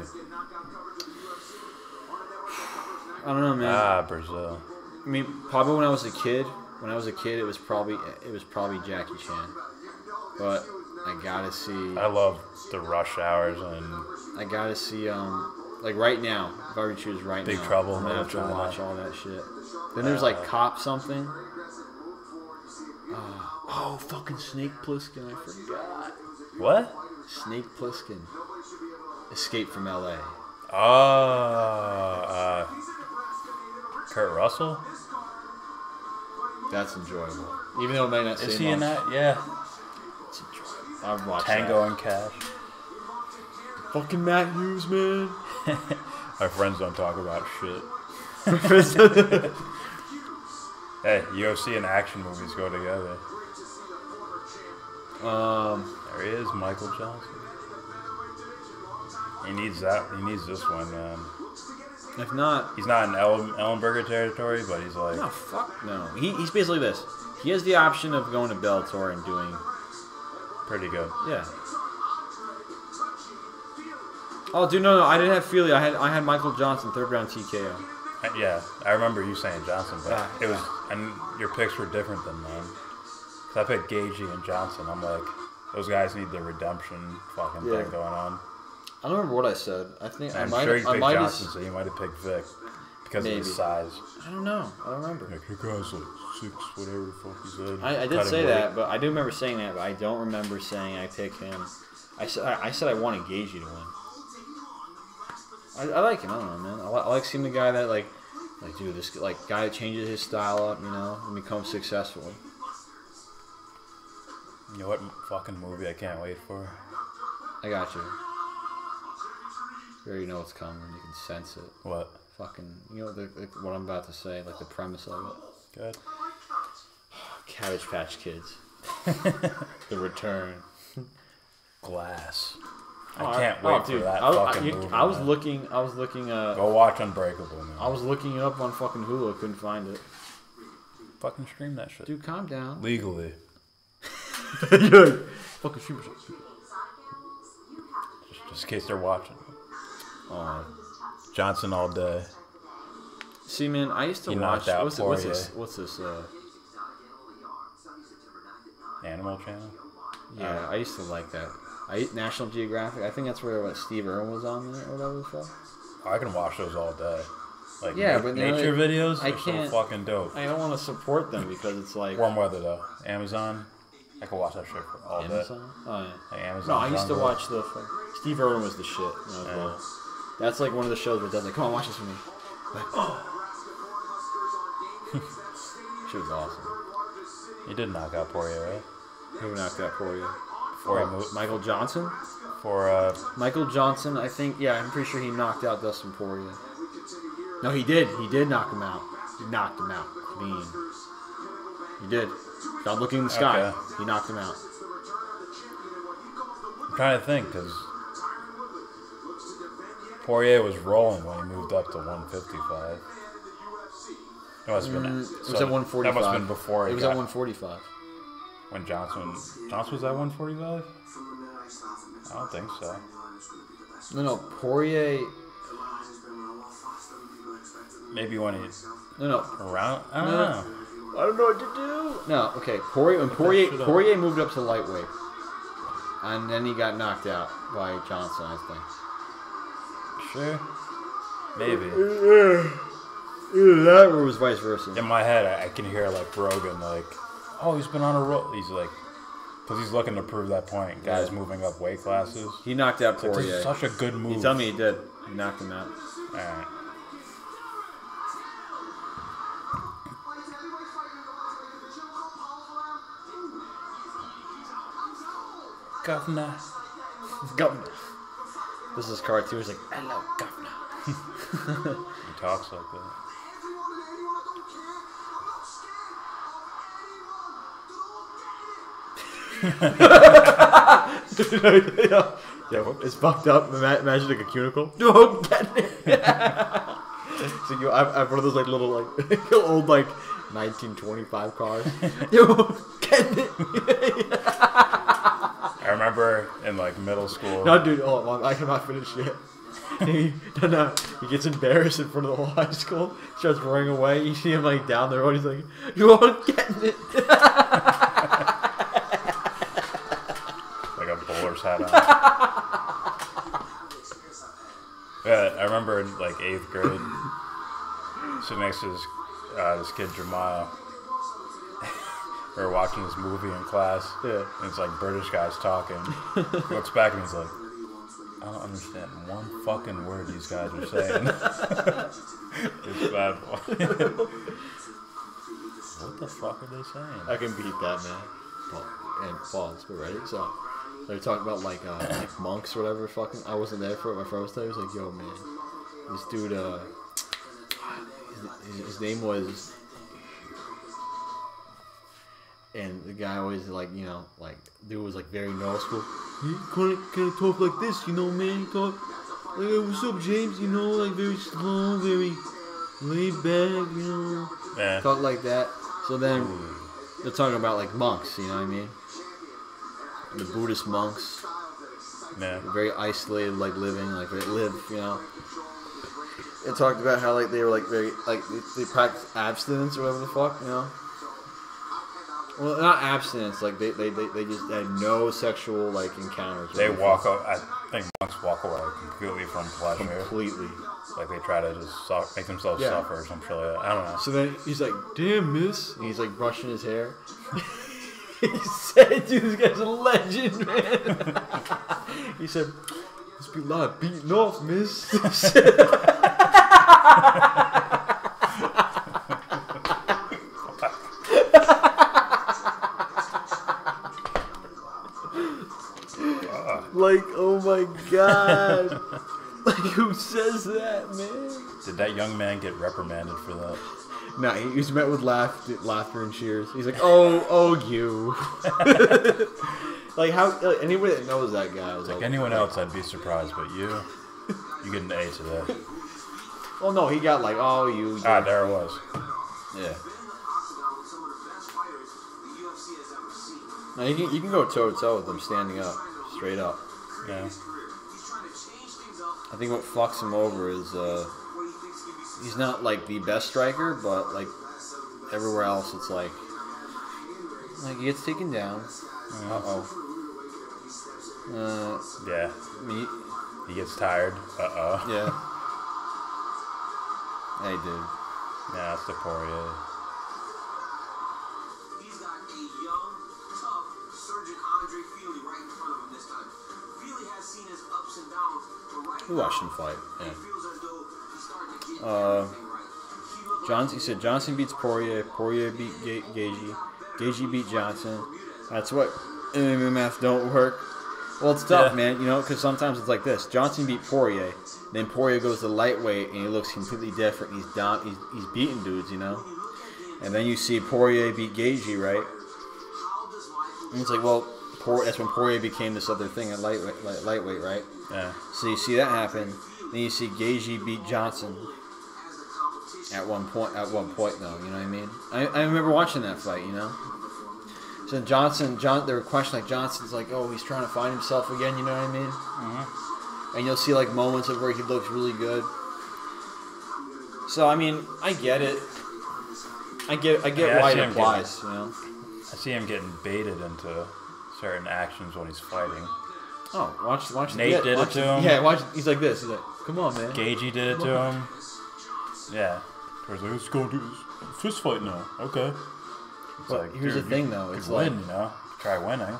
I don't know, man. Brazil. I mean, probably when I was a kid, it was probably Jackie Chan. But I gotta see. I love the Rush Hours and. I gotta see like right now. If I were to choose right Big now, Trouble I'm gonna have to watch all that shit. Then there's like Cop something. Oh, fucking Snake Plissken! I forgot. What? Snake Plissken. Escape from L.A. Kurt Russell? That's enjoyable. Even though it might not say Is he in that? Yeah. It's enjoyable. I've watched Tango that. and Cash. Fucking Matt Hughes, man. My friends don't talk about shit. Hey, UFC and action movies go together. There he is, Michael Johnson. He needs that. He needs this one, man. If not, he's not in Ellenberger territory, but he's like. No, fuck no. He's basically this. He has the option of going to Bellator and doing pretty good. Yeah. Oh, dude, no, I didn't have Feely. I had Michael Johnson, 3rd round TKO. Yeah, I remember you saying Johnson, but it was, and your picks were different than mine. Cause I picked Gaethje and Johnson. I'm like, those guys need the redemption fucking thing going on. I don't remember what I said. I think I'm sure you picked Johnson, so you might have picked Vick because of his size. I don't know. I don't remember. Like, your guy's like 6, whatever the fuck he said. I did say that, but I do remember saying that, but I don't remember saying I picked him. I said I wanted Gaethje to win. I like him. I don't know, man. I like seeing the guy that like dude, this guy that changes his style up, you know, and becomes successful. You know what fucking movie I can't wait for? I got you. You already know what's coming. You can sense it. What? Fucking, you know what I'm about to say, like the premise of it. Good. Cabbage Patch Kids. The Return. Glass. I can't wait for that fucking movie. I was looking. Go watch Unbreakable, man. I was looking it up on fucking Hulu. I couldn't find it. Fucking stream that shit. Dude, calm down. Legally. Fucking stream it. Just in case they're watching. Johnson all day. See, man, I used to watch. What's this? Animal Channel. Yeah, I used to like that. National Geographic. I think that's where Steve Irwin was on there or whatever the fuck. I can watch those all day. Like but nature videos are so fucking dope. I don't want to support them because it's like warm weather though. Amazon. I can watch that shit for all day. Amazon? Oh yeah. Like Amazon. No, I used to watch Steve Irwin was the shit when I was little. That's like one of the shows where it does like, come on, watch this with me. Like, shit was awesome. He did knock out Poirier, right? Who knocked out Poirier? Michael Johnson? Michael Johnson, I think, I'm pretty sure he knocked out Dustin Poirier. No, he did. He did knock him out. He knocked him out clean. He did. Without looking in the sky, he knocked him out. I'm trying to think, because Poirier was rolling when he moved up to 155. It must have been it was at 145. That must have been before it was at 145. When Johnson was at 145? I don't think so. No, Poirier. Maybe when he. No. Around. I don't know. I don't know what to do. No, okay. Poirier moved up to lightweight, and then he got knocked out by Johnson, I think. Sure. Maybe. Either that or it was vice versa. In my head, I can hear like Rogan like, oh, he's been on a roll. He's like, because he's looking to prove that point. Guys moving up weight classes. He knocked out Poirier. This is such a good move. You tell me he did. He knocked him out. All right. Governor. This is cartoon. He's like, hello, governor. He talks like that. It's fucked up. Imagine like a cunicle. Don't get it. So I have one of those like little like old like 1925 cars. Don't get it. I remember in like middle school. No, dude, hold on, I cannot finish yet. He gets embarrassed in front of the whole high school, starts running away. You see him like down the road. He's like, "You aren't getting it." Like a bowler's hat on. Yeah, I remember in like 8th grade, sitting next to this kid Jeremiah. We were watching this movie in class, and it's like British guys talking. He looks back and he's like, I don't understand one fucking word these guys are saying. It's bad. What the fuck are they saying? I can beat that, man. And pause. We're ready. So, They're talking about like monks or whatever. Fucking, I wasn't there for it. My friend was there. He was like, "Yo, man, this dude, his name was," and the guy always like, you know, like dude was like very knowledgeable. He kind of talk like this, you know, man. He talk like, "Hey, what's up, James?" You know, like very slow, very laid back, you know. Yeah. Talk like that. So then they're talking about like monks, you know what I mean? The Buddhist monks. Yeah. Very isolated, like living, like they live, you know. It talked about how like they were like very like they practice abstinence or whatever the fuck, you know. Well, not abstinence, like they just had no sexual like encounters. They walk up. I think monks walk away completely from pleasure. Completely. Like they try to just make themselves suffer or some shit like that. I don't know. So then he's like, "Damn, miss," and he's like brushing his hair. He said, "Dude, this guy's a legend, man." He said, "Must be a lot of beating off, miss." Like, oh my god. Like, who says that, man? Did that young man get reprimanded for that? No, he was met with laughter and cheers. He's like, "Oh, you." Like, how, like, anybody that knows that guy was like anyone else, I'd be surprised, but you get an A today. Well, no, he got like, "Oh, you." Ah, there it was. Yeah. Now, you can go toe to toe with him standing up, straight up. Yeah. I think what fucks him over is he's not like the best striker, but like everywhere else, it's like he gets taken down. Yeah. He gets tired. Yeah. Hey, dude. Yeah, that's the Poirier. He's got a young, tough Surgeon Andre Feely right in front of him this time. Feely has seen his ups and downs, but right We watched him fight. Yeah. he feels as though he's starting to get everything right. He said Johnson beats Poirier. Poirier beat Gaethje. Gaethje beat Johnson. That's what MMA math don't work. Well, it's tough, man. You know, because sometimes it's like this. Johnson beat Poirier. Then Poirier goes to lightweight, and he looks completely different. He's down. He's beating dudes, you know. And then you see Poirier beat Gaethje, right? And it's like, well, that's when Poirier became this other thing at lightweight, right? Yeah. So you see that happen. Then you see Gaethje beat Johnson. At one point, though, you know what I mean? I remember watching that fight, you know? So they were questioning, like, Johnson's like, oh, he's trying to find himself again, you know what I mean? Mm-hmm. And you'll see, like, moments of where he looks really good. So, I mean, I get it. I get why it applies, you know? I see him getting baited into certain actions when he's fighting. Oh, watch Nate did it to him. Yeah, watch. He's like this. He's like, come on, man. Gaethje did it to him. Yeah. He's like, let's go do this fist fight now. Okay. It's But like, here's the thing, though. It's like, win, you know? Try winning.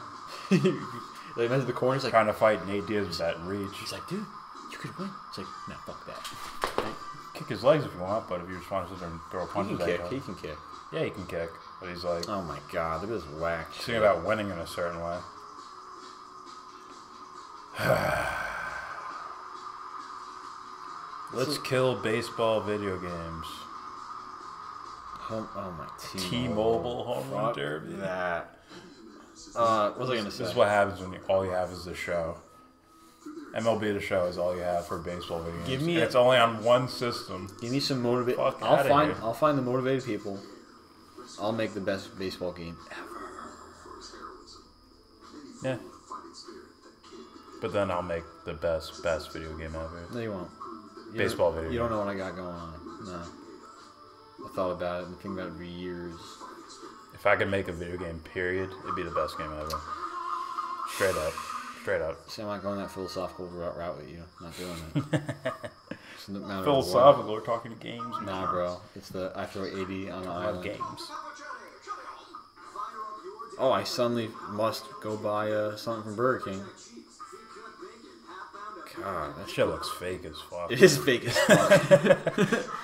Like, into the corner. He's like, Trying to fight Nate Diaz with that reach. He's like, dude, you could win. It's like, nah, fuck that. Kick his legs if you want, but if you just want to sit there and throw punches at him. He can kick. Yeah, he can kick. But he's like, Oh my god, look at this whack. he's thinking about winning in a certain way. Let's kill baseball video games. Oh my T-Mobile home run Fuck derby. that. What was I gonna say? This is what happens when all you have is the show. MLB The Show is all you have for baseball video games. And it's only on one system. Give me some motivate. Fuck outta here. I'll find the motivated people. I'll make the best baseball game ever. Yeah. But then I'll make the best video game ever. No, you won't. Baseball video You don't game. know what I got going on. No. I thought about it and think about it for years. If I could make a video game, period, it'd be the best game ever. Straight up. Straight up. See, I'm not going that philosophical route with you. Not doing it. It's no matter Philosophical, we're talking games. what. Nah, bro. It's the I throw 80 on the I love island. games. Oh, I suddenly must go buy something from Burger King. God, That shit looks fake as fuck. it is fake as fuck.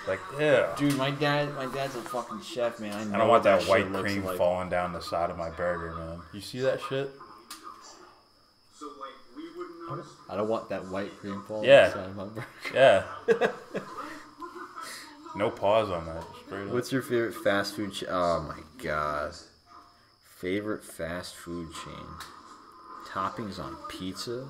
Like, yeah. Dude, my dad's a fucking chef, man. I don't want that shit white looks cream like. falling down the side of my burger, man. You see that shit? I don't want that white cream ball Yeah. inside of my burger. Yeah. No pause on that. Straight up. What's your favorite fast food chain? Oh my god. Favorite fast food chain. Toppings on pizza?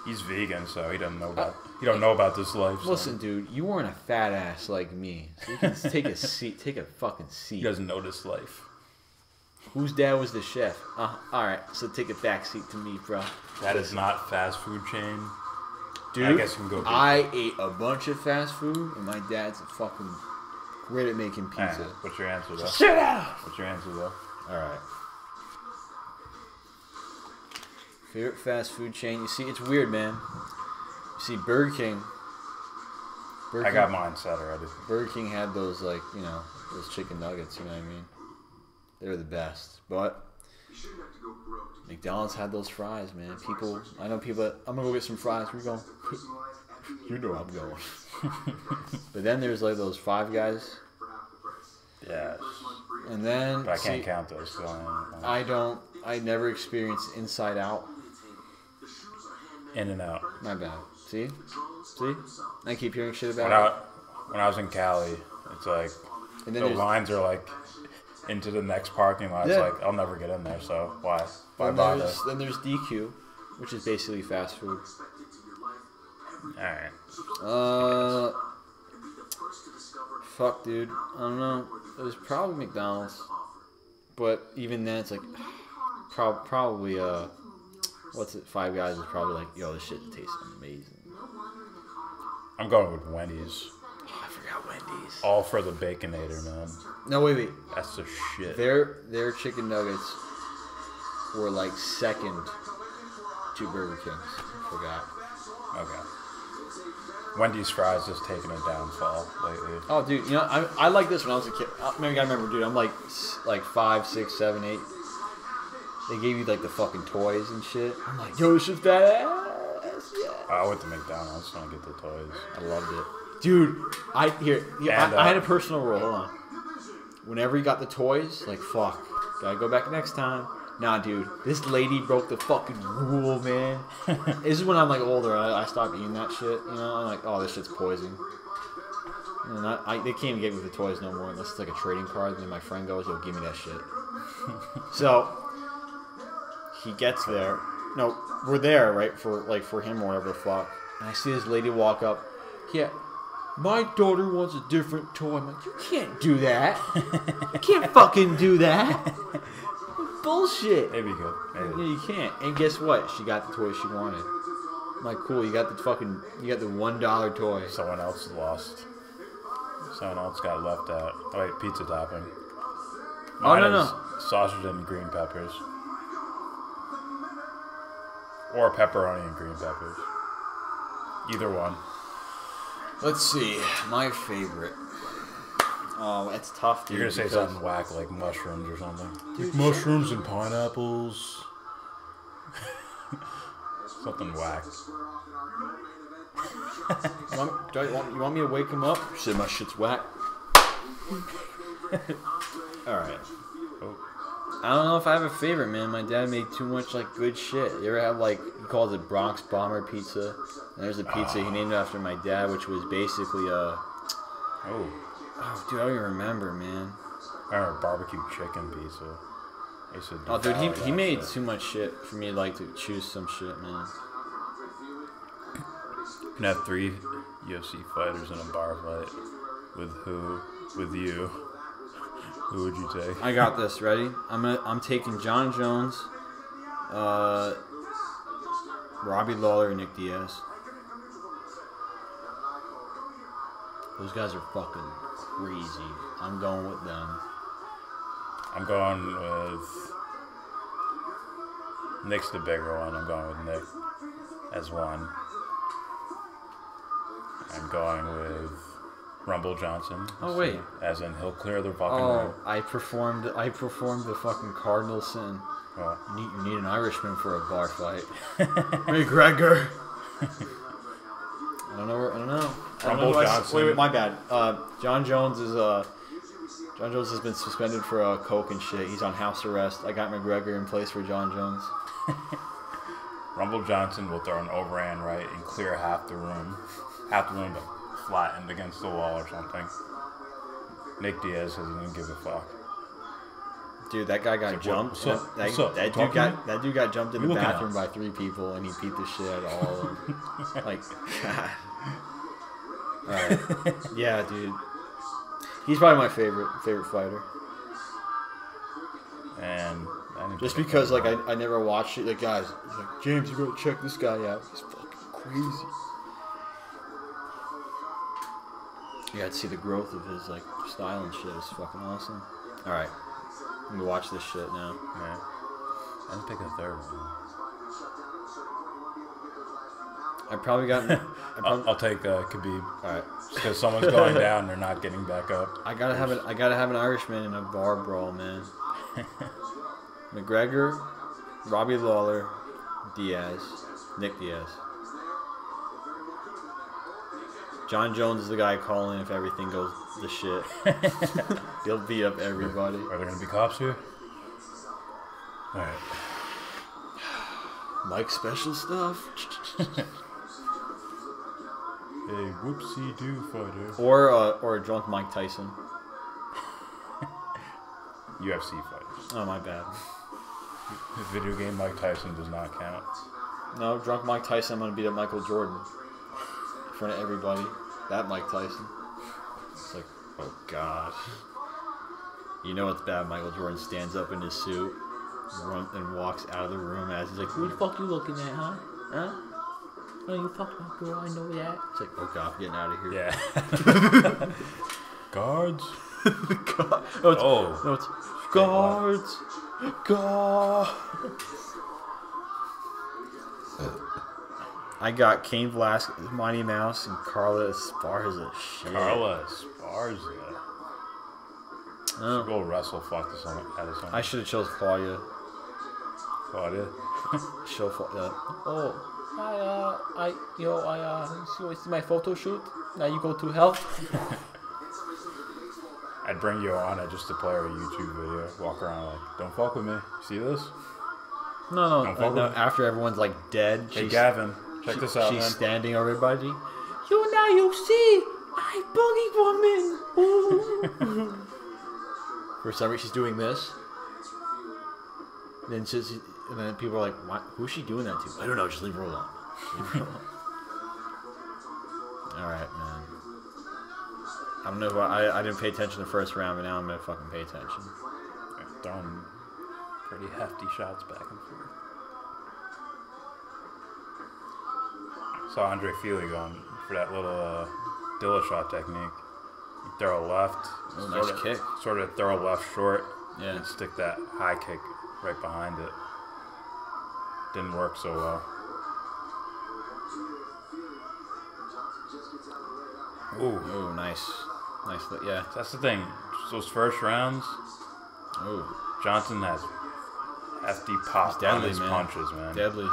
He's vegan, so he don't know about this life. So. Listen, dude, you weren't a fat ass like me. So you can take a seat. Take a fucking seat. He doesn't know this life. Whose dad was the chef? Alright, so take a back seat to me, bro. That is not fast food chain. Dude, I guess you can go. I ate a bunch of fast food, and my dad's fucking great at making pizza. Right, what's your answer, though? Shut up! What's your answer, though? Alright. Favorite fast food chain? You see, it's weird, man. You see, Burger King. I got mine set already. Burger King had those, like, you know, those chicken nuggets, you know what I mean? They were the best. But McDonald's had those fries, man. I know people, I'm going to go get some fries. Where you going? You know I'm going. But then there's, like, those Five Guys. Yeah. And then, But I can't count those. So I never experienced Inside Out. In and out. My bad. See? I keep hearing shit about When I was in Cali, it's like And then the lines are like into the next parking lot. It's like I'll never get in there, so why bother? Then there's DQ, which is basically fast food. Alright. Fuck, dude. I don't know. It was probably McDonald's, but even then, it's like probably what's it? Five Guys is probably like, yo, this shit tastes amazing. I'm going with Wendy's. Oh, I forgot Wendy's. All for the Baconator, man. No, wait. That's the shit. Their chicken nuggets were like second to Burger King's. I forgot. Okay. Wendy's fries just taking a downfall lately. Oh, dude, you know, I like this when I was a kid. I remember, dude, I'm like 5, 6, 7, 8. They gave you like the fucking toys and shit. I'm like, yo, this shit's badass. Yeah. I went to McDonald's trying to get the toys. I loved it, dude. I had a personal rule. Hold on. Whenever you got the toys, like, fuck, gotta go back next time. Nah, dude, this lady broke the fucking rule, man. This is when I'm like older. I stopped eating that shit. You know, I'm like, oh, this shit's poison. And they can't even get me the toys no more unless it's like a trading card. And then my friend goes, yo, give me that shit. So he gets there. No, we're there, right, for him or whatever the fuck. And I see this lady walk up. Yeah, my daughter wants a different toy. I'm like, you can't do that. You can't fucking do that. Bullshit. Maybe you could. Yeah, you can't. And guess what? She got the toy she wanted. I'm like, cool, you got the $1 toy. Someone else lost. Someone else got left out. Oh, wait, pizza topping. Mine is sausage and green peppers. Or pepperoni and green peppers. Either one. Let's see. My favorite. Oh, it's tough, dude. You're going to say something whack like mushrooms or something. Dude, mushrooms and pineapples. Something whack. You want me to wake him up? Say my shit's whack. Alright. Oh. I don't know if I have a favorite, man. My dad made too much, like, good shit. You ever have, like, he calls it Bronx Bomber Pizza? And there's a pizza he named after my dad, which was basically a... Oh, dude, I don't even remember, man. I remember barbecue chicken pizza. Oh, dude, he made too much shit for me, like, to choose some shit, man. You can have 3 UFC fighters in a bar fight. With who? With you. Who would you take? I got this. Ready? I'm taking John Jones, Robbie Lawler, and Nick Diaz. Those guys are fucking crazy. I'm going with them. I'm going with... Nick's the bigger one. I'm going with Nick as one. I'm going with Rumble Johnson. Oh wait, as in he'll clear the fucking room. I performed the fucking cardinal sin. What? You need an Irishman for a bar fight. McGregor. I don't know. Rumble Johnson. Wait, my bad. John Jones has been suspended for coke and shit. He's on house arrest. I got McGregor in place for John Jones. Rumble Johnson will throw an overhand right and clear half the room, like flattened against the wall or something. Nick Diaz doesn't even give a fuck. Dude, that guy got jumped. That dude got jumped in the bathroom by 3 people, and he beat the shit out of all of them. Like, God. All right. Yeah, dude. He's probably my favorite fighter. And just because, like, I never watched it. Like, guys, he's like, James, you gotta check this guy out. He's fucking crazy. You gotta see the growth of his, like, style and shit. It's fucking awesome. All right. I'm gonna watch this shit now. Yeah. I didn't pick a third one. I probably got. I'll take Khabib. All right. Because someone's going down, and they're not getting back up. I gotta have an Irishman in a bar brawl, man. McGregor, Robbie Lawler, Nick Diaz. John Jones is the guy calling if everything goes to shit. He'll beat up everybody. Are there gonna be cops here? All right. Mike's special stuff. Hey, whoopsie-doo fighter. Or a drunk Mike Tyson. UFC fighters. Oh, my bad. The video game Mike Tyson does not count. No, drunk Mike Tyson, I'm going to beat up Michael Jordan. In front of everybody. That Mike Tyson. It's like, oh, God. You know it's bad. Michael Jordan stands up in his suit and walks out of the room as he's like, who the fuck you looking at, huh? Huh? Oh, you fucked my girl, I know that. It's like, oh, God, I'm getting out of here. Yeah. Guards? No, it's guards. Guards. I got Cain Velasquez, Mighty Mouse, and Carla Esparza. Shit. Carla Esparza. Should go wrestle fuck to someone. I should have chose Claudia. Claudia? Show oh, I see my photo shoot. Now you go to hell. I'd bring you on it just to play her YouTube video. Walk around like, don't fuck with me. See this? No. After everyone's like dead. Hey Gavin, check this out, She's man. standing over everybody. You see, I bully woman. For some reason, she's doing this. And then people are like, who's she doing that to? I don't know, just leave her alone. Alright, man. I don't know who I didn't pay attention the first round, but now I'm gonna fucking pay attention. Throwing pretty hefty shots back and forth. Saw Andre Feely going for that little Dillashaw technique. You throw a left, nice kick. Sort of throw a left short, yeah, and stick that high kick right behind it. Didn't work so well. Ooh, nice, yeah. That's the thing. Those first rounds, Johnson has hefty pop on his punches, man. Deadly.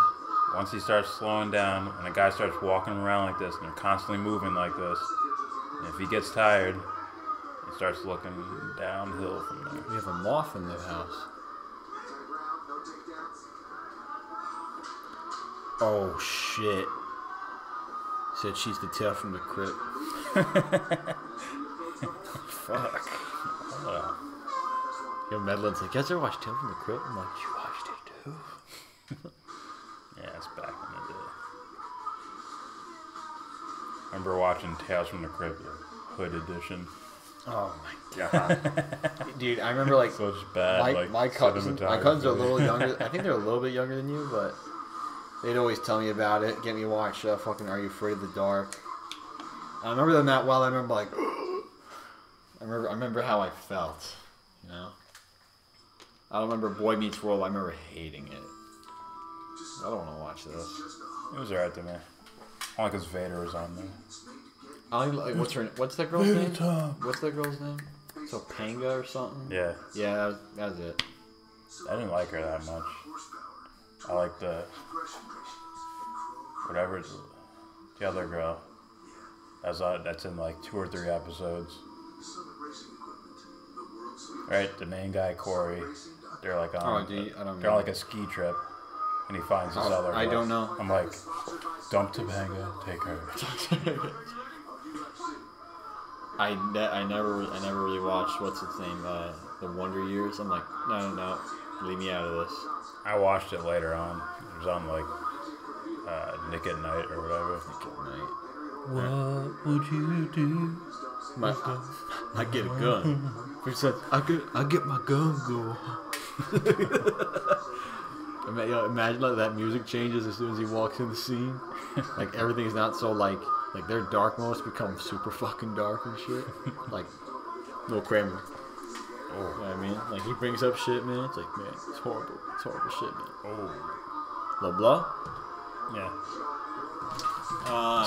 Once he starts slowing down, and a guy starts walking around like this, and they're constantly moving like this, and if he gets tired, he starts looking downhill from there. We have a moth in the house. Oh shit! Said she's the tail from the crypt. Fuck. Yo, Medlin's like, you guys ever watch Tales from the Crypt? I'm like, you watched it too? Yeah, it's back in the day. I remember watching Tales from the Crypt, the Hood edition. Oh my god, dude! I remember like such bad. My cousins are a little younger. I think they're a little bit younger than you, but they'd always tell me about it. Get me to watch fucking Are You Afraid of the Dark? I remember them that well. I remember like, I remember how I felt. You know, I don't remember Boy Meets World. I remember hating it. I don't want to watch this. It was alright to me. Only because Vader was on there. What's that girl's name? What's that girl's name? Topanga or something? Yeah. Yeah, that was it. I didn't like her that much. I liked the other girl. That's in like 2 or 3 episodes. Right, the main guy Corey. They're like on. I don't they're on like a ski trip, and he finds this other girl. I don't know. I'm like, dump Topanga, take her. I never really watched what's its name, The Wonder Years. I'm like, no, leave me out of this. I watched it later on. It was on like Nick at Night or whatever. Nick at Night. What would you do? I get a gun. He said, I get my gun go. Imagine like that music changes as soon as he walks in the scene. Like everything's not so like their dark modes become super fucking dark and shit. Like Lil Kramer. Oh. You know what I mean? Like he brings up shit, man. It's like, man, it's horrible. It's horrible shit, man. Oh. Blah blah. Yeah.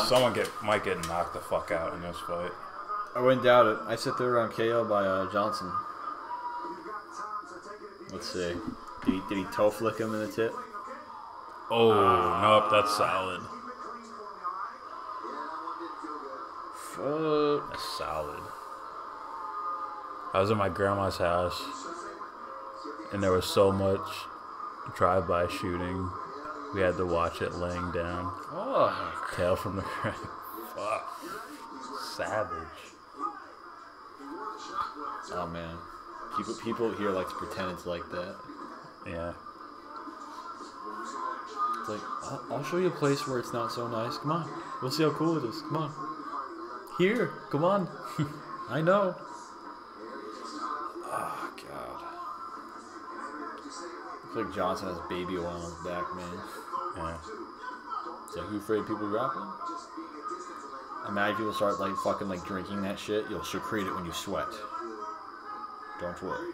Someone might get knocked the fuck out in this fight. I wouldn't doubt it. I sit there on KO by Johnson. Let's see. Did he toe flick him in the tip? Oh, nope, that's solid. Fuck. That's solid. I was at my grandma's house, and there was so much drive-by shooting. We had to watch it laying down. Oh. Tail from the ground. Fuck. Savage. Oh man. People here like to pretend it's like that. Yeah. It's like, I'll show you a place where it's not so nice. Come on. We'll see how cool it is. Come on. Here. Come on. I know. Oh, God. Looks like Johnson has baby oil on his back, man. Yeah. It's like, who afraid people grappling? Imagine people start like fucking like drinking that shit. You'll secrete it when you sweat. Don't worry.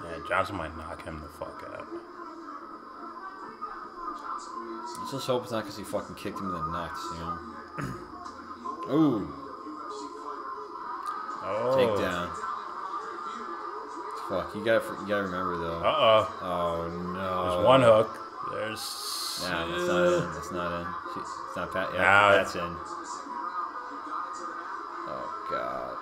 Yeah, Johnson might knock him the fuck out. Let's just hope it's not because he fucking kicked him in the nuts, you know? Ooh. Oh. Takedown. Fuck, you gotta remember though. Uh-oh. Oh no. There's one hook. There's... Nah, that's not in. That's not in. It's not pat. Yeah, Nah. that's in. Oh god.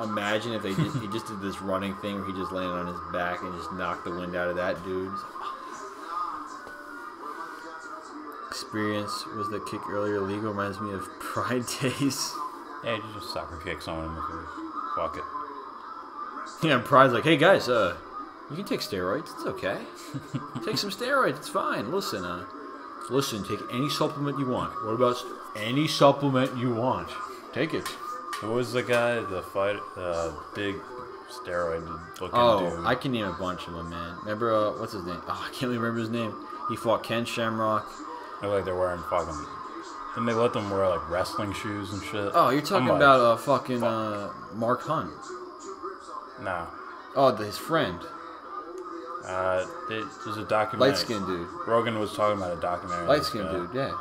Imagine if he just did this running thing where he just landed on his back and just knocked the wind out of that dude. Experience was the kick earlier illegal. Reminds me of Pride Days. Yeah, you just soccer kick someone in the face. Fuck it. Yeah, Pride's like, hey guys, you can take steroids. It's okay. Take some steroids. It's fine. Listen, take any supplement you want. What about any supplement you want? Take it. Who was the guy, the big steroid looking dude? I can name a bunch of them, man. Remember, what's his name? Oh, I can't remember his name. He fought Ken Shamrock. They look like they're wearing fucking... Didn't they let them wear, like, wrestling shoes and shit? Oh, you're talking about fucking Mark Hunt. No. Oh, his friend. There's a documentary. Light-skinned dude. Rogan was talking about a documentary. Light-skinned dude, yeah.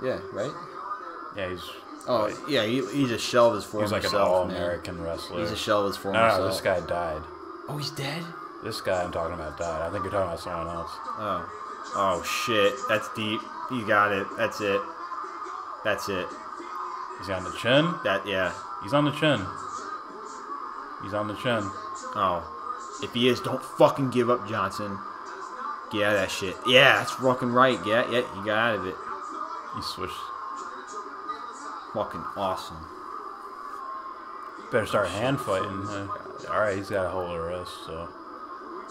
Yeah, right? Yeah, he's... Oh, like, yeah, he's a shell of his former self, He's like an all-American wrestler. He's a shell of his former self. No, this guy died. Oh, he's dead? This guy I'm talking about died. I think you're talking about someone else. Oh. Oh, shit. That's deep. You got it. That's it. That's it. Is he on the chin? Yeah. He's on the chin. He's on the chin. Oh. If he is, don't fucking give up, Johnson. Get out of that shit. Yeah, that's fucking right. Yeah, you got out of it. He switched. Fucking awesome. Better start hand fighting. Alright, he's got a hold of the wrist, so.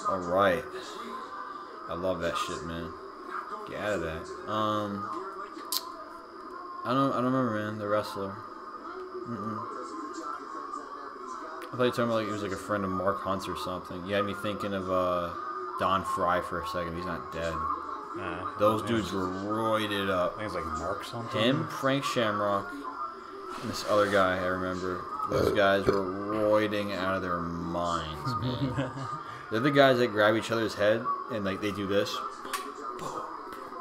Alright. I love that shit, man. Get out of that. I don't remember, man. The wrestler. I thought you were talking about like he was like a friend of Mark Hunt's or something. You had me thinking of Don Fry for a second. He's not dead. Nah, those dudes were roided up. I think it's like Mark something. Him, Frank Shamrock, and this other guy I remember. Those guys were roiding out of their minds, man. They're the guys that grab each other's head and like they do this.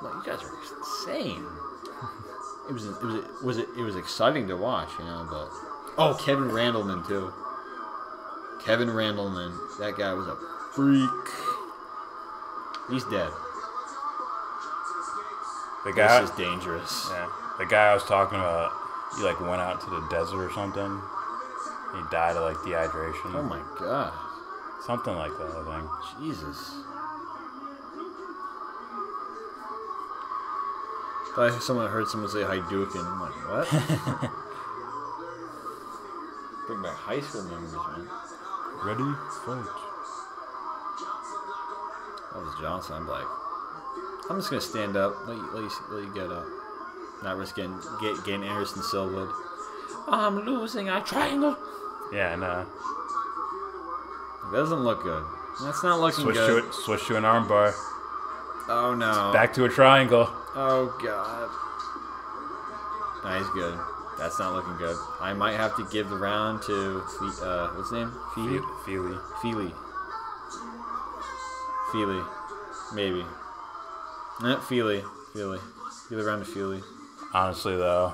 Like, you guys are insane. It was exciting to watch, you know. But Kevin Randleman too. Kevin Randleman, that guy was a freak. He's dead. The guy this is dangerous. Yeah, the guy I was talking about, he like went out to the desert or something. He died of like dehydration. Oh my god. Something like that, I think. Jesus. I heard someone say Hadouken. I'm like, what? Bring back high school memories, man. Ready? Fight. That was Johnson. I'm like, I'm just gonna stand up. Let you get up. Not risk getting Anderson Silva. I'm losing. I triangle. Yeah, I know. It doesn't look good. That's not looking good. Switch to an armbar. Oh no. Back to a triangle. Oh god. Nah, he's good. That's not looking good. I might have to give the round to what's his name? Feely. Maybe. Feely. Give the round to Feely. Honestly, though,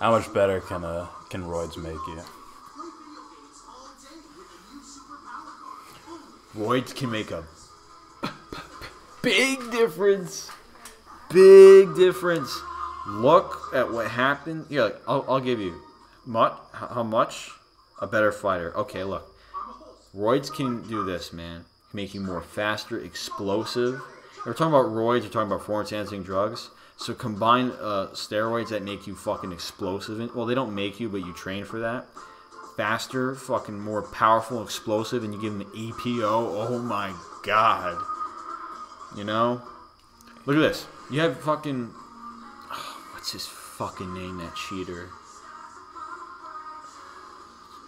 how much better can roids make you? Roids can make a big difference. Big difference. Look at what happened. Yeah, like, I'll give you how much a better fighter. Okay, look. Roids can do this, man. Make you more faster, explosive. We're talking about roids. We're talking about performance-enhancing drugs. So combine steroids that make you fucking explosive. Well, they don't make you, but you train for that. Faster, fucking more powerful, explosive, and you give them the EPO. Oh my god. You know? Look at this. You have fucking... what's his fucking name, that cheater?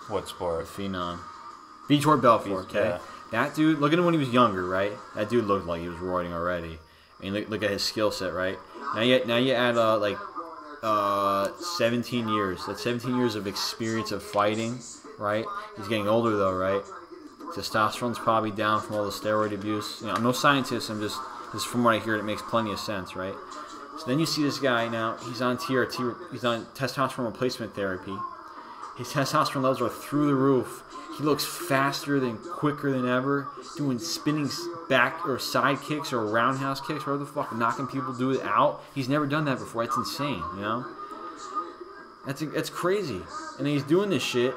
What sport? Phenom. Vitor Belfort, okay? Yeah. That dude, look at him when he was younger, right? That dude looked like he was roiding already. I mean, look at his skill set, right? Now you add, 17 years. That's 17 years of experience of fighting, right? He's getting older, though, right? Testosterone's probably down from all the steroid abuse. You know, I'm no scientist. I'm just from what I hear, it makes plenty of sense, right? So then you see this guy now. He's on TRT. He's on testosterone replacement therapy. His testosterone levels are through the roof. He looks faster than, quicker than ever, doing spinning back or side kicks or roundhouse kicks, whatever the fuck, knocking people do it out. He's never done that before. That's insane, you know? That's crazy. And he's doing this shit.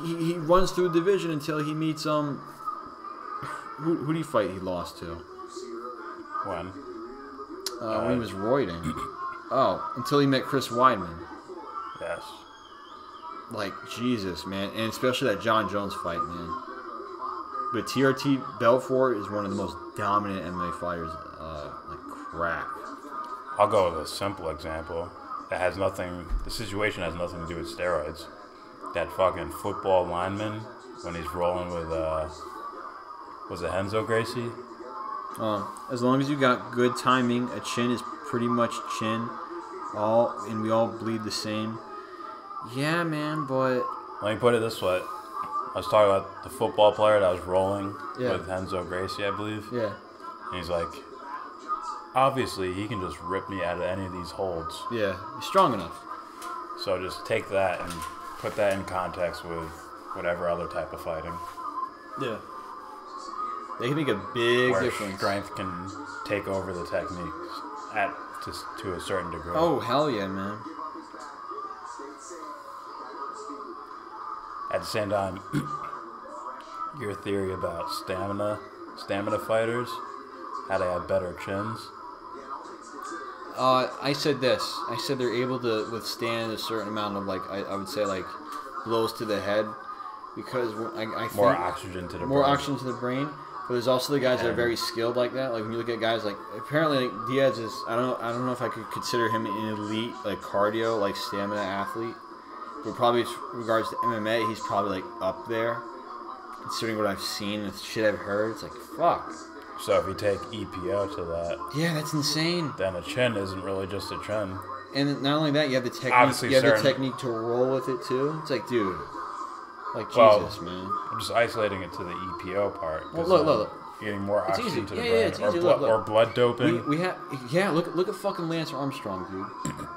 He runs through the division until he meets who did he fight? He lost to. When? When he was roiding. Oh, until he met Chris Weidman. Yes. Like, Jesus, man. And especially that John Jones fight, man. But TRT Belfort is one of the most dominant MMA fighters, like crack. I'll go with a simple example. That has nothing... The situation has nothing to do with steroids. That fucking football lineman, when he's rolling with, was it Renzo Gracie? As long as you got good timing, a chin is pretty much chin. And we all bleed the same. Yeah, man, but... Let me put it this way. I was talking about the football player that was rolling with Renzo Gracie, I believe. Yeah. And he's like, obviously, he can just rip me out of any of these holds. Yeah, he's strong enough. So just take that and put that in context with whatever other type of fighting. Yeah. They can make a big where difference. Strength can take over the techniques to a certain degree. Oh, hell yeah, man. At the same time, your theory about stamina fighters, how they have better chins. I said this. I said they're able to withstand a certain amount of, like, I would say, like, blows to the head, because I think more oxygen to the more brain. oxygen to the brain. But there's also the guys that are very skilled like that. Like when you look at guys like, apparently like Diaz is, I don't know if I could consider him an elite like cardio, like stamina athlete. But probably in regards to MMA, he's probably like up there. Considering what I've seen and shit I've heard, it's like fuck. So if you take EPO to that, yeah, that's insane. Then a chin isn't really just a chin. And not only that, you have the technique. Obviously you have the technique to roll with it too. It's like, dude, like Jesus, man. I'm just isolating it to the EPO part. Well, look. Getting more oxygen to the brain, it's easy. or blood doping. We have look at fucking Lance Armstrong, dude.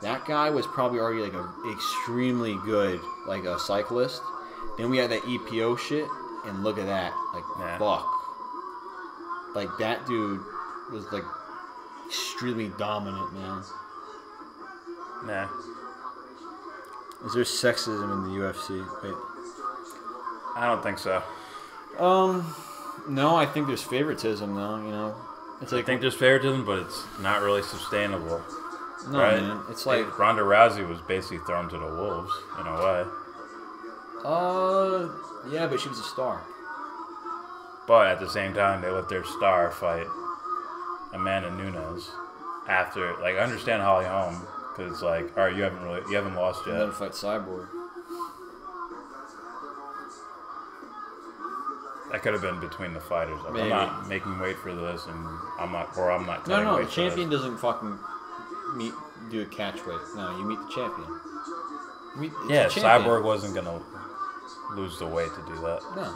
That guy was probably already like a extremely good like a cyclist. Then we had that EPO shit, and look at that, like fuck. Like that dude was like extremely dominant, man. Nah. Is there sexism in the UFC? Wait. I don't think so. No, I think there's favoritism though. You know, it's like I think there's favoritism, but it's not really sustainable. no, right? man. It's like Ronda Rousey was basically thrown to the wolves in a way. yeah, but she was a star. But at the same time, they let their star fight Amanda Nunes after. Like, I understand Holly Holm because it's like, all right, you haven't lost yet. And then fight Cyborg. That could have been between the fighters. Like, I'm Maybe. not making weight for this, and I'm not No, cutting no, weight the for champion this. doesn't fucking do a catch weight. No, you meet the champion. It's Yeah, the champion. Cyborg wasn't gonna lose the weight to do that, No,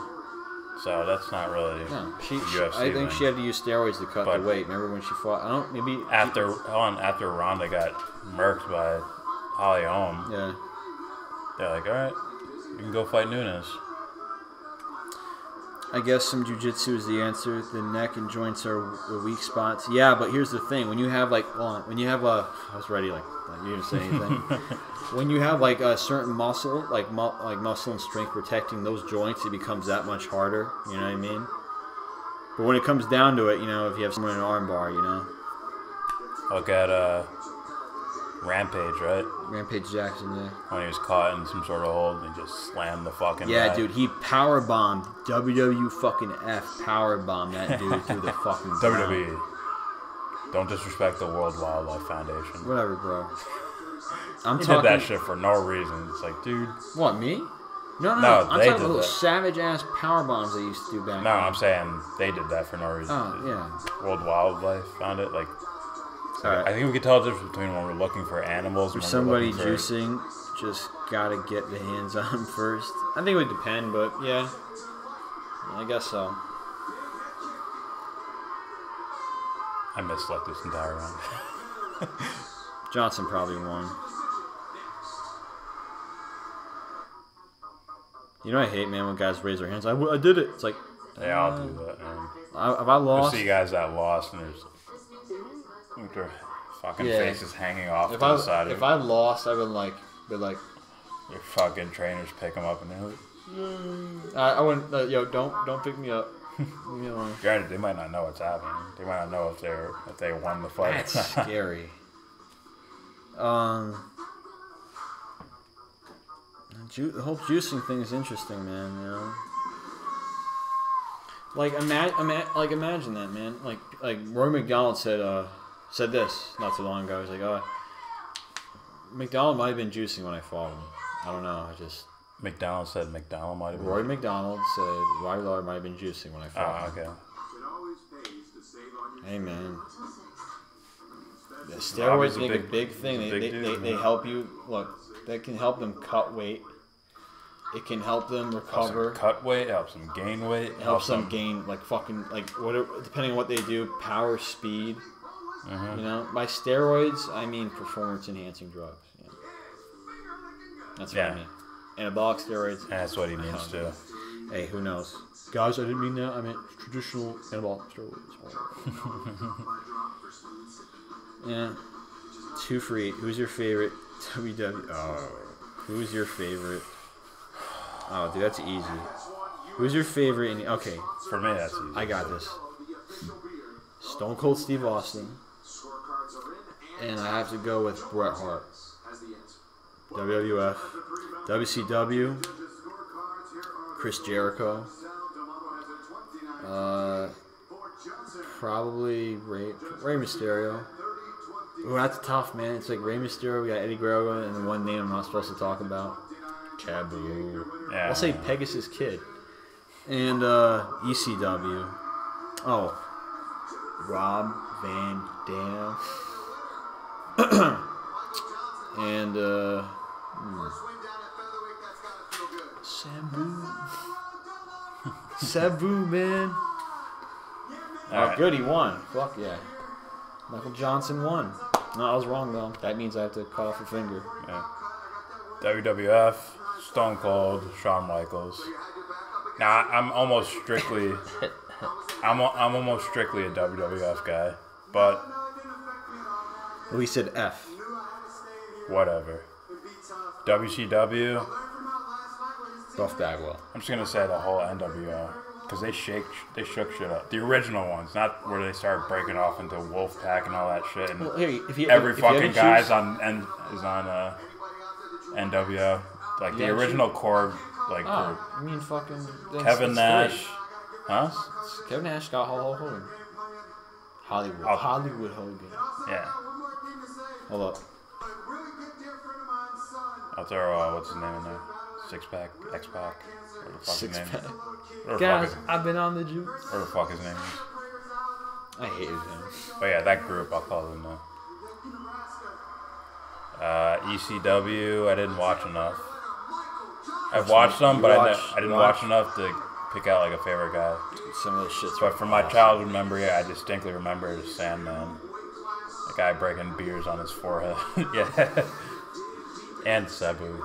so that's not really no. UFC. I think thing. she had to use steroids to cut But- the weight. Remember when she fought? I don't. Maybe after Ronda got murked by Holly Holm, Yeah. they're like, all right, you can go fight Nunes. I guess some jiu-jitsu is the answer. The neck and joints are the weak spots. Yeah, but here's the thing: when you have like, when you have a, I was ready, like you didn't say anything. When you have like a certain muscle, like muscle and strength protecting those joints, it becomes that much harder. You know what I mean? But when it comes down to it, you know, if you have someone in an arm bar, you know, Look at Rampage, right? Rampage Jackson, yeah. When he was caught in some sort of hold and he just slammed the fucking Yeah, guy. dude, he power bombed WW fucking F power bombed that dude through the fucking ground. WWE. Don't disrespect the World Wildlife Foundation. Whatever, bro. I'm He talking. did that shit for no reason. It's like, dude. What, me? No, No, I'm they talking did about those that. savage ass power bombs they used to do back No, then. I'm saying they did that for no reason. Oh, yeah. World Wildlife found it. Like, Alright. I think we can tell the difference between when we're looking for animals For and when somebody we're looking for... juicing, just gotta get the hands on them first. I think it would depend, but yeah. I guess so. I misled this entire round. Johnson probably won. You know I hate, man, when guys raise their hands. I did it. It's like, They all do that, man. have I You lost? see guys that lost and there's with their fucking Yeah. faces hanging off to If the side if of I lost, I would like, your fucking trainers pick them up and they're like, I wouldn't. Yo, don't pick me up. Leave me alone. granted, they might not know what's happening. They might not know if they won the fight. That's scary. The whole juicing thing is interesting, man. You know, like imagine that, man. Like Roy McDonald said this not too long ago. He's like, oh, McDonald might have been juicing when I fought him. I don't know. McDonald said McDonald might have been. Roy McDonald said Robbie Lawler might have been juicing when I fought him. Okay. Hey, man. The steroids a make a big- big thing. he's a big dude, They man. help you. Look, that can help them cut weight. It can help them Helps recover. them cut weight, helps them gain weight, It helps them gain whatever, depending on what they do, power, speed. Mhm. You know, by steroids I mean performance enhancing drugs. Yeah. That's what I Yeah. mean. Anabolic steroids. And that's what he needs to. Hey, who knows? Guys, I didn't mean that. I meant traditional anabolic steroids. Yeah. 2 for 8. Who's your favorite WW? Oh, who's your favorite? Oh, dude, that's easy. Who's your favorite? Okay, For me, that's easy. I got this. Stone Cold Steve Austin. And I have to go with Bret Hart. WWF. WCW. Chris Jericho. Probably Rey Mysterio. Ooh, that's tough, man. It's like Rey Mysterio, we got Eddie Guerrero, and the one name I'm not supposed to talk about. Taboo. Yeah. I'll say Pegasus Kid. And ECW. Oh. Rob Van Dam. And Sabu. Sabu, man. Oh, right. good, he won. Fuck yeah. Michael Johnson won. No, I was wrong, though. That means I have to cut off a finger. Yeah. WWF, Stone Cold, Shawn Michaels. Now I'm almost strictly, I'm almost strictly a WWF guy, but We said F. whatever. WCW, Buff Bagwell. I'm just gonna say the whole NWO because they shook shit up. The original ones, not where they started breaking off into Wolfpack and all that shit. And Well, hey, every if fucking you guy choose- is on NWO. Like the Yeah, original core like Oh, group. I mean, fucking Kevin Nash, huh? Kevin Nash got Hulk Hogan. Hollywood. Oh. Hollywood Hogan. Yeah. Hold up. I'll throw what's his name in there? Six Pack, X Pac. What the fuck his name? Six-pack. What the Guys, fuck I've been on the juice. What the fuck his name is? I hated him. But yeah, that group, I'll call them now. ECW, I didn't watch enough. I've watched them, but I didn't watch enough to pick out like a favorite guy. Some of those shits. But from my childhood memory, I distinctly remember Sandman. The guy breaking beers on his forehead. Yeah. And Sabu. You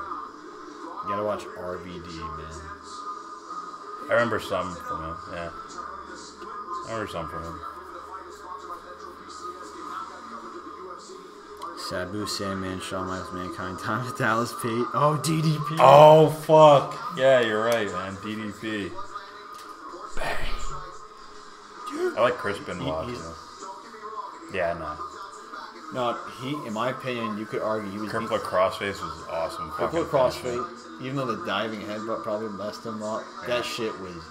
gotta watch RVD, man. I remember some from him, yeah. I remember some from him. Sabu, Sandman, Shawn Michaels, Mankind, Thomas Dallas Pate. Oh, DDP. Oh, fuck. Yeah, you're right, man. DDP. Bang. I like Chris Benoit, he's- too. Yeah, no. No, in my opinion, you could argue he was Crippler Crossface was awesome. Crippler fucking Crossfade, even though the diving headbutt probably messed him up, that shit was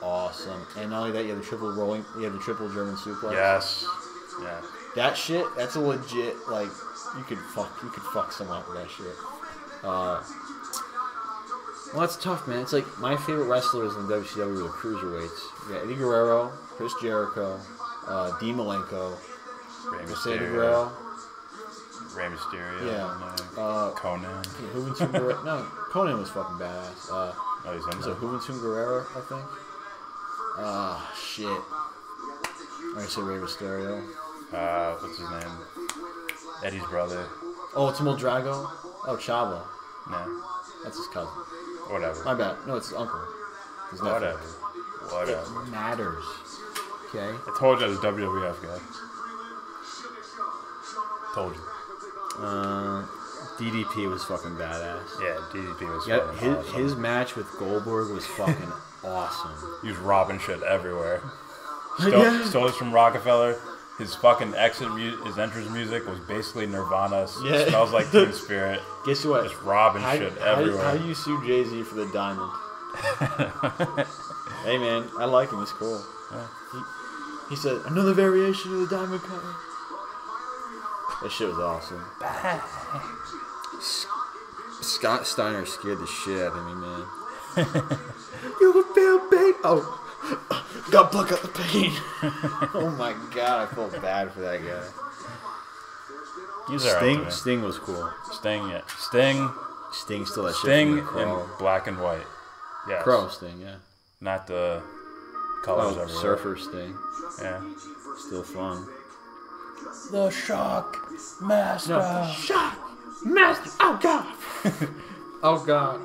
awesome. And not only that, you have the triple German suplex. Yes. Yeah. That shit, that's a legit, like, you could fuck someone up with that shit. Well, that's tough, man. It's like my favorite wrestlers in WCW were the cruiserweights. You got Eddie Guerrero, Chris Jericho, Dean Malenko, Rey Mercedes Mysterio. Guerrero. Rey Mysterio. Yeah. Conan. Juventud Guerrero. No, Conan was fucking badass. Oh, he's in Was there. it Juventud Guerrero, I think? Ah, shit. I said Rey Mysterio. What's his name? Eddie's brother. Ultimo Drago? Oh, Chavo. No. That's his cousin. Whatever. My bad. No, it's his uncle. His nephew. Whatever. Whatever. It matters. Okay? I told you I was a WWF guy. Told you. DDP was fucking badass. Yeah, DDP was Yeah, fucking awesome. his match with Goldberg was fucking awesome. He was robbing shit everywhere. Yeah. Stole this from Rockefeller. His fucking his entrance music was basically Nirvana. Yeah. Smells like Teen Spirit. Guess what? Just robbing shit everywhere. How do you sue Jay-Z for the diamond? Hey, man, I like him. He's cool. Yeah. He said, another variation of the diamond cutter. That shit was awesome. Scott Steiner scared the shit out of me, man. You can feel pain. Oh, got pluck out the pain. Oh my god, I felt bad for that guy. He's alright to me. Sting was cool. Sting, yeah. Sting Still that shit Sting from the Crow. in black and white. Yes. Crow Sting, yeah. Not the colors Oh, everywhere. Surfer Sting. Yeah. Still fun. The Shock Master. No, Shock Master. Oh god. Oh god.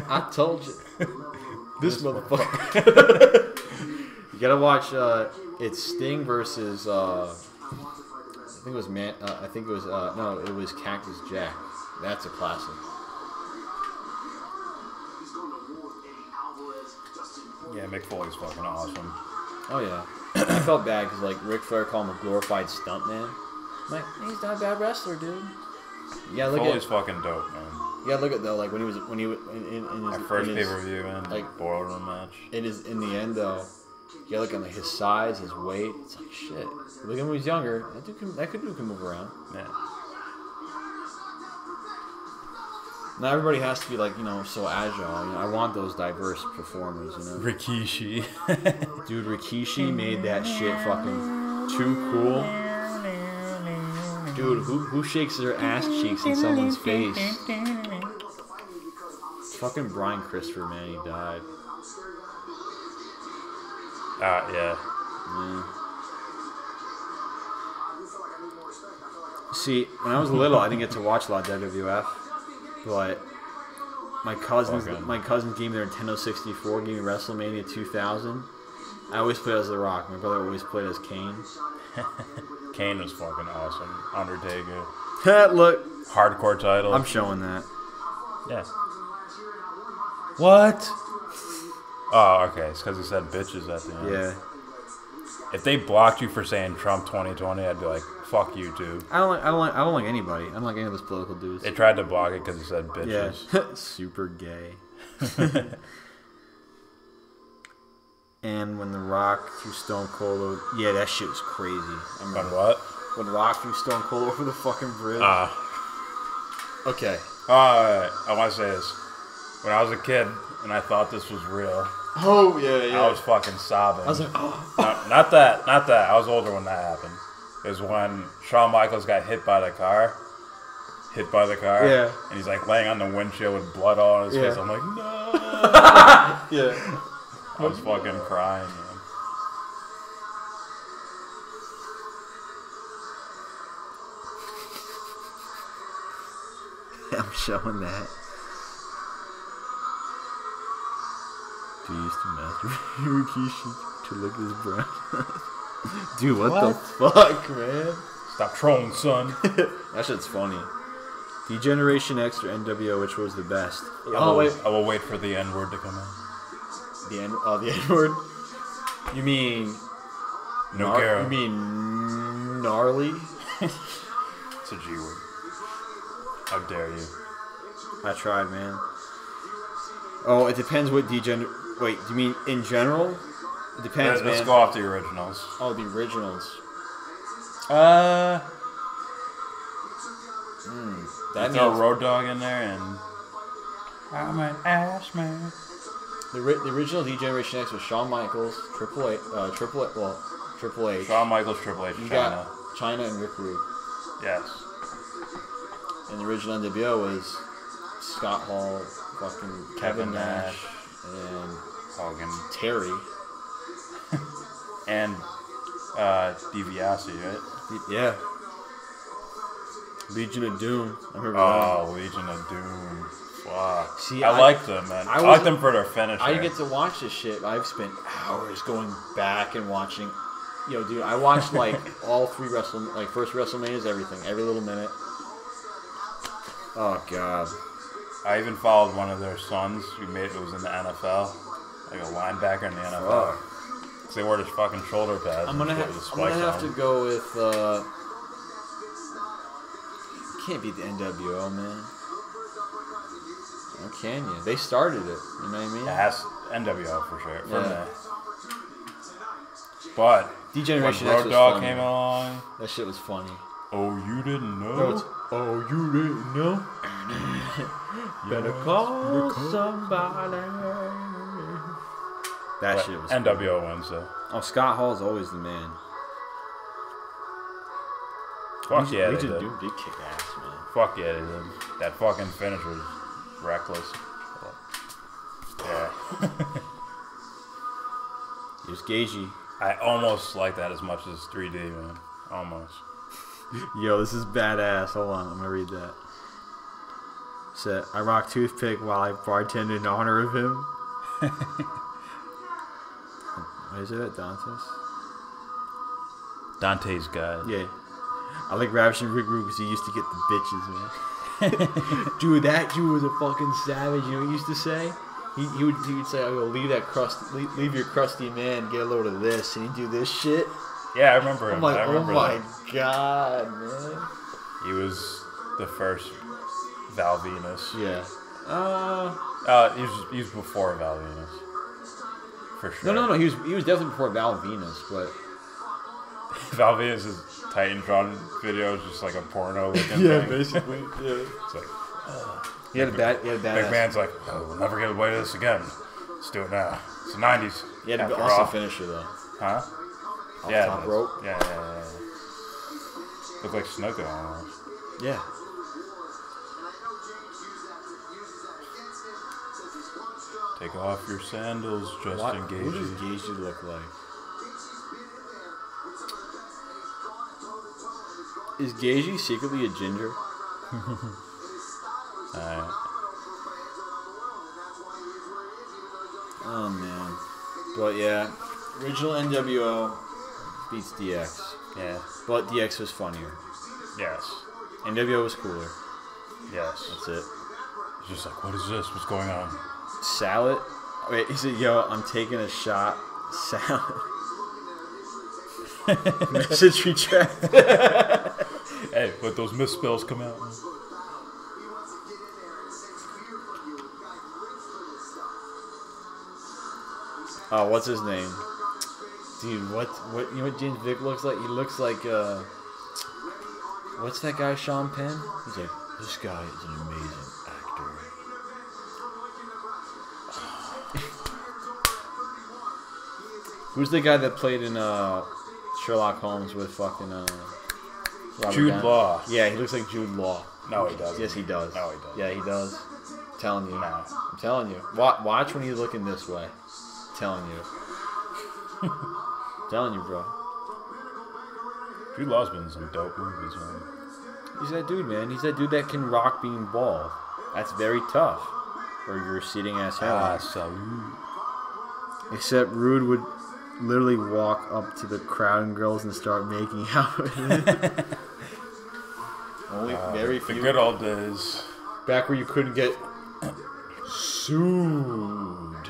I told you. This motherfucker. You gotta watch. It's Sting versus. I think it was no, it was Cactus Jack. That's a classic. Yeah, Mick Foley's fucking awesome. Oh yeah. I felt bad because like Ric Flair called him a glorified stuntman. I'm like, he's not a bad wrestler, dude. Yeah, look Foley's at. fucking dope, man. Yeah, look at though. Like when he was in My his, first in his, pay-per-view, man. like- Boiler Room match. It is in the end though. You look at like his size, his weight. It's like shit. Look at him when he's younger. That dude can move around. Yeah. Not everybody has to be like so agile. I want those diverse performers. Rikishi. Dude, Rikishi made that shit fucking too cool. Dude, who shakes their ass cheeks in someone's face? Fucking Brian Christopher, man, he died. Yeah. Yeah. See, when I was little, I didn't get to watch a lot of WWF, but my cousins gave me their Nintendo 64, gave me WrestleMania 2000. I always played as The Rock. My brother always played as Kane. Kane was fucking awesome. Undertaker. Look, Hardcore title. I'm showing that. Yeah. What? Oh, okay. It's because he said bitches at the end. Yeah. If they blocked you for saying Trump 2020, I'd be like, fuck you too. I don't like anybody. I don't like any of those political dudes. They tried to block it because he said bitches. Yeah. Super gay. And when The Rock threw Stone Cold, yeah, that shit was crazy. I On remember what? when Rock threw Stone Cold over the fucking bridge. Okay. I want to say this. When I was a kid and I thought this was real, Oh yeah. I was fucking sobbing. I was like, oh. No, not that. I was older when that happened. It was when Shawn Michaels got hit by the car. Yeah. And he's like laying on the windshield with blood all on his face. I'm like, no. Yeah. I was fucking crying, man. I'm showing that. Do you used to masturbate Rikishi to look at his brown? Dude, what the fuck, man? Stop trolling, son. That shit's funny. D-Generation X or NWO, which was the best? I will wait for the N-word to come out. The N-word? You mean... No care. You mean gnarly? It's a G-word. How dare you? I tried, man. Oh, it depends what D-Gen... Wait, do you mean in general? It depends, man. Let's go off the originals. Oh, the originals. That throw means... Road Dogg in there and... I'm an ass man. The original D-Generation X was Shawn Michaels, Triple H. Shawn Michaels, Triple H, You China. got China and Rick Rude. Yes. And the original NWO was Scott Hall, fucking Kevin Nash, and Hogan. Terry. And DiBiase, right? Yeah. Legion of Doom. I remember Oh, Legion of Doom. Fuck. See, I like them, man. I like them for their finisher. I get to watch this shit. I've spent hours going back and watching. Yo, dude, I watched like all three first WrestleManias, everything, every little minute. Oh god. I even followed one of their sons who was in the NFL, like a linebacker in the NFL. Because they wore this fucking shoulder pads. I'm gonna have to go with. Can't beat the NWO, man. How can you? They started it. You know what I mean? It has NWO for sure. For me. But D-Generation when X Road was Dogg funny. came along. That shit was funny. Oh, you didn't know? No, oh, you didn't know? Better call somebody. That shit was NWO wins, though. Oh, Scott Hall's always the man. Fuck yeah, they Legion did. Doom did kick ass, man. Fuck yeah, they did. That fucking finish was reckless. Yeah. It was Gaethje. I almost like that as much as 3D, man. Almost. Yo, this is badass. Hold on, I'm gonna read that. Said, I rock toothpick while I bartend in honor of him. What is it at Dante's? Dante's Guide. Yeah. I like ravishing Rick Rude because he used to get the bitches, man. Dude, that dude was a fucking savage. You know what he used to say? He would say, "Oh, leave your crusty man, get a load of this," and he'd do this shit. Yeah, I remember him. I'm like, I remember my god, man. He was the first Val Venus. Yeah. He was before Val Venus. For sure. No. He was definitely before Val Venus, but Val Venus's Titantron video is just like a porno looking yeah, thing. basically. Yeah. It's like, He had a bad. McMahon's like, oh, we'll never get away with this again. Let's do it now. It's the 90s. He had to After also all. finish it though. Huh? Off Yeah. top rope. Yeah. Look like Snuka almost. Yeah. Take off your sandals, Justin Gaethje. What does Gaethje look like? Is Gaethje secretly a ginger? Alright. Oh man. But yeah, original NWO beats DX. Yeah. But DX was funnier. Yes. NWO was cooler. Yes. That's it. It's just like, what is this? What's going on? Salad. Wait, he said, "Yo, I'm taking a shot." Sound. Message retract. Hey, let those misspells come out. Oh, what's his name? Dude, what you know what James Vick looks like? He looks like what's that guy, Sean Penn? He's like, this guy is an amazing actor. Who's the guy that played in Sherlock Holmes with fucking Robert Jude Downey? Law. Yeah, he looks like Jude Law. No, he doesn't. Yes, he does. No, he doesn't. Yeah, he does. I'm telling you. Nah. I'm telling you. Watch when he's looking this way. I'm telling you. I'm telling you, bro. Jude Law's been in some dope movies, man. He's that dude, man. He's that dude that can rock being bald. That's very tough. Or your receding ass hair. Salute. Except Rude would literally walk up to the crowd and girls and start making out with it. Only very few. The good old days. Back where you couldn't get sued.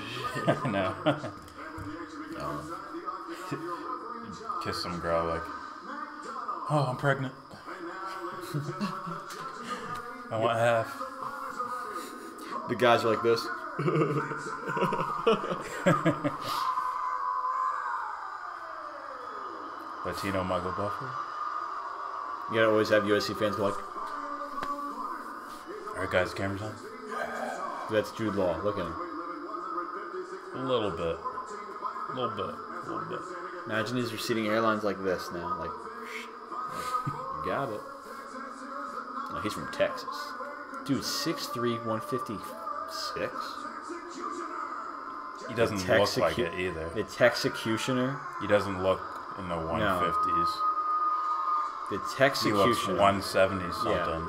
No. Kiss some girl like, oh, I'm pregnant. I want half. The guys are like this. Latino Michael Buffer. You gotta always have UFC fans go like, Alright guys, camera's on. that's Jude Law. Look at him. A little bit. A little bit. Imagine his receding airlines like this now. Like you got it. Oh, he's from Texas. Dude, 6'3", 156? He doesn't look like it either. The Texecutioner. He doesn't look in the 150s. The He looks Texecutioner. 170 something. Yeah.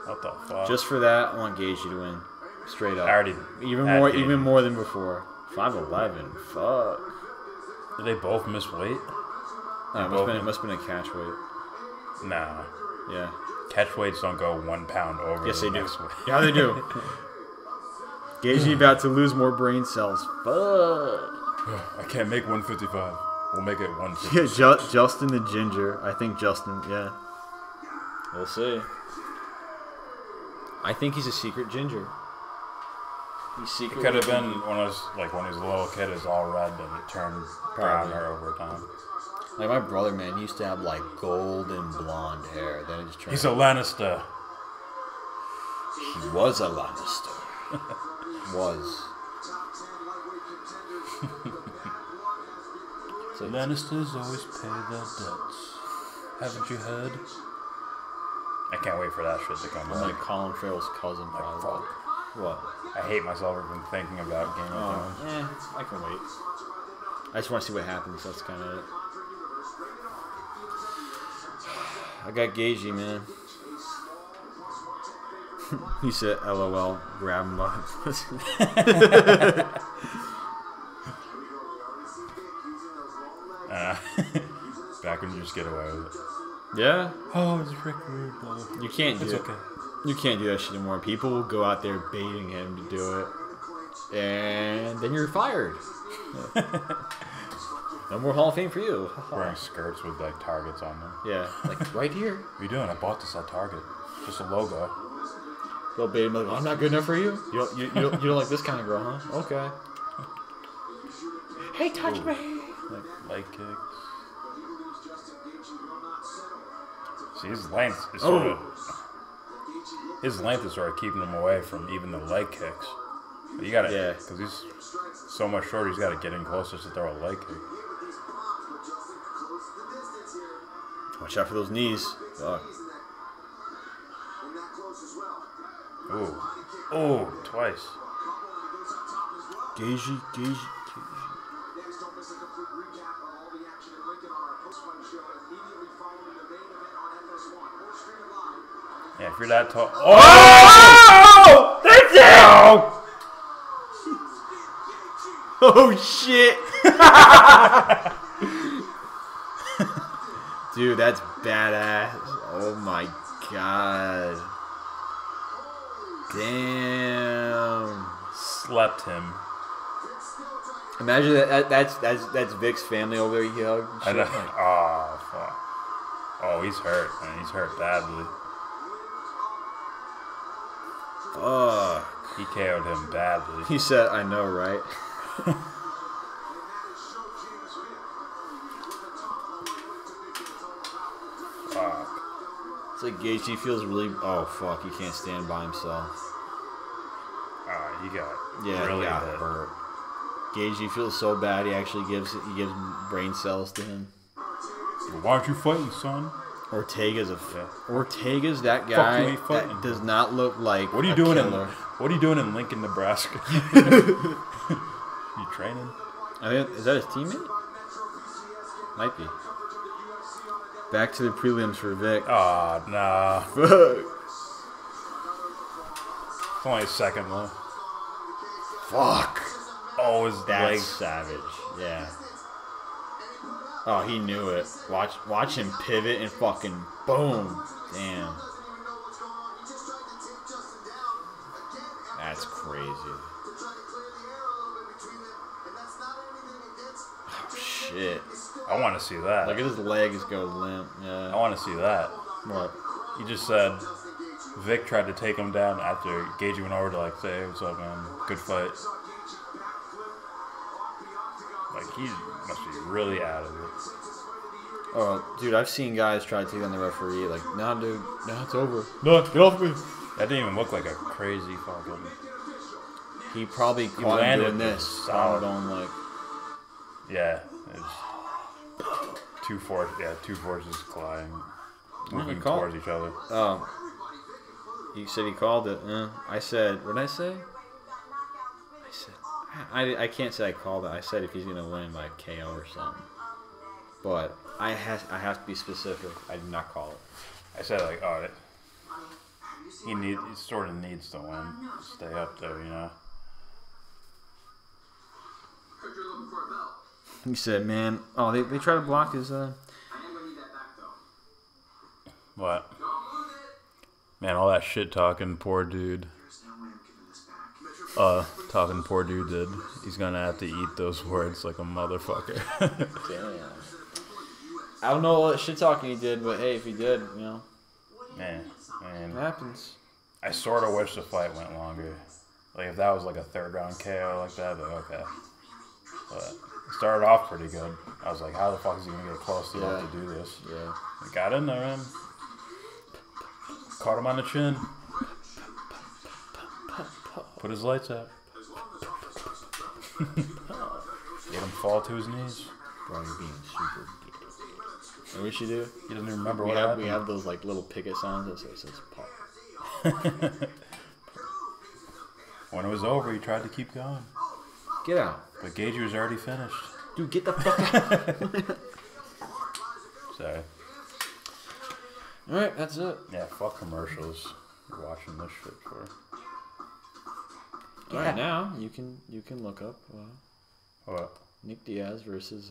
What the fuck? Just for that, I want Gaethje to win. Straight up. I already even had more than before. 5'11". Fuck. Did they both miss weight? No, it must have been a catch weight. Nah. Yeah. Catch weights don't go 1 pound over. Yes, the they do. next weight. Yeah, they do. Gaethje about to lose more brain cells. Fuck. I can't make 155. We'll make it 150. Yeah, Justin the Ginger. I think Justin, yeah. We'll see. I think he's a secret ginger. He's secret. It could have been when he was a little kid, is all red and it turned brown hair over time. Like my brother, man, he used to have like gold and blonde hair. Then it just turned. He's a Lannister. He was a Lannister. Was. So Lannisters always pay their debts. Haven't you heard? I can't wait for that shit to come I'm back. like Colin Farrell's cousin, probably. Fuck. What? I hate myself for even thinking about Game of Thrones. I can wait. I just want to see what happens. That's kind of it. I got Gaethje, man. He said, "LOL, grab him by the pussy." Back when you just get away with it. Yeah. Oh, it's Rick Rude. You can't do It's it. okay. You can't do that shit anymore. People will go out there baiting him to do it, and then you're fired. No more Hall of Fame for you. Wearing skirts with like targets on them. Yeah, like right here. What are you doing? I bought this at Target. Just a logo. Go bait him like, I'm not good enough for you. You don't like this kind of girl, huh? Okay. Hey, touch me. Leg kicks. See, his length is sort of keeping him away from even the leg kicks. But you gotta, because he's so much shorter, he's got to get in closer to throw a leg kick. Watch out for those knees. Fuck. Ooh. Oh, twice. Gaethje. Yeah, if you're that tall. Oh! That's it! Oh shit! Dude, that's badass. Oh my god. Damn. Slept him. Imagine that's Vick's family over there. He hugged. I know. Oh fuck. Oh, he's hurt, man. He's hurt badly. He KO'd him badly. He said, "I know, right?" Fuck. It's like Gaethje feels really. Oh fuck! He can't stand by himself. He got Yeah, really he got hit. hurt. Gaethje feels so bad. He actually gives brain cells to him. Why aren't you fighting, son? Ortega's Yeah. Ortega's that Fuck you, guy ain't fighting. that does not look like. What are you a doing killer. What are you doing in Lincoln, Nebraska? You training? I mean, is that his teammate? Might be. Back to the prelims for Vick. Oh, nah. Fuck. It's only a second though. Fuck. Oh, his That's legs. savage. Yeah. Oh, he knew it. Watch him pivot and fucking boom. Damn. That's crazy. Oh, shit. I want to see that. Look at his legs go limp. Yeah. I want to see that. What? You just said Vick tried to take him down after Gaethje went over to like say, "Hey, what's up, man? Good fight." Like he must be really out of it. Oh, dude, I've seen guys try to take on the referee. Like, nah, dude, nah, it's over. No, get off me. That didn't even look like a crazy fucking. He probably caught him landed doing this. solid. Going like, Yeah, it's two forces colliding, moving call- towards each other. oh, he said he called it. I said, what did I say? I said, I can't say I called it. I said if he's gonna win by KO or something. But I have to be specific. I did not call it. I said like, oh, he sort of needs to win, stay up there, you know. He said, man, oh, they try to block his. What? Man, all that shit talking, poor dude. Talking poor dude did. He's gonna have to eat those words like a motherfucker. Damn. I don't know what shit talking he did, but hey, if he did, you know. Man, It happens. I sort of wish the fight went longer. Like if that was like a third round KO like that, but okay. But it started off pretty good. I was like, how the fuck is he gonna get close enough to do this? Yeah. He got in there, man. Caught him on the chin. Put his lights out. Made him fall to his knees. Bro, you're being super gay. And what you do? He doesn't even remember what happened. We have those like little picket signs that says "Pop." When it was over, he tried to keep going. Get out. But Gaethje was already finished. Dude, get the fuck out. Sorry. Alright, that's it. Yeah, fuck commercials. You're watching this shit for. Alright, now you can look up What? Nick Diaz versus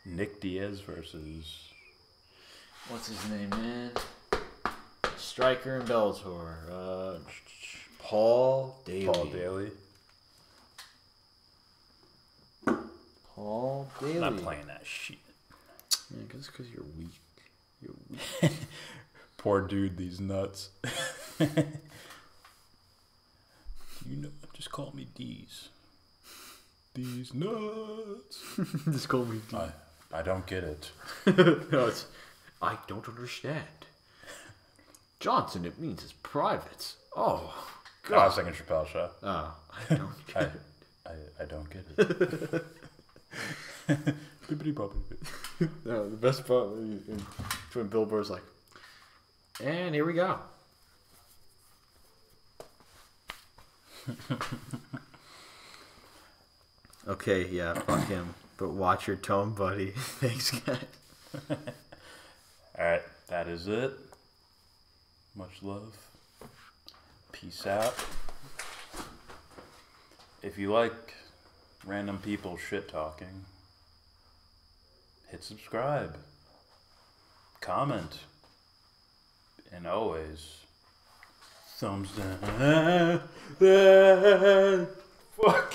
Nick Diaz versus. what's his name, man? Striker and Bellator. Paul Daly. Paul Daly. Paul Daly. I'm not playing that shit. Man, because you're weak. You're weak. Poor dude, these nuts. You know, just call me D's. These nuts. Just call me D. I don't get it. No, it's, I don't understand. Johnson, it means it's private. Oh, God. I was thinking Chappelle Show. Oh, I don't get it. I don't get it. Bibbidi bobbidi. No, the best part is when Bill Burr's like, and here we go. Okay, yeah, fuck him. But watch your tone, buddy. Thanks, guys. Alright, that is it. Much love. Peace out. If you like random people shit talking, hit subscribe. Comment. and always, thumbs down. Fuck.